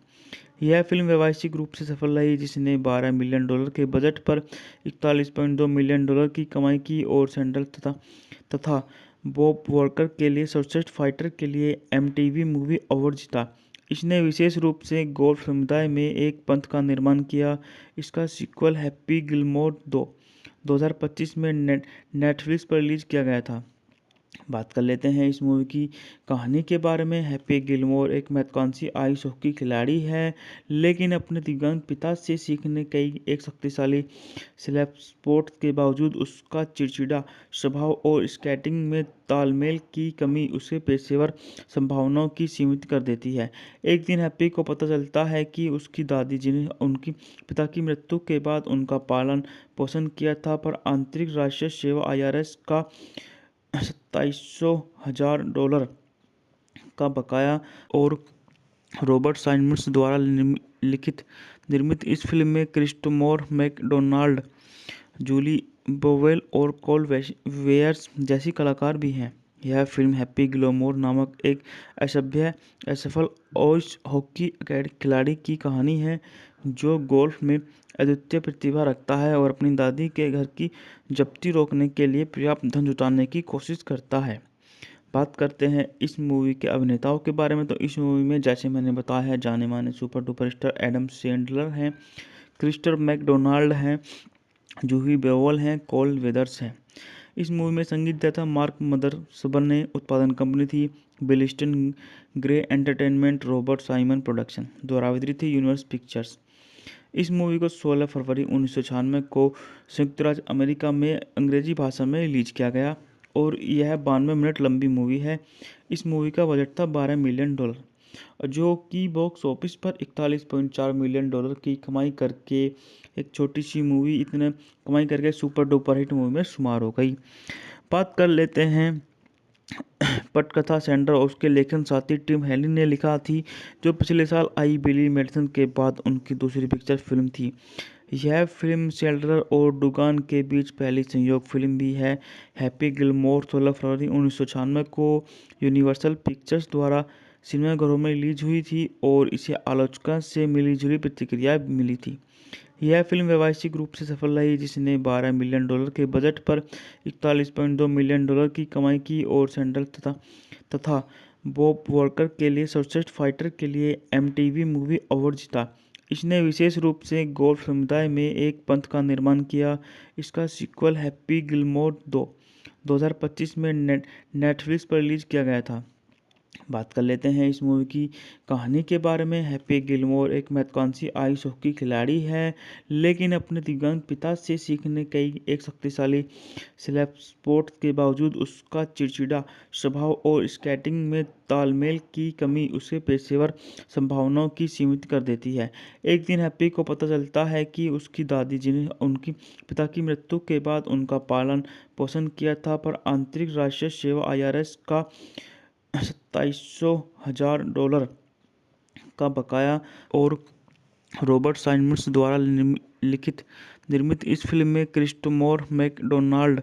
यह फिल्म व्यावसायिक रूप से सफल रही, जिसने $12 मिलियन के बजट पर $41.2 मिलियन की कमाई की और सैंडल तथा बॉब वॉकर के लिए सर्वश्रेष्ठ फाइटर के लिए MTV मूवी अवार्ड जीता। इसने विशेष रूप से गोल्फ समुदाय में एक पंथ का निर्माण किया। इसका सीक्वल हैप्पी गिलमोर 2025 में नेटफ्लिक्स पर रिलीज किया गया था। बात कर लेते हैं इस मूवी की कहानी के बारे में। हैप्पी गिलमोर एक महत्वाकांक्षी आइस हॉकी खिलाड़ी है, लेकिन अपने दिव्यांग पिता से सीखने कई एक शक्तिशाली स्लैप स्पोर्ट्स के बावजूद उसका चिड़चिड़ा स्वभाव और स्केटिंग में तालमेल की कमी उसे पेशेवर संभावनाओं की सीमित कर देती है। एक दिन हैप्पी को पता चलता है कि उसकी दादी, जिन्हें उनकी पिता की मृत्यु के बाद उनका पालन पोषण किया था, पर आंतरिक राष्ट्रीय सेवा IRS का $27,000 का बकाया। और रॉबर्ट साइमंड्स द्वारा निर्मित इस फिल्म में क्रिस्टोफर मैकडोनाल्ड, जूली बोवेल और कोल वेयर्स जैसी कलाकार भी हैं। यह फिल्म हैप्पी गिलमोर नामक एक असफल आइस हॉकी खिलाड़ी की कहानी है, जो गोल्फ में अद्वितीय प्रतिभा रखता है और अपनी दादी के घर की जब्ती रोकने के लिए पर्याप्त धन जुटाने की कोशिश करता है। बात करते हैं इस मूवी के अभिनेताओं के बारे में, तो इस मूवी में जैसे मैंने बताया है, जाने माने super duper star Adam Sandler हैं, क्रिस्टोफर मैकडोनाल्ड हैं, जूही बेओवल हैं, कोल वेदर्स हैं। इस मूवी में संगीत दिया था मार्क मदरसबन ने। उत्पादन कंपनी थी Billiston grey entertainment, Robert Simon production. द्वारा वितरित थी यूनिवर्सल पिक्चर्स। इस मूवी को 16 फरवरी 1996 को संयुक्त राज्य अमेरिका में अंग्रेजी भाषा में रिलीज किया गया और यह 92 मिनट लंबी मूवी है। इस मूवी का बजट था $12 मिलियन, जो कि बॉक्स ऑफिस पर $41.4 मिलियन की कमाई करके एक छोटी सी मूवी इतने कमाई करके सुपर डुपर हिट मूवी में शुमार हो गई। बात कर लेते हैं पटकथा सेंडर और उसके लेखन साथी टिम हेलिन ने लिखा थी, जो पिछले साल आई बिली मेडिसन के बाद उनकी दूसरी पिक्चर फिल्म थी। यह फिल्म सेल्डर और डुगान के बीच पहली संयोग फिल्म भी है। हैप्पी गिलमोर 16 फरवरी 1996 को यूनिवर्सल पिक्चर्स द्वारा सिनेमाघरों में रिलीज हुई थी और इसे आलोचकों से मिलीजुली प्रतिक्रिया मिली थी। यह फिल्म व्यावसायिक रूप से सफल रही, जिसने $12 मिलियन के बजट पर $41.2 मिलियन की कमाई की और सैंडल तथा बॉब वॉकर के लिए सर्वश्रेष्ठ फाइटर के लिए एमटीवी मूवी अवार्ड जीता। इसने विशेष रूप से गोल्फ समुदाय में एक पंथ का निर्माण किया। इसका सीक्वल हैप्पी गिलमोर 2025 में नेटफ्लिक्स पर रिलीज किया गया था। बात कर लेते हैं इस मूवी की कहानी के बारे में। हैप्पी गिलमोर एक महत्वाकांक्षी आइस हॉकी खिलाड़ी है, लेकिन अपने दिव्यांग पिता से सीखने कई एक शक्तिशाली स्लैप स्पोर्ट के बावजूद उसका चिड़चिड़ा स्वभाव और स्केटिंग में तालमेल की कमी उसे पेशेवर संभावनाओं की सीमित कर देती है। एक दिन हैप्पी को पता चलता है कि उसकी दादी, जिन्हें उनकी पिता की मृत्यु के बाद उनका पालन पोषण किया था, पर आंतरिक राष्ट्रीय सेवा IRS का $27,000 का बकाया। और रॉबर्ट साइमंड्स द्वारा निर्मित इस फिल्म में क्रिस्टोफर मैकडोनाल्ड,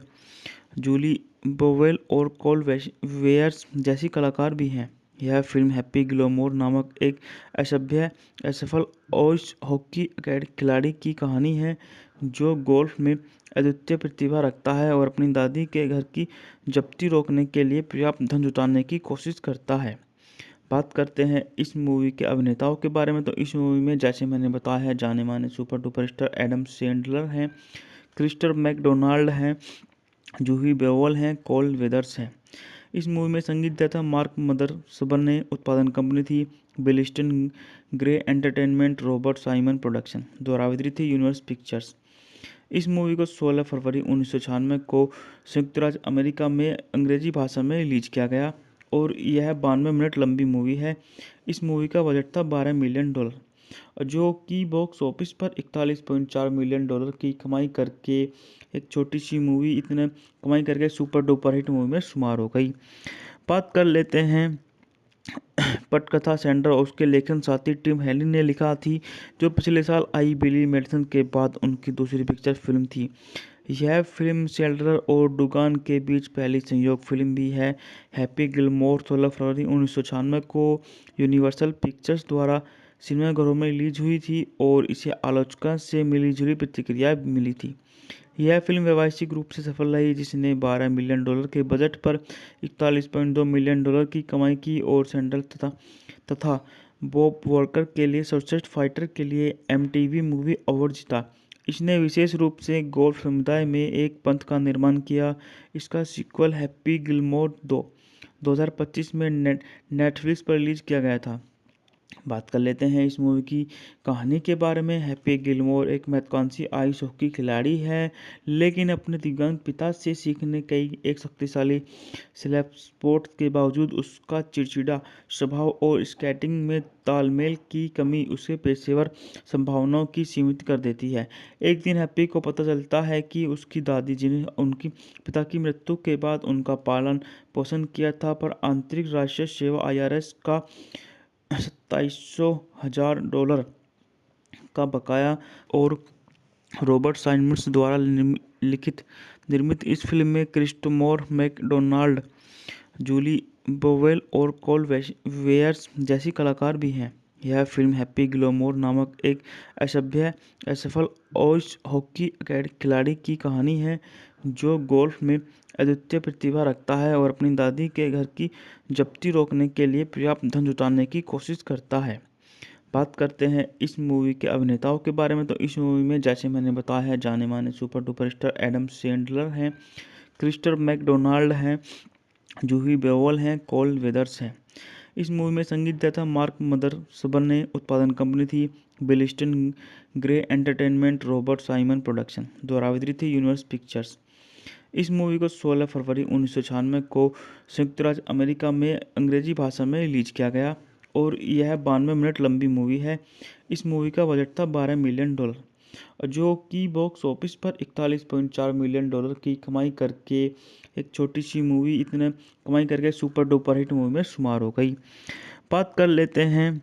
जूली बोवेल और कोल वेयर्स जैसी कलाकार भी हैं। यह फिल्म हैप्पी गिलमोर नामक एक असफल आइस हॉकी खिलाड़ी की कहानी है, जो गोल्फ में अद्वितीय प्रतिभा रखता है और अपनी दादी के घर की जब्ती रोकने के लिए पर्याप्त धन जुटाने की कोशिश करता है। बात करते हैं इस मूवी के अभिनेताओं के बारे में, तो इस मूवी में जैसे मैंने बताया है, जाने माने super duper star Adam Sandler हैं, क्रिस्टोफर मैकडोनाल्ड हैं, जूही बेओल हैं, कोल वेदर्स हैं। इस मूवी में संगीत दिया था मार्क मदरसबन ने। उत्पादन कंपनी थी Billiston grey entertainment, Robert Simon production. द्वारा वितरित थी यूनिवर्सल पिक्चर्स। इस मूवी को 16 फरवरी 1996 को संयुक्त राज्य अमेरिका में अंग्रेजी भाषा में रिलीज किया गया और यह 92 मिनट लंबी मूवी है। इस मूवी का बजट था $12 मिलियन, जो कि बॉक्स ऑफिस पर $41.4 मिलियन की कमाई करके एक छोटी सी मूवी इतने कमाई करके सुपर डुपर हिट मूवी में शुमार हो गई। बात कर लेते हैं पटकथा सैंड्रा और उसके लेखन साथी टिम हेलिन ने लिखा थी, जो पिछले साल आई बिली मेडिसन के बाद उनकी दूसरी पिक्चर फिल्म थी। यह फिल्म सैंड्रा और डुगान के बीच पहली संयोग फिल्म भी है। हैप्पी गिलमोर 16 फरवरी 1996 को यूनिवर्सल पिक्चर्स द्वारा सिनेमाघरों में रिलीज हुई थी और इसे आलोचकों से मिलीजुली प्रतिक्रिया मिली थी। यह फिल्म व्यावसायिक रूप से सफल रही, जिसने $12 मिलियन के बजट पर $41.2 मिलियन की कमाई की और सैंडल तथा बॉब वॉकर के लिए सर्वश्रेष्ठ फाइटर के लिए एमटीवी मूवी अवार्ड जीता। इसने विशेष रूप से गोल्फ समुदाय में एक पंथ का निर्माण किया। इसका सीक्वल हैप्पी गिलमोर 2025 में नेटफ्लिक्स पर रिलीज किया गया था। बात कर लेते हैं इस मूवी की कहानी के बारे में। हैप्पी गिलमोर एक महत्वाकांक्षी आइस हॉकी खिलाड़ी है, लेकिन अपने दिव्यांग पिता से सीखने कई एक शक्तिशाली स्लैप स्पोर्ट के बावजूद उसका चिड़चिड़ा स्वभाव और स्केटिंग में तालमेल की कमी उसे पेशेवर संभावनाओं की सीमित कर देती है। एक दिन हैप्पी को पता चलता है कि उसकी दादी, जिन्हें उनकी पिता की मृत्यु के बाद उनका पालन पोषण किया था, पर आंतरिक राष्ट्रीय सेवा IRS का $27,000 का बकाया। और रॉबर्ट साइमंड्स द्वारा निर्मित इस फिल्म में क्रिस्टोफर मैकडोनाल्ड, जूली बोवेल और कोल वेयर्स जैसी कलाकार भी हैं। यह फिल्म हैप्पी गिलमोर नामक एक असफल आइस हॉकी खिलाड़ी की कहानी है, जो गोल्फ में अद्वितीय प्रतिभा रखता है और अपनी दादी के घर की जब्ती रोकने के लिए पर्याप्त धन जुटाने की कोशिश करता है। बात करते हैं इस मूवी के अभिनेताओं के बारे में, तो इस मूवी में जैसे मैंने बताया है, जाने माने super duper star Adam Sandler हैं, क्रिस्टोफर मैकडोनाल्ड हैं, जूही बेओल हैं, कोल वेदर्स हैं। इस मूवी में संगीत दिया था मार्क मदरसबन ने। उत्पादन कंपनी थी Billiston grey entertainment, Robert Simon production. द्वारा वितरित थी यूनिवर्सल पिक्चर्स। इस मूवी को 16 फरवरी 1996 को संयुक्त राज्य अमेरिका में अंग्रेजी भाषा में रिलीज किया गया और यह 92 मिनट लंबी मूवी है। इस मूवी का बजट था $12 मिलियन, जो कि बॉक्स ऑफिस पर $41.4 मिलियन की कमाई करके एक छोटी सी मूवी इतने कमाई करके सुपर डुपर हिट मूवी में शुमार हो गई। बात कर लेते हैं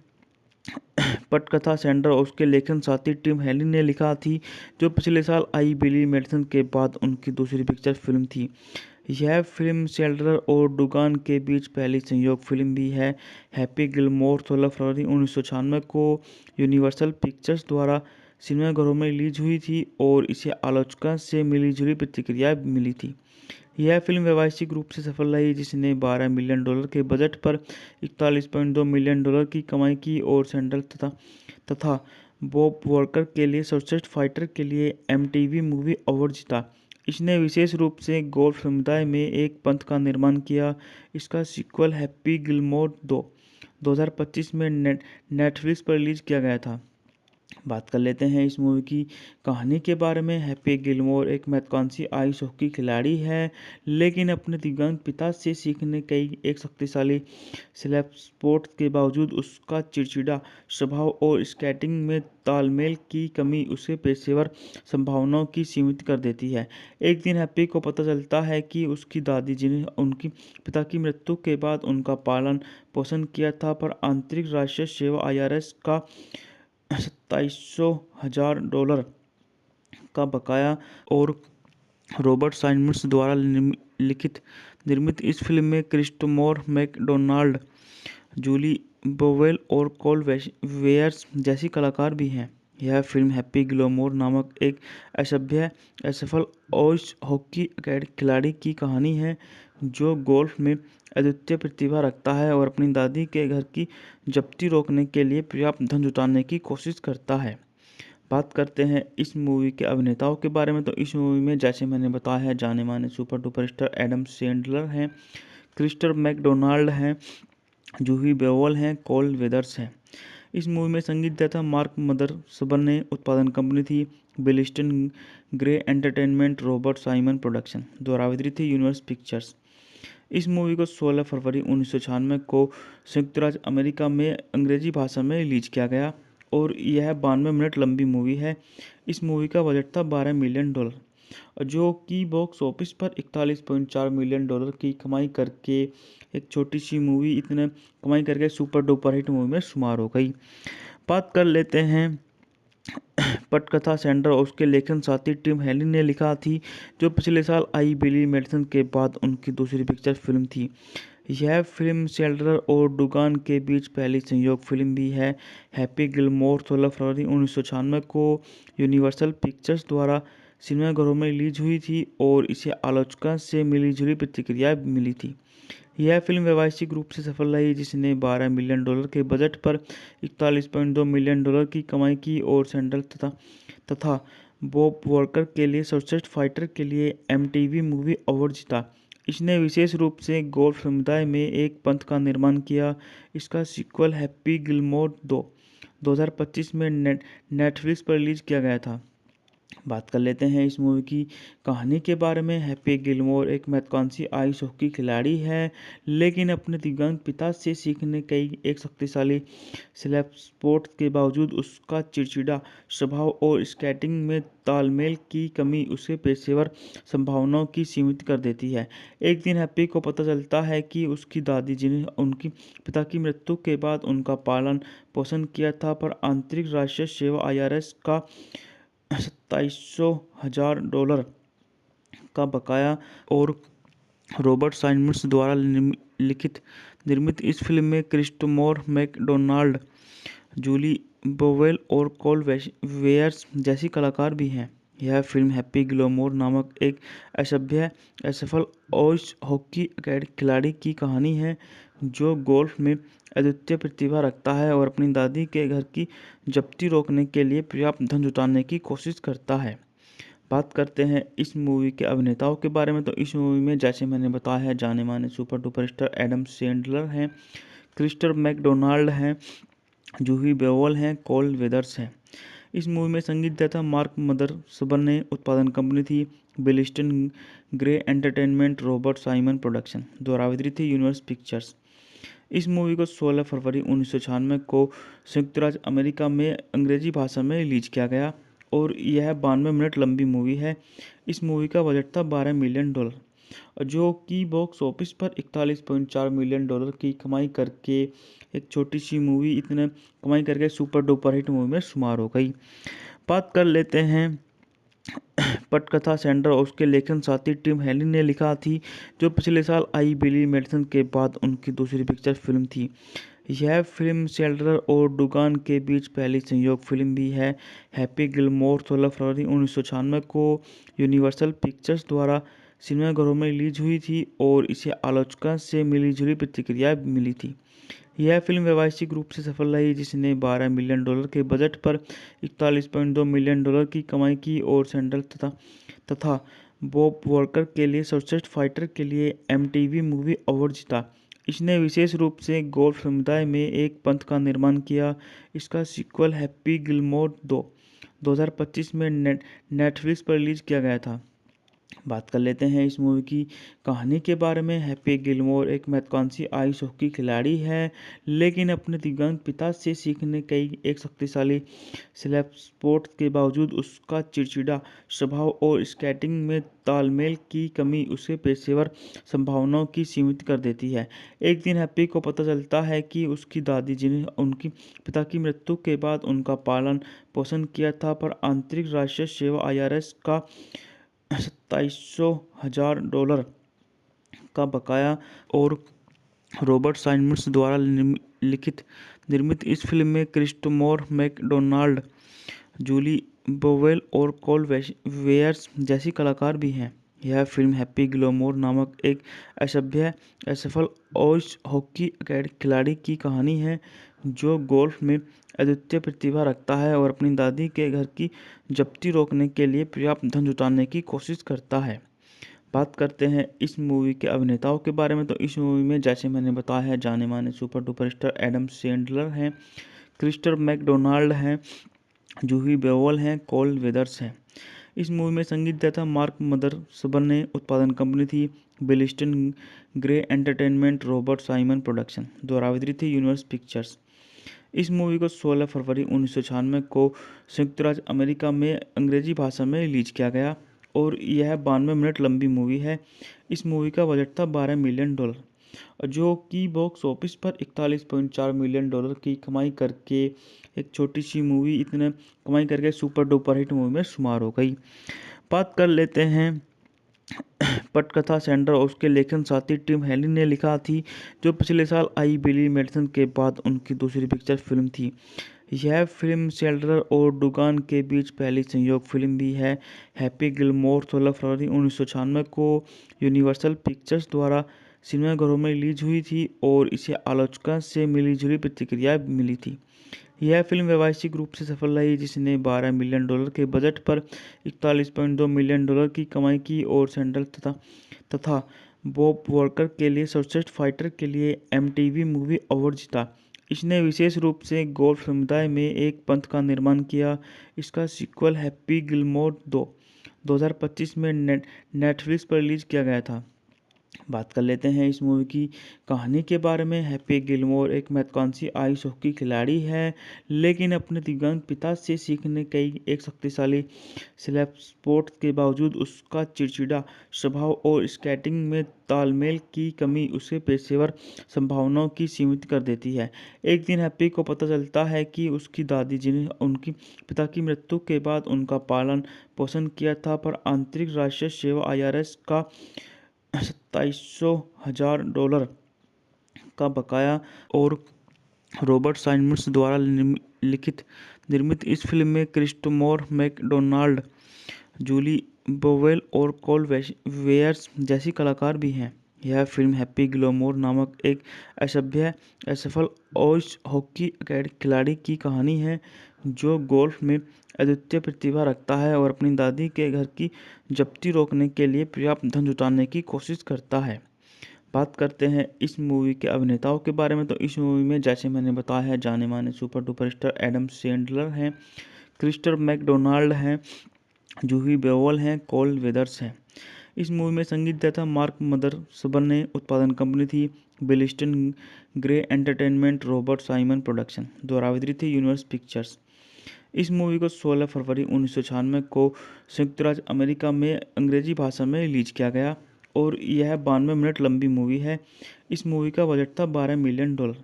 पटकथा सैंड्रा और उसके लेखन साथी टिम हेलिन ने लिखा थी, जो पिछले साल आई बिली मेडिसन के बाद उनकी दूसरी पिक्चर फिल्म थी। यह फिल्म सैंड्रा और डुगान के बीच पहली संयोग फिल्म भी है। हैप्पी गिलमोर 16 फरवरी 1996 को यूनिवर्सल पिक्चर्स द्वारा सिनेमाघरों में रिलीज हुई थी और इसे आलोचकों से मिलीजुली प्रतिक्रिया मिली थी। यह फिल्म व्यावसायिक रूप से सफल रही, जिसने $12 मिलियन के बजट पर $41.2 मिलियन की कमाई की और सैंडल तथा बॉब वॉकर के लिए सर्वश्रेष्ठ फाइटर के लिए एमटीवी मूवी अवार्ड जीता। इसने विशेष रूप से गोल्फ समुदाय में एक पंथ का निर्माण किया। इसका सीक्वल हैप्पी गिलमोर 2025 में नेटफ्लिक्स पर रिलीज किया गया था। बात कर लेते हैं इस मूवी की कहानी के बारे में। हैप्पी गिलमोर एक महत्वाकांक्षी आइस हॉकी खिलाड़ी है, लेकिन अपने दिव्यांग पिता से सीखने कई एक शक्तिशाली स्लैप स्पोर्ट के बावजूद उसका चिड़चिड़ा स्वभाव और स्केटिंग में तालमेल की कमी उसे पेशेवर संभावनाओं की सीमित कर देती है। एक दिन हैप्पी को पता चलता है कि उसकी दादी, जिन्हें उनकी पिता की मृत्यु के बाद उनका पालन पोषण किया था, पर आंतरिक राष्ट्रीय सेवा IRS का $27,000 का बकाया। और रॉबर्ट साइमंड्स द्वारा निर्मित इस फिल्म में क्रिस्टोफर मैकडोनाल्ड, जूली बोवेल और कोल वेयर्स जैसी कलाकार भी हैं। यह फिल्म हैप्पी गिलमोर नामक एक असफल आइस हॉकी खिलाड़ी की कहानी है, जो गोल्फ में अद्वितीय प्रतिभा रखता है और अपनी दादी के घर की जब्ती रोकने के लिए पर्याप्त धन जुटाने की कोशिश करता है। बात करते हैं इस मूवी के अभिनेताओं के बारे में, तो इस मूवी में जैसे मैंने बताया है, जाने माने super duper star Adam Sandler हैं, क्रिस्टोफर मैकडोनाल्ड हैं, जूही बेओल हैं, कोल वेदर्स हैं। इस मूवी में संगीत दिया था मार्क मदरसबन ने। उत्पादन कंपनी थी Billiston grey entertainment, Robert Simon production द्वारा वितरित थी यूनिवर्स पिक्चर्स। इस मूवी को 16 फरवरी 1996 को संयुक्त राज्य अमेरिका में अंग्रेजी भाषा में रिलीज किया गया और यह 92 मिनट लंबी मूवी है। इस मूवी का बजट था $12 मिलियन, जो कि बॉक्स ऑफिस पर $41.4 मिलियन की कमाई करके एक छोटी सी मूवी इतने कमाई करके सुपर डुपर हिट मूवी में शुमार हो गई। बात कर लेते हैं पटकथा सैंडर और उसके लेखन साथी टिम हेली ने लिखा थी, जो पिछले साल आई बिली मेडिसन के बाद उनकी दूसरी पिक्चर फिल्म थी। यह फिल्म सैंडलर और डुगान के बीच पहली संयोग फिल्म भी है। हैप्पी गिलमोर 16 फरवरी 1996 को यूनिवर्सल पिक्चर्स द्वारा सिनेमाघरों में रिलीज हुई थी और इसे आलोचकों से मिलीजुली प्रतिक्रिया मिली थी। यह फिल्म व्यावसायिक रूप से सफल रही, जिसने $12 मिलियन के बजट पर $41.2 मिलियन की कमाई की और सैंडल तथा बॉब वॉकर के लिए सर्वश्रेष्ठ फाइटर के लिए एमटीवी मूवी अवार्ड जीता। इसने विशेष रूप से गोल्फ समुदाय में एक पंथ का निर्माण किया। इसका सीक्वल हैप्पी गिलमोर 2025 में नेटफ्लिक्स पर रिलीज किया गया था। बात कर लेते हैं इस मूवी की कहानी के बारे में। हैप्पी गिलमोर एक महत्वाकांक्षी आइस हॉकी खिलाड़ी है, लेकिन अपने दिव्यांग पिता से सीखने कई एक शक्तिशाली स्लैप स्पोर्ट के बावजूद उसका चिड़चिड़ा स्वभाव और स्केटिंग में तालमेल की कमी उसे पेशेवर संभावनाओं की सीमित कर देती है। एक दिन हैप्पी को पता चलता है कि उसकी दादी, जिन्हें उनकी पिता की मृत्यु के बाद उनका पालन पोषण किया था, पर आंतरिक राष्ट्रीय सेवा IRS का $27,000 का बकाया। और रॉबर्ट साइमंड्स द्वारा निर्मित इस फिल्म में क्रिस्टोफर मैकडोनाल्ड, जूली बोवेल और कोल वेयर्स जैसी कलाकार भी हैं। यह फिल्म हैप्पी गिलमोर नामक एक असफल आइस हॉकी खिलाड़ी की कहानी है, जो गोल्फ में अद्वितीय प्रतिभा रखता है और अपनी दादी के घर की जब्ती रोकने के लिए पर्याप्त धन जुटाने की कोशिश करता है। बात करते हैं इस मूवी के अभिनेताओं के बारे में, तो इस मूवी में जैसे मैंने बताया है, जाने माने super duper star Adam Sandler हैं, क्रिस्टोफर मैकडोनाल्ड हैं, जूही बेओल हैं, कोल वेदर्स हैं। इस मूवी में संगीत दिया था मार्क मदरसबन ने। उत्पादन कंपनी थी Billiston grey entertainment, Robert Simon production द्वारा वितरित थी यूनिवर्स पिक्चर्स। इस मूवी को 16 फरवरी 1996 को संयुक्त राज्य अमेरिका में अंग्रेजी भाषा में रिलीज किया गया और यह 92 मिनट लंबी मूवी है। इस मूवी का बजट था $12 मिलियन, जो कि बॉक्स ऑफिस पर $41.4 मिलियन की कमाई करके एक छोटी सी मूवी इतने कमाई करके सुपर डुपर हिट मूवी में शुमार हो गई। बात कर लेते हैं पटकथा सैंडर और उसके लेखन साथी टिम हेली ने लिखा थी, जो पिछले साल आई बिली मेडिसन के बाद उनकी दूसरी पिक्चर फिल्म थी। यह फिल्म सैंडलर और डुगान के बीच पहली संयोग फिल्म भी है। हैप्पी गिलमोर 16 फरवरी 1996 को यूनिवर्सल पिक्चर्स द्वारा सिनेमाघरों में रिलीज हुई थी और इसे आलोचकों से मिली-जुली प्रतिक्रिया मिली थी। यह फिल्म व्यावसायिक रूप से सफल रही, जिसने $12 मिलियन के बजट पर $41.2 मिलियन की कमाई की और सैंडल तथा बॉब वॉकर के लिए सर्वश्रेष्ठ फाइटर के लिए एमटीवी मूवी अवार्ड जीता। इसने विशेष रूप से गोल्फ समुदाय में एक पंथ का निर्माण किया। इसका सीक्वल हैप्पी गिलमोर 2025 में नेटफ्लिक्स पर रिलीज किया गया था। बात कर लेते हैं इस मूवी की कहानी के बारे में। हैप्पी गिलमोर एक महत्वाकांक्षी आइस हॉकी खिलाड़ी है, लेकिन अपने दिव्यांग पिता से सीखने कई एक शक्तिशाली स्लेप स्पोर्ट के बावजूद उसका चिड़चिड़ा स्वभाव और स्केटिंग में तालमेल की कमी उसे पेशेवर संभावनाओं की सीमित कर देती है। एक दिन हैप्पी को पता चलता है कि उसकी दादी, जिन्हें उनकी पिता की मृत्यु के बाद उनका पालन पोषण किया था, पर आंतरिक राष्ट्रीय सेवा IRS का $27,000 का बकाया। और रॉबर्ट साइमंड्स द्वारा निर्मित इस फिल्म में क्रिस्टोफर मैकडोनाल्ड, जूली बोवेल और कोल वेयर्स जैसी कलाकार भी हैं। यह फिल्म हैप्पी गिलमोर नामक एक असफल आइस हॉकी खिलाड़ी की कहानी है, जो गोल्फ में अद्वितीय प्रतिभा रखता है और अपनी दादी के घर की जब्ती रोकने के लिए पर्याप्त धन जुटाने की कोशिश करता है। बात करते हैं इस मूवी के अभिनेताओं के बारे में, तो इस मूवी में जैसे मैंने बताया है, जाने माने super duper star Adam Sandler हैं, क्रिस्टोफर मैकडोनाल्ड हैं, जूही बेओल हैं, कोल वेदर्स हैं। इस मूवी में संगीत दिया था मार्क मदरसबन ने। उत्पादन कंपनी थी Billiston grey entertainment, Robert Simon production. द्वारा वितरित थी यूनिवर्स पिक्चर्स। इस मूवी को 16 फरवरी 1996 को संयुक्त राज्य अमेरिका में अंग्रेजी भाषा में रिलीज किया गया और यह 92 मिनट लंबी मूवी है। इस मूवी का बजट था $12 मिलियन, जो कि बॉक्स ऑफिस पर $41.4 मिलियन की कमाई करके एक छोटी सी मूवी इतने कमाई करके सुपर डुपर हिट मूवी में शुमार हो गई। बात कर लेते हैं पटकथा। सैंडर और उसके लेखन साथी टिम हेलिन ने लिखा थी, जो पिछले साल आई बिली मेडिसन के बाद उनकी दूसरी पिक्चर फिल्म थी। यह फिल्म सैंडर और डुगान के बीच पहली संयोग फिल्म भी है। हैप्पी गिलमोर 16 फरवरी 1996 को यूनिवर्सल पिक्चर्स द्वारा सिनेमाघरों में रिलीज हुई थी और इसे आलोचकों से मिली-जुली प्रतिक्रिया मिली थी। यह फिल्म व्यावसायिक रूप से सफल रही, जिसने $12 मिलियन के बजट पर $41.2 मिलियन की कमाई की और सैंडल तथा बॉब वॉकर के लिए सर्वश्रेष्ठ फाइटर के लिए एमटीवी मूवी अवार्ड जीता। इसने विशेष रूप से गोल्फ समुदाय में एक पंथ का निर्माण किया। इसका सीक्वल हैप्पी गिलमोर 2025 में नेटफ्लिक्स पर रिलीज किया गया था। बात कर लेते हैं इस मूवी की कहानी के बारे में। हैप्पी गिलमोर एक महत्वाकांक्षी आइस हॉकी खिलाड़ी है, लेकिन अपने दिव्यांग पिता से सीखने कई एक शक्तिशाली स्लेप स्पोर्ट के बावजूद उसका चिड़चिड़ा स्वभाव और स्केटिंग में तालमेल की कमी उसे पेशेवर संभावनाओं की सीमित कर देती है। एक दिन हैप्पी को पता चलता है कि उसकी दादी, जिन्हें उनकी पिता की मृत्यु के बाद उनका पालन पोषण किया था, पर आंतरिक राष्ट्रीय सेवा IRS का $27,000 का बकाया। और रॉबर्ट साइमंड्स द्वारा निर्मित इस फिल्म में क्रिस्टोफर मैकडोनाल्ड, जूली बोवेल और कोल वेयर्स जैसी कलाकार भी हैं। यह फिल्म हैप्पी गिलमोर नामक एक असफल आइस हॉकी खिलाड़ी की कहानी है, जो गोल्फ में अद्वितीय प्रतिभा रखता है और अपनी दादी के घर की जब्ती रोकने के लिए पर्याप्त धन जुटाने की कोशिश करता है। बात करते हैं इस मूवी के अभिनेताओं के बारे में, तो इस मूवी में जैसे मैंने बताया है, जाने माने super duper star Adam Sandler हैं, क्रिस्टोफर मैकडोनाल्ड हैं, जूही बेओल हैं, कोल वेदर्स हैं। इस मूवी में संगीत दिया था मार्क मदरसबन ने। उत्पादन कंपनी थी Billiston grey entertainment, Robert Simon production. द्वारा वितरित थी यूनिवर्स पिक्चर्स। इस मूवी को 16 फरवरी 1996 को संयुक्त राज्य अमेरिका में अंग्रेजी भाषा में रिलीज किया गया और यह 92 मिनट लंबी मूवी है। इस मूवी का बजट था $12 मिलियन,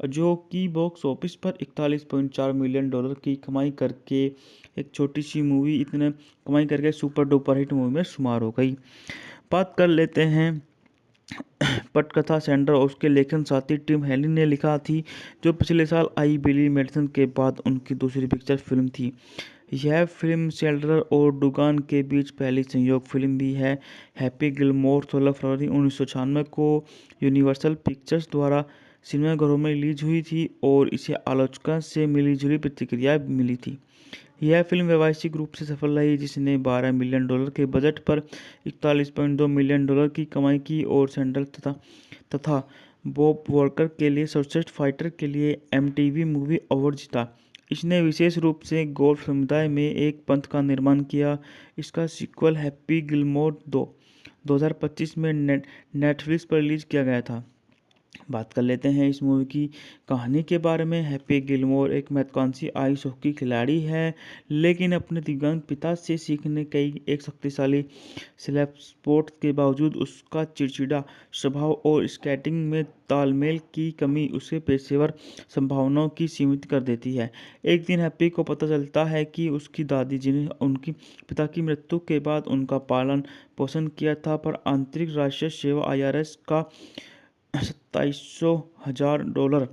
जो कि बॉक्स ऑफिस पर $41.4 मिलियन की कमाई करके एक छोटी सी मूवी इतने कमाई करके सुपर डुपर हिट मूवी में शुमार हो गई। बात कर लेते हैं पटकथा। सैंडर और उसके लेखन साथी टिम हेलिन ने लिखा थी, जो पिछले साल आई बिली मेडिसन के बाद उनकी दूसरी पिक्चर फिल्म थी। यह फिल्म सैंडलर और डुगान के बीच पहली संयोग फिल्म भी है। हैप्पी गिलमोर 16 फरवरी 1996 को यूनिवर्सल पिक्चर्स द्वारा सिनेमाघरों में रिलीज हुई थी और इसे आलोचकों से मिली-जुली प्रतिक्रिया मिली थी। यह फिल्म व्यावसायिक रूप से सफल रही, जिसने $12 मिलियन के बजट पर 41.2 मिलियन डॉलर की कमाई की और सैंडलर तथा बॉब वॉकर के लिए सर्वश्रेष्ठ फाइटर के लिए एमटीवी मूवी अवार्ड जीता। इसने विशेष रूप से गोल्फ समुदाय में एक पंथ का निर्माण किया। इसका सीक्वल हैप्पी गिलमोर 2025 में नेटफ्लिक्स पर रिलीज किया गया था। बात कर लेते हैं इस मूवी की कहानी के बारे में। हैप्पी गिलमोर एक महत्वाकांक्षी आइस हॉकी खिलाड़ी है, लेकिन अपने दिव्यांग पिता से सीखने कई एक शक्तिशाली स्लैप स्पोर्ट के बावजूद उसका चिड़चिड़ा स्वभाव और स्केटिंग में तालमेल की कमी उसे पेशेवर संभावनाओं की सीमित कर देती है। एक दिन हैप्पी को पता चलता है कि उसकी दादी, जिन्हें उनकी पिता की मृत्यु के बाद उनका पालन पोषण किया था, पर आंतरिक राष्ट्रीय सेवा IRS का $27,000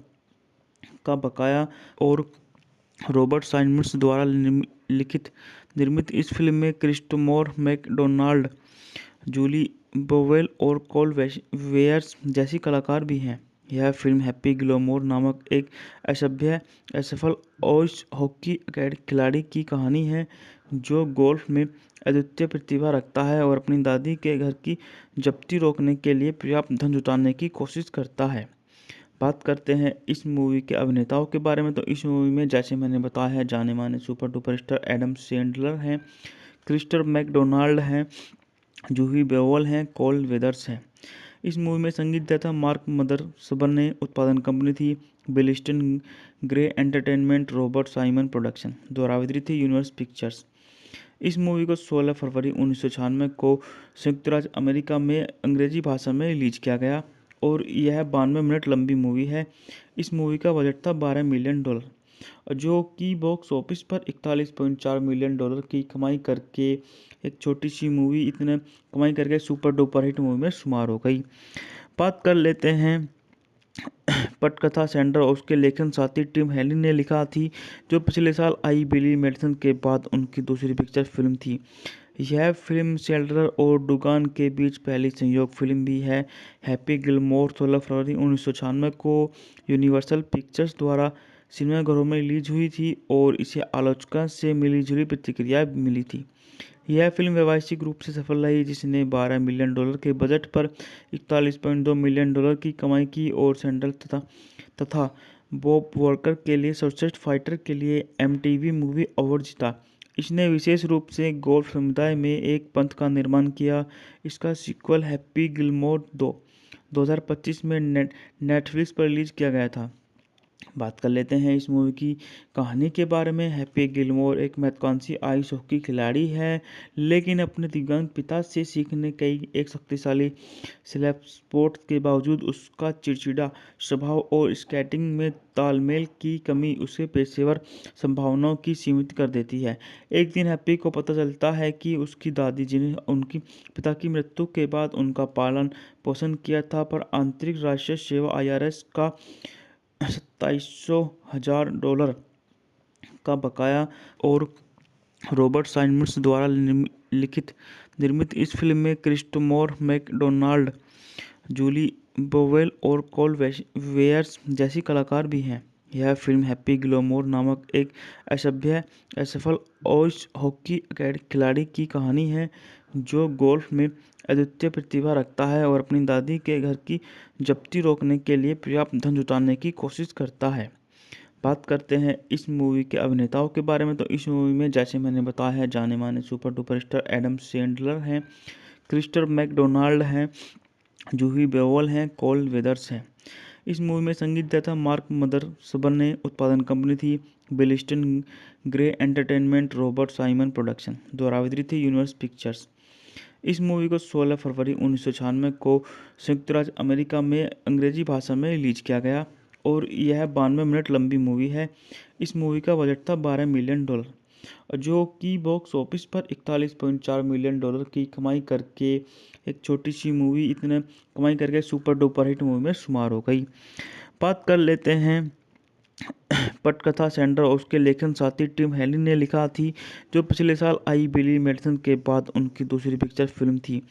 का बकाया। और रॉबर्ट साइमंड्स द्वारा निर्मित इस फिल्म में क्रिस्टोफर मैकडोनाल्ड, जूली बोवेल और कोल वेयर्स जैसी कलाकार भी हैं। यह फिल्म हैप्पी गिलमोर नामक एक असफल आइस हॉकी खिलाड़ी की कहानी है, जो गोल्फ में अद्वितीय प्रतिभा रखता है और अपनी दादी के घर की जब्ती रोकने के लिए पर्याप्त धन जुटाने की कोशिश करता है। बात करते हैं इस मूवी के अभिनेताओं के बारे में, तो इस मूवी में जैसे मैंने बताया है, जाने माने super duper star Adam Sandler हैं, क्रिस्टोफर मैकडोनाल्ड हैं, जूही बेओल हैं, कोल वेदर्स हैं। इस मूवी में संगीत दिया था मार्क मदरसबन ने। उत्पादन कंपनी थी Billiston grey entertainment, Robert Simon production. द्वारा वितरित थी यूनिवर्सल पिक्चर्स। इस मूवी को 16 फरवरी 1996 को संयुक्त राज्य अमेरिका में अंग्रेजी भाषा में रिलीज किया गया और यह 92 मिनट लंबी मूवी है। इस मूवी का बजट था $12 मिलियन, जो कि बॉक्स ऑफिस पर 41.4 मिलियन डॉलर की कमाई करके एक छोटी सी मूवी इतने कमाई करके सुपर डुपर हिट मूवी में शुमार हो गई। बात कर लेते हैं पटकथा सैंडर और उसके लेखन साथी टिम हेलिन ने लिखा थी, जो पिछले साल आई बिली मेडिसन के बाद उनकी दूसरी पिक्चर फिल्म थी। यह फिल्म सैंडलर और डुगान के बीच पहली संयोग फिल्म भी है। हैप्पी गिलमोर 16 फरवरी 1996 को यूनिवर्सल पिक्चर्स द्वारा सिनेमाघरों में रिलीज हुई थी और इसे आलोचकों से मिली-जुली प्रतिक्रिया मिली थी। यह फिल्म व्यावसायिक रूप से सफल रही, जिसने $12 मिलियन के बजट पर 41.2 मिलियन डॉलर की कमाई की और सैंडलर तथा बॉब वॉकर के लिए सर्वश्रेष्ठ फाइटर के लिए एमटीवी मूवी अवार्ड जीता। इसने विशेष रूप से गोल्फ समुदाय में एक पंथ का निर्माण किया। इसका सीक्वल हैप्पी गिलमोर 2025 में नेटफ्लिक्स पर रिलीज किया गया था। बात कर लेते हैं इस मूवी की कहानी के बारे में। हैप्पी गिलमोर एक महत्वाकांक्षी आइस हॉकी खिलाड़ी है, लेकिन अपने दिव्यांग पिता से सीखने कई एक शक्तिशाली स्लैप स्पोर्ट के बावजूद उसका चिड़चिड़ा स्वभाव और स्केटिंग में तालमेल की कमी उसे पेशेवर संभावनाओं की सीमित कर देती है। एक दिन हैप्पी को पता चलता है कि उसकी दादी, जिन्हें उनकी पिता की मृत्यु के बाद उनका पालन पोषण किया था, पर आंतरिक राष्ट्रीय सेवा IRS का $27,000 का बकाया। और रॉबर्ट साइमंड्स द्वारा निर्मित इस फिल्म में क्रिस्टोफर मैकडोनाल्ड, जूली बोवेल और कोल वेयर्स जैसी कलाकार भी हैं। यह फिल्म हैप्पी गिलमोर नामक एक असफल आइस हॉकी खिलाड़ी की कहानी है, जो गोल्फ में अद्वितीय प्रतिभा रखता है और अपनी दादी के घर की जब्ती रोकने के लिए पर्याप्त धन जुटाने की कोशिश करता है। बात करते हैं इस मूवी के अभिनेताओं के बारे में, तो इस मूवी में जैसे मैंने बताया है, जाने माने super duper star Adam Sandler हैं, क्रिस्टोफर मैकडोनाल्ड हैं, जूही बेओल हैं, कोल वेदर्स हैं। इस मूवी में संगीत दिया था मार्क मदरसबन ने। उत्पादन कंपनी थी Billiston grey entertainment, Robert Simon production. द्वारा वितरित थी यूनिवर्सल पिक्चर्स। इस मूवी को 16 फरवरी 1996 को संयुक्त राज्य अमेरिका में अंग्रेजी भाषा में रिलीज किया गया और यह 92 मिनट लंबी मूवी है। इस मूवी का बजट था $12 मिलियन, जो कि बॉक्स ऑफिस पर 41.4 मिलियन डॉलर की कमाई करके एक छोटी सी मूवी इतने कमाई करके सुपर डुपर हिट मूवी में शुमार हो गई। बात कर लेते हैं पटकथा सैंडर और उसके लेखन साथी टिम हेली ने लिखा थी, जो पिछले साल आई बिली मेडिसन के बाद उनकी दूसरी पिक्चर फिल्म थी।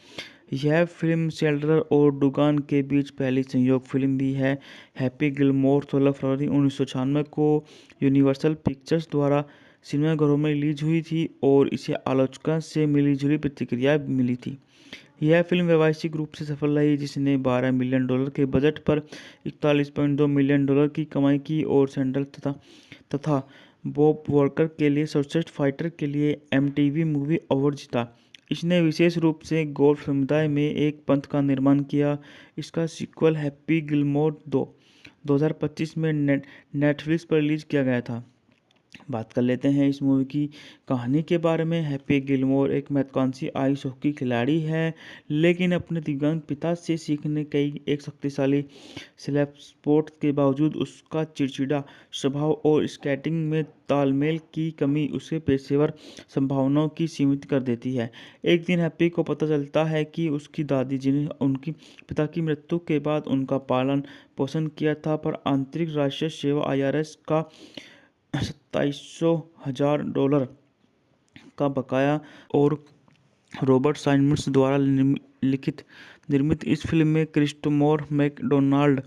यह फिल्म सैंडर और डुगान के बीच पहली संयोग फिल्म भी है। हैप्पी गिलमोर 16 फरवरी 1996 को यूनिवर्सल पिक्चर्स द्वारा सिनेमाघरों में रिलीज हुई थी और इसे आलोचकों से मिली-जुली प्रतिक्रिया मिली थी। यह फिल्म व्यावसायिक रूप से सफल रही, जिसने $12 मिलियन के बजट पर $41.2 मिलियन की कमाई की और सैंडल तथा बॉब वॉकर के लिए सर्वश्रेष्ठ फाइटर के लिए एमटीवी मूवी अवार्ड जीता। इसने विशेष रूप से गोल्फ समुदाय में एक पंथ का निर्माण किया। इसका सीक्वल हैप्पी गिलमोर 2025 में नेटफ्लिक्स पर रिलीज किया गया था। बात कर लेते हैं इस मूवी की कहानी के बारे में। हैप्पी गिलमोर एक महत्वाकांक्षी आइस हॉकी खिलाड़ी है, लेकिन अपने दिव्यांग पिता से सीखने कई एक शक्तिशाली स्लैप स्पोर्ट के बावजूद उसका चिड़चिड़ा स्वभाव और स्केटिंग में तालमेल की कमी उसे पेशेवर संभावनाओं की सीमित कर देती है। एक दिन हैप्पी को पता चलता है कि उसकी दादी, जिन्हें उनकी पिता की मृत्यु के बाद उनका पालन पोषण किया था, पर आंतरिक राष्ट्रीय सेवा IRS का $27,000 का बकाया। और रॉबर्ट साइमंड्स द्वारा निर्मित इस फिल्म में क्रिस्टोफर मैकडोनाल्ड,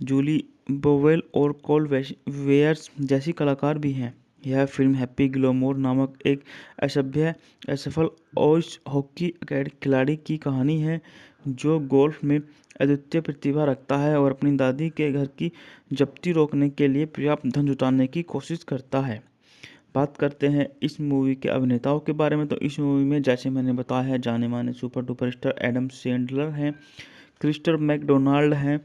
जूली बोवेल और कोल वेयर्स जैसी कलाकार भी हैं। यह फिल्म हैप्पी गिलमोर नामक एक असफल आइस हॉकी खिलाड़ी की कहानी है, जो गोल्फ में अद्वितीय प्रतिभा रखता है और अपनी दादी के घर की जब्ती रोकने के लिए पर्याप्त धन जुटाने की कोशिश करता है। बात करते हैं इस मूवी के अभिनेताओं के बारे में, तो इस मूवी में जैसे मैंने बताया है, जाने माने super duper star Adam Sandler हैं, क्रिस्टोफर मैकडोनाल्ड हैं,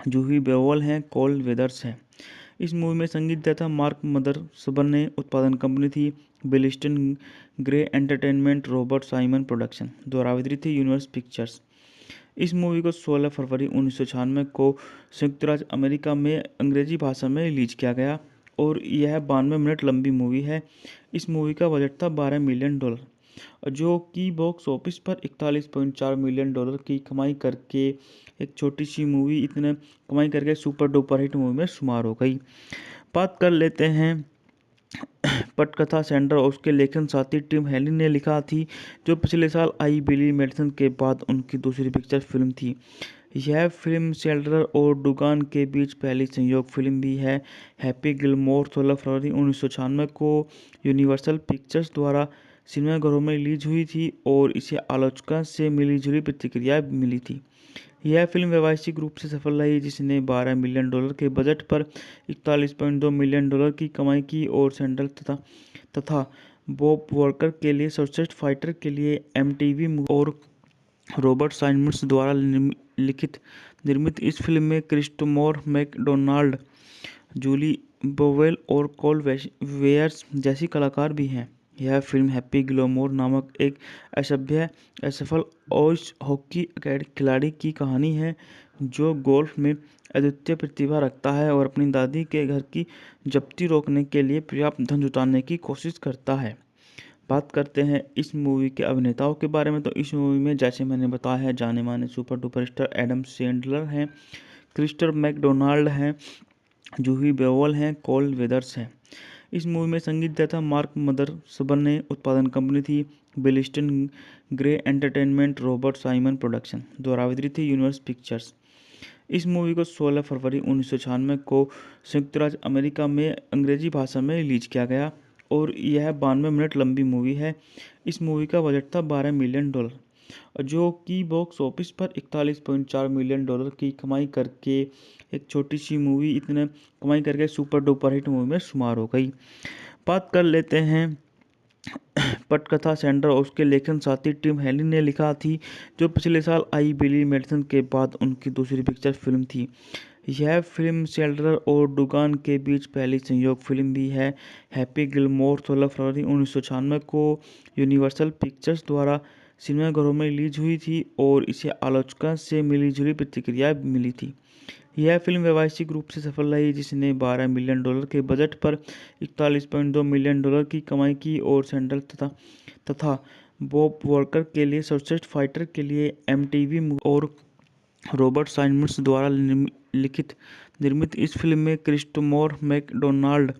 जूही बेओल हैं, कोल वेदर्स हैं। इस मूवी में संगीत दिया था मार्क मदरसबन ने। उत्पादन कंपनी थी Billiston grey entertainment, Robert Simon production. द्वारा वितरित थी यूनिवर्सल पिक्चर्स। इस मूवी को 16 फरवरी 1996 को संयुक्त राज्य अमेरिका में अंग्रेजी भाषा में रिलीज किया गया और यह 92 मिनट लंबी मूवी है। इस मूवी का बजट था $12 मिलियन, जो कि बॉक्स ऑफिस पर $41.4 मिलियन की कमाई करके एक छोटी सी मूवी इतने कमाई करके सुपर डुपर हिट मूवी में शुमार हो गई। बात कर लेते हैं पटकथा सैंडर और उसके लेखन साथी टिम हेली ने लिखा थी, जो पिछले साल आई बिली मेडिसन के बाद उनकी दूसरी पिक्चर फिल्म थी। यह फिल्म सैंडर और डुगान के बीच पहली संयोग फिल्म भी है। हैप्पी गिलमोर 16 फरवरी 1996 को यूनिवर्सल पिक्चर्स द्वारा सिनेमाघरों में रिलीज हुई थी और इसे आलोचकों से मिली-जुली प्रतिक्रिया मिली थी। यह फिल्म व्यावसायिक रूप से सफल रही, जिसने $12 मिलियन के बजट पर $41.2 मिलियन की कमाई की और सैंडल तथा बॉब वॉकर के लिए सर्वश्रेष्ठ फाइटर के लिए एमटीवी और रॉबर्ट साइमंड्स द्वारा निर्मित इस फिल्म में क्रिस्टोफर मैकडोनाल्ड, जूली बोवेल और कोल वेयर्स जैसी कलाकार भी हैं। यह फिल्म हैप्पी गिलमोर नामक एक असफल आइस हॉकी खिलाड़ी की कहानी है, जो गोल्फ में अद्वितीय प्रतिभा रखता है और अपनी दादी के घर की जब्ती रोकने के लिए पर्याप्त धन जुटाने की कोशिश करता है। बात करते हैं इस मूवी के अभिनेताओं के बारे में, तो इस मूवी में जैसे मैंने बताया है, जाने माने super duper star Adam Sandler हैं, क्रिस्टोफर मैकडोनाल्ड हैं, जूही बेओल हैं, कोल वेदर्स हैं। इस मूवी में संगीत दिया था मार्क मदरसबन ने। उत्पादन कंपनी थी Billiston grey entertainment, Robert Simon production. द्वारा वितरित थी यूनिवर्सल पिक्चर्स। इस मूवी को 16 फरवरी 1996 को संयुक्त राज्य अमेरिका में अंग्रेजी भाषा में रिलीज किया गया और यह 92 मिनट लंबी मूवी है। इस मूवी का बजट था $12 मिलियन, जो कि बॉक्स ऑफिस पर $41.4 मिलियन की कमाई करके एक छोटी सी मूवी इतने कमाई करके सुपर डुपर हिट मूवी में शुमार हो गई। बात कर लेते हैं पटकथा सैंडर और उसके लेखन साथी टिम हेली ने लिखा थी, जो पिछले साल आई बिली मेडिसन के बाद उनकी दूसरी पिक्चर फिल्म थी। यह फिल्म सैंडर और डुगान के बीच पहली संयोग फिल्म भी है। हैप्पी गिलमोर 16 फरवरी 1996 को यूनिवर्सल पिक्चर्स द्वारा सिनेमाघरों में रिलीज हुई थी और इसे आलोचकों से मिली-जुली प्रतिक्रिया मिली थी। यह फिल्म व्यावसायिक रूप से सफल रही, जिसने $12 मिलियन के बजट पर $41.2 मिलियन की कमाई की और सैंडल तथा बॉब वॉकर के लिए सर्वश्रेष्ठ फाइटर के लिए एमटीवी और रॉबर्ट साइमंड्स द्वारा लिखित निर्मित इस फिल्म में क्रिस्टोफर मैकडोनाल्ड,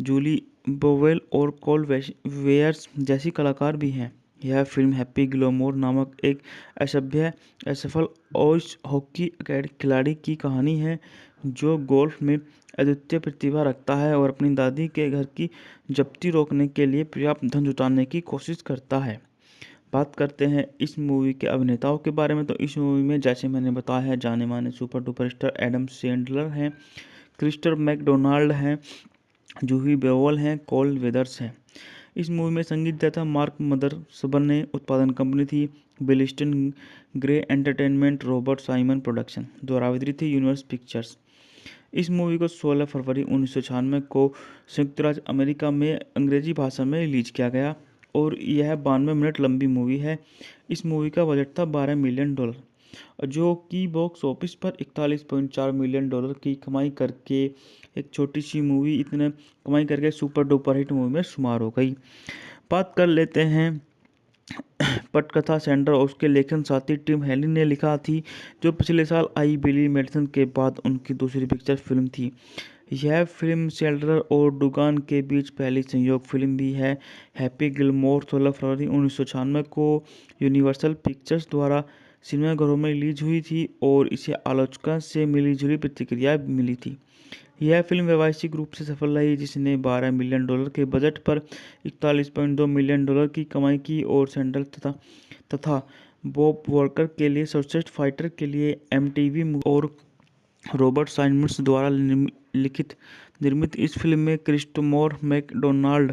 जूली बोवेल और कोल वेयर्स जैसी कलाकार भी हैं। यह फिल्म हैप्पी गिलमोर नामक एक असफल आइस हॉकी खिलाड़ी की कहानी है जो गोल्फ में अद्वितीय प्रतिभा रखता है और अपनी दादी के घर की जब्ती रोकने के लिए पर्याप्त धन जुटाने की कोशिश करता है। बात करते हैं इस मूवी के अभिनेताओं के बारे में, तो इस मूवी में जैसे मैंने बताया है जाने माने super duper star Adam Sandler हैं, क्रिस्टोफर मैकडोनाल्ड हैं, जूही बेओल हैं, कोल वेदर्स हैं। इस मूवी में संगीत दिया था मार्क मदर सबन ने, उत्पादन कंपनी थी Billiston grey entertainment, Robert Simon production, द्वारा वितरित थी यूनिवर्स पिक्चर्स। इस मूवी को 16 फरवरी 1996 को संयुक्त राज्य अमेरिका में अंग्रेजी भाषा में रिलीज किया गया और यह 92 मिनट लंबी मूवी है। इस मूवी का बजट था $12 मिलियन, जो कि बॉक्स ऑफिस पर 41.4 मिलियन डॉलर की कमाई करके एक छोटी सी मूवी इतने कमाई करके सुपर डुपर हिट मूवी में शुमार हो गई। बात कर लेते हैं पटकथा। सेंडर और उसके लेखन साथी टिम हेलिन ने लिखा थी, जो पिछले साल आई बिली मेडिसन के बाद उनकी दूसरी पिक्चर फिल्म थी। यह फिल्म सेल्डर और डुगान के बीच पहली संयोग फिल्म भी है। हैप्पी गिलमोर 16 फरवरी 1996 को यूनिवर्सल पिक्चर्स द्वारा सिनेमाघरों में रिलीज हुई थी और इसे आलोचकों से मिलीजुली प्रतिक्रिया मिली थी। यह फिल्म व्यावसायिक रूप से सफल रही, जिसने $12 मिलियन के बजट पर 41.2 मिलियन डॉलर की कमाई की और सैंडल तथा बॉब वॉकर के लिए सर्वश्रेष्ठ फाइटर के लिए एमटीवी और रॉबर्ट साइमंड्स द्वारा लिखित निर्मित इस फिल्म में क्रिस्टोफर मैकडोनाल्ड,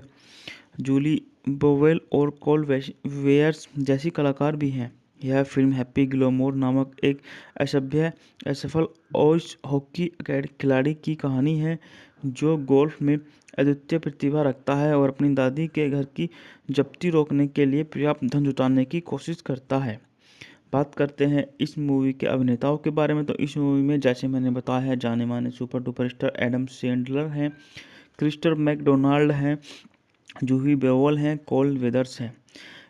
जूली बोवेल और कोल वेयर्स जैसी कलाकार भी हैं। यह फिल्म हैप्पी गिलमोर नामक एक असफल आइस हॉकी खिलाड़ी की कहानी है जो गोल्फ में अद्वितीय प्रतिभा रखता है और अपनी दादी के घर की जब्ती रोकने के लिए पर्याप्त धन जुटाने की कोशिश करता है। बात करते हैं इस मूवी के अभिनेताओं के बारे में, तो इस मूवी में जैसे मैंने बताया है जाने माने super duper star Adam Sandler हैं, क्रिस्टोफर मैकडोनाल्ड हैं, जूही बेओल हैं, कोल वेदर्स हैं।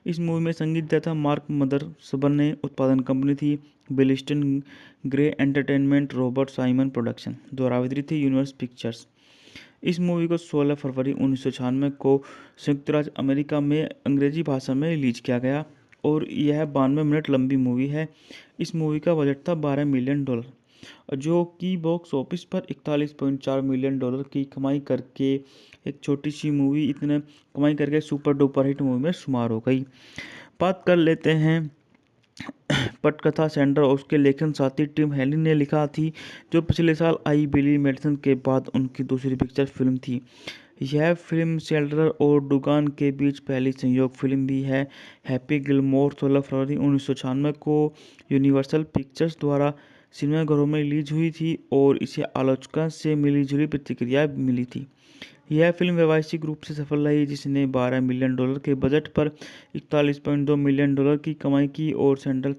इस मूवी में संगीत दिया था मार्क मदर सबन ने, उत्पादन कंपनी थी Billiston grey entertainment, Robert Simon production, द्वारा वितरित थी यूनिवर्स पिक्चर्स। इस मूवी को 16 फरवरी 1996 को संयुक्त राज्य अमेरिका में अंग्रेजी भाषा में रिलीज किया गया और यह 92 मिनट लंबी मूवी है। इस मूवी का बजट था $12 मिलियन, जो कि बॉक्स ऑफिस पर 41.4 मिलियन डॉलर की कमाई करके एक छोटी सी मूवी इतने कमाई करके सुपर डुपर हिट मूवी में शुमार हो गई। बात कर लेते हैं पटकथा। सेंडर और उसके लेखन साथी टिम हेलिन ने लिखा थी, जो पिछले साल आई बिली मेडिसन के बाद उनकी दूसरी पिक्चर फिल्म थी। यह फिल्म सेल्डर और डुगान के बीच पहली संयोग फिल्म भी है। हैप्पी गिलमोर 16 फरवरी 1996 को यूनिवर्सल पिक्चर्स द्वारा सिनेमाघरों में रिलीज हुई थी और इसे आलोचकों से मिलीजुली प्रतिक्रिया मिली थी। यह फिल्म व्यावसायिक रूप से सफल रही, जिसने $12 मिलियन के बजट पर 41.2 मिलियन डॉलर की कमाई की और सैंडल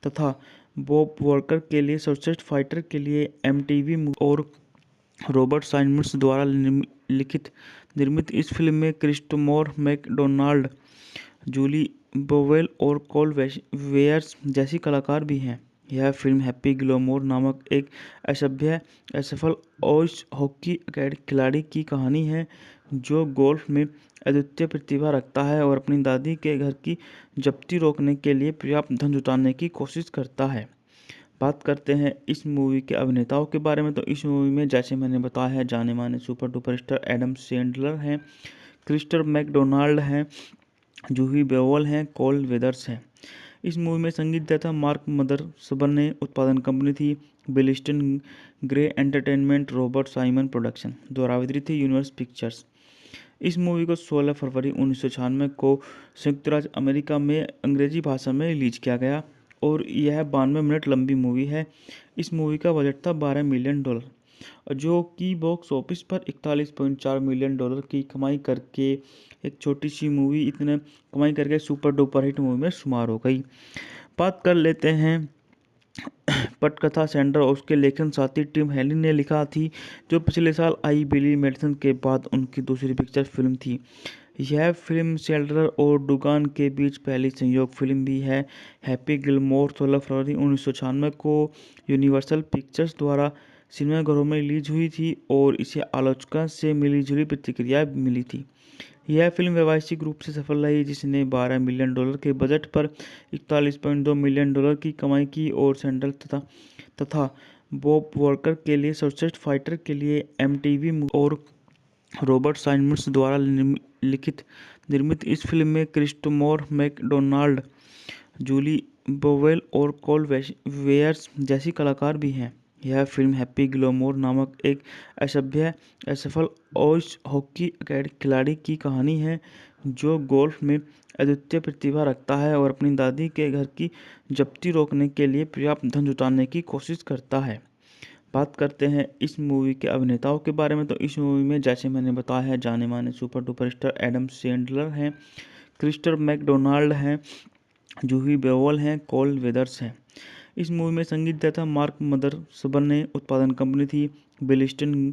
तथा बॉब वॉकर के लिए सर्वश्रेष्ठ फाइटर के लिए एमटीवी और रॉबर्ट साइमंड्स द्वारा लिखित निर्मित इस फिल्म में क्रिस्टोफर मैकडोनाल्ड, जूली बोवेल और कोल वेयर्स जैसी कलाकार भी हैं। यह फिल्म हैप्पी गिलमोर नामक एक असफल आइस हॉकी खिलाड़ी की कहानी है जो गोल्फ में अद्वितीय प्रतिभा रखता है और अपनी दादी के घर की जब्ती रोकने के लिए पर्याप्त धन जुटाने की कोशिश करता है। बात करते हैं इस मूवी के अभिनेताओं के बारे में, तो इस मूवी में जैसे मैंने बताया है जाने माने super duper star Adam Sandler हैं, क्रिस्टोफर मैकडोनाल्ड हैं, जूही बेओल हैं, कोल वेदर्स हैं। इस मूवी में संगीत दिया था मार्क मदर सबन ने, उत्पादन कंपनी थी Billiston grey entertainment, Robert Simon production, द्वारा वितरित थी यूनिवर्स पिक्चर्स। इस मूवी को 16 फरवरी 1996 को संयुक्त राज्य अमेरिका में अंग्रेजी भाषा में रिलीज किया गया और यह 92 मिनट लंबी मूवी है। इस मूवी का बजट था $12 मिलियन, जो कि बॉक्स ऑफिस पर 41.4 मिलियन डॉलर की कमाई करके एक छोटी सी मूवी इतने कमाई करके सुपर डुपर हिट मूवी में शुमार हो गई। बात कर लेते हैं पटकथा। सेंडर और उसके लेखन साथी टिम हेलिन ने लिखा थी, जो पिछले साल आई बिली मेडिसन के बाद उनकी दूसरी पिक्चर फिल्म थी। यह फिल्म शेल्डर और डुगान के बीच पहली संयोग फिल्म भी है। हैप्पी गिलमोर 16 फरवरी 1996 को यूनिवर्सल पिक्चर्स द्वारा सिनेमाघरों में रिलीज हुई थी और इसे आलोचकों से मिलीजुली प्रतिक्रिया मिली थी। यह फिल्म व्यावसायिक रूप से सफल रही, जिसने $12 मिलियन के बजट पर 41.2 मिलियन डॉलर की कमाई की और सैंडल तथा बॉब वॉकर के लिए सर्वश्रेष्ठ फाइटर के लिए एमटीवी और रॉबर्ट साइमंड्स द्वारा निर्मित इस फिल्म में क्रिस्टोफर मैकडोनाल्ड, जूली बोवेल और कोल वेयर्स जैसी कलाकार भी हैं। यह फिल्म हैप्पी गिलमोर नामक एक असफल आइस हॉकी खिलाड़ी की कहानी है जो गोल्फ में अद्वितीय प्रतिभा रखता है और अपनी दादी के घर की जब्ती रोकने के लिए पर्याप्त धन जुटाने की कोशिश करता है। बात करते हैं इस मूवी के अभिनेताओं के बारे में, तो इस मूवी में जैसे मैंने बताया है, जाने माने super duper star Adam Sandler हैं, क्रिस्टोफर मैकडोनाल्ड हैं, जूही बेओल हैं, कोल वेदर्स हैं। इस मूवी में संगीतदाता मार्क मदरसबन ने उत्पादन कंपनी थी बिलिस्टन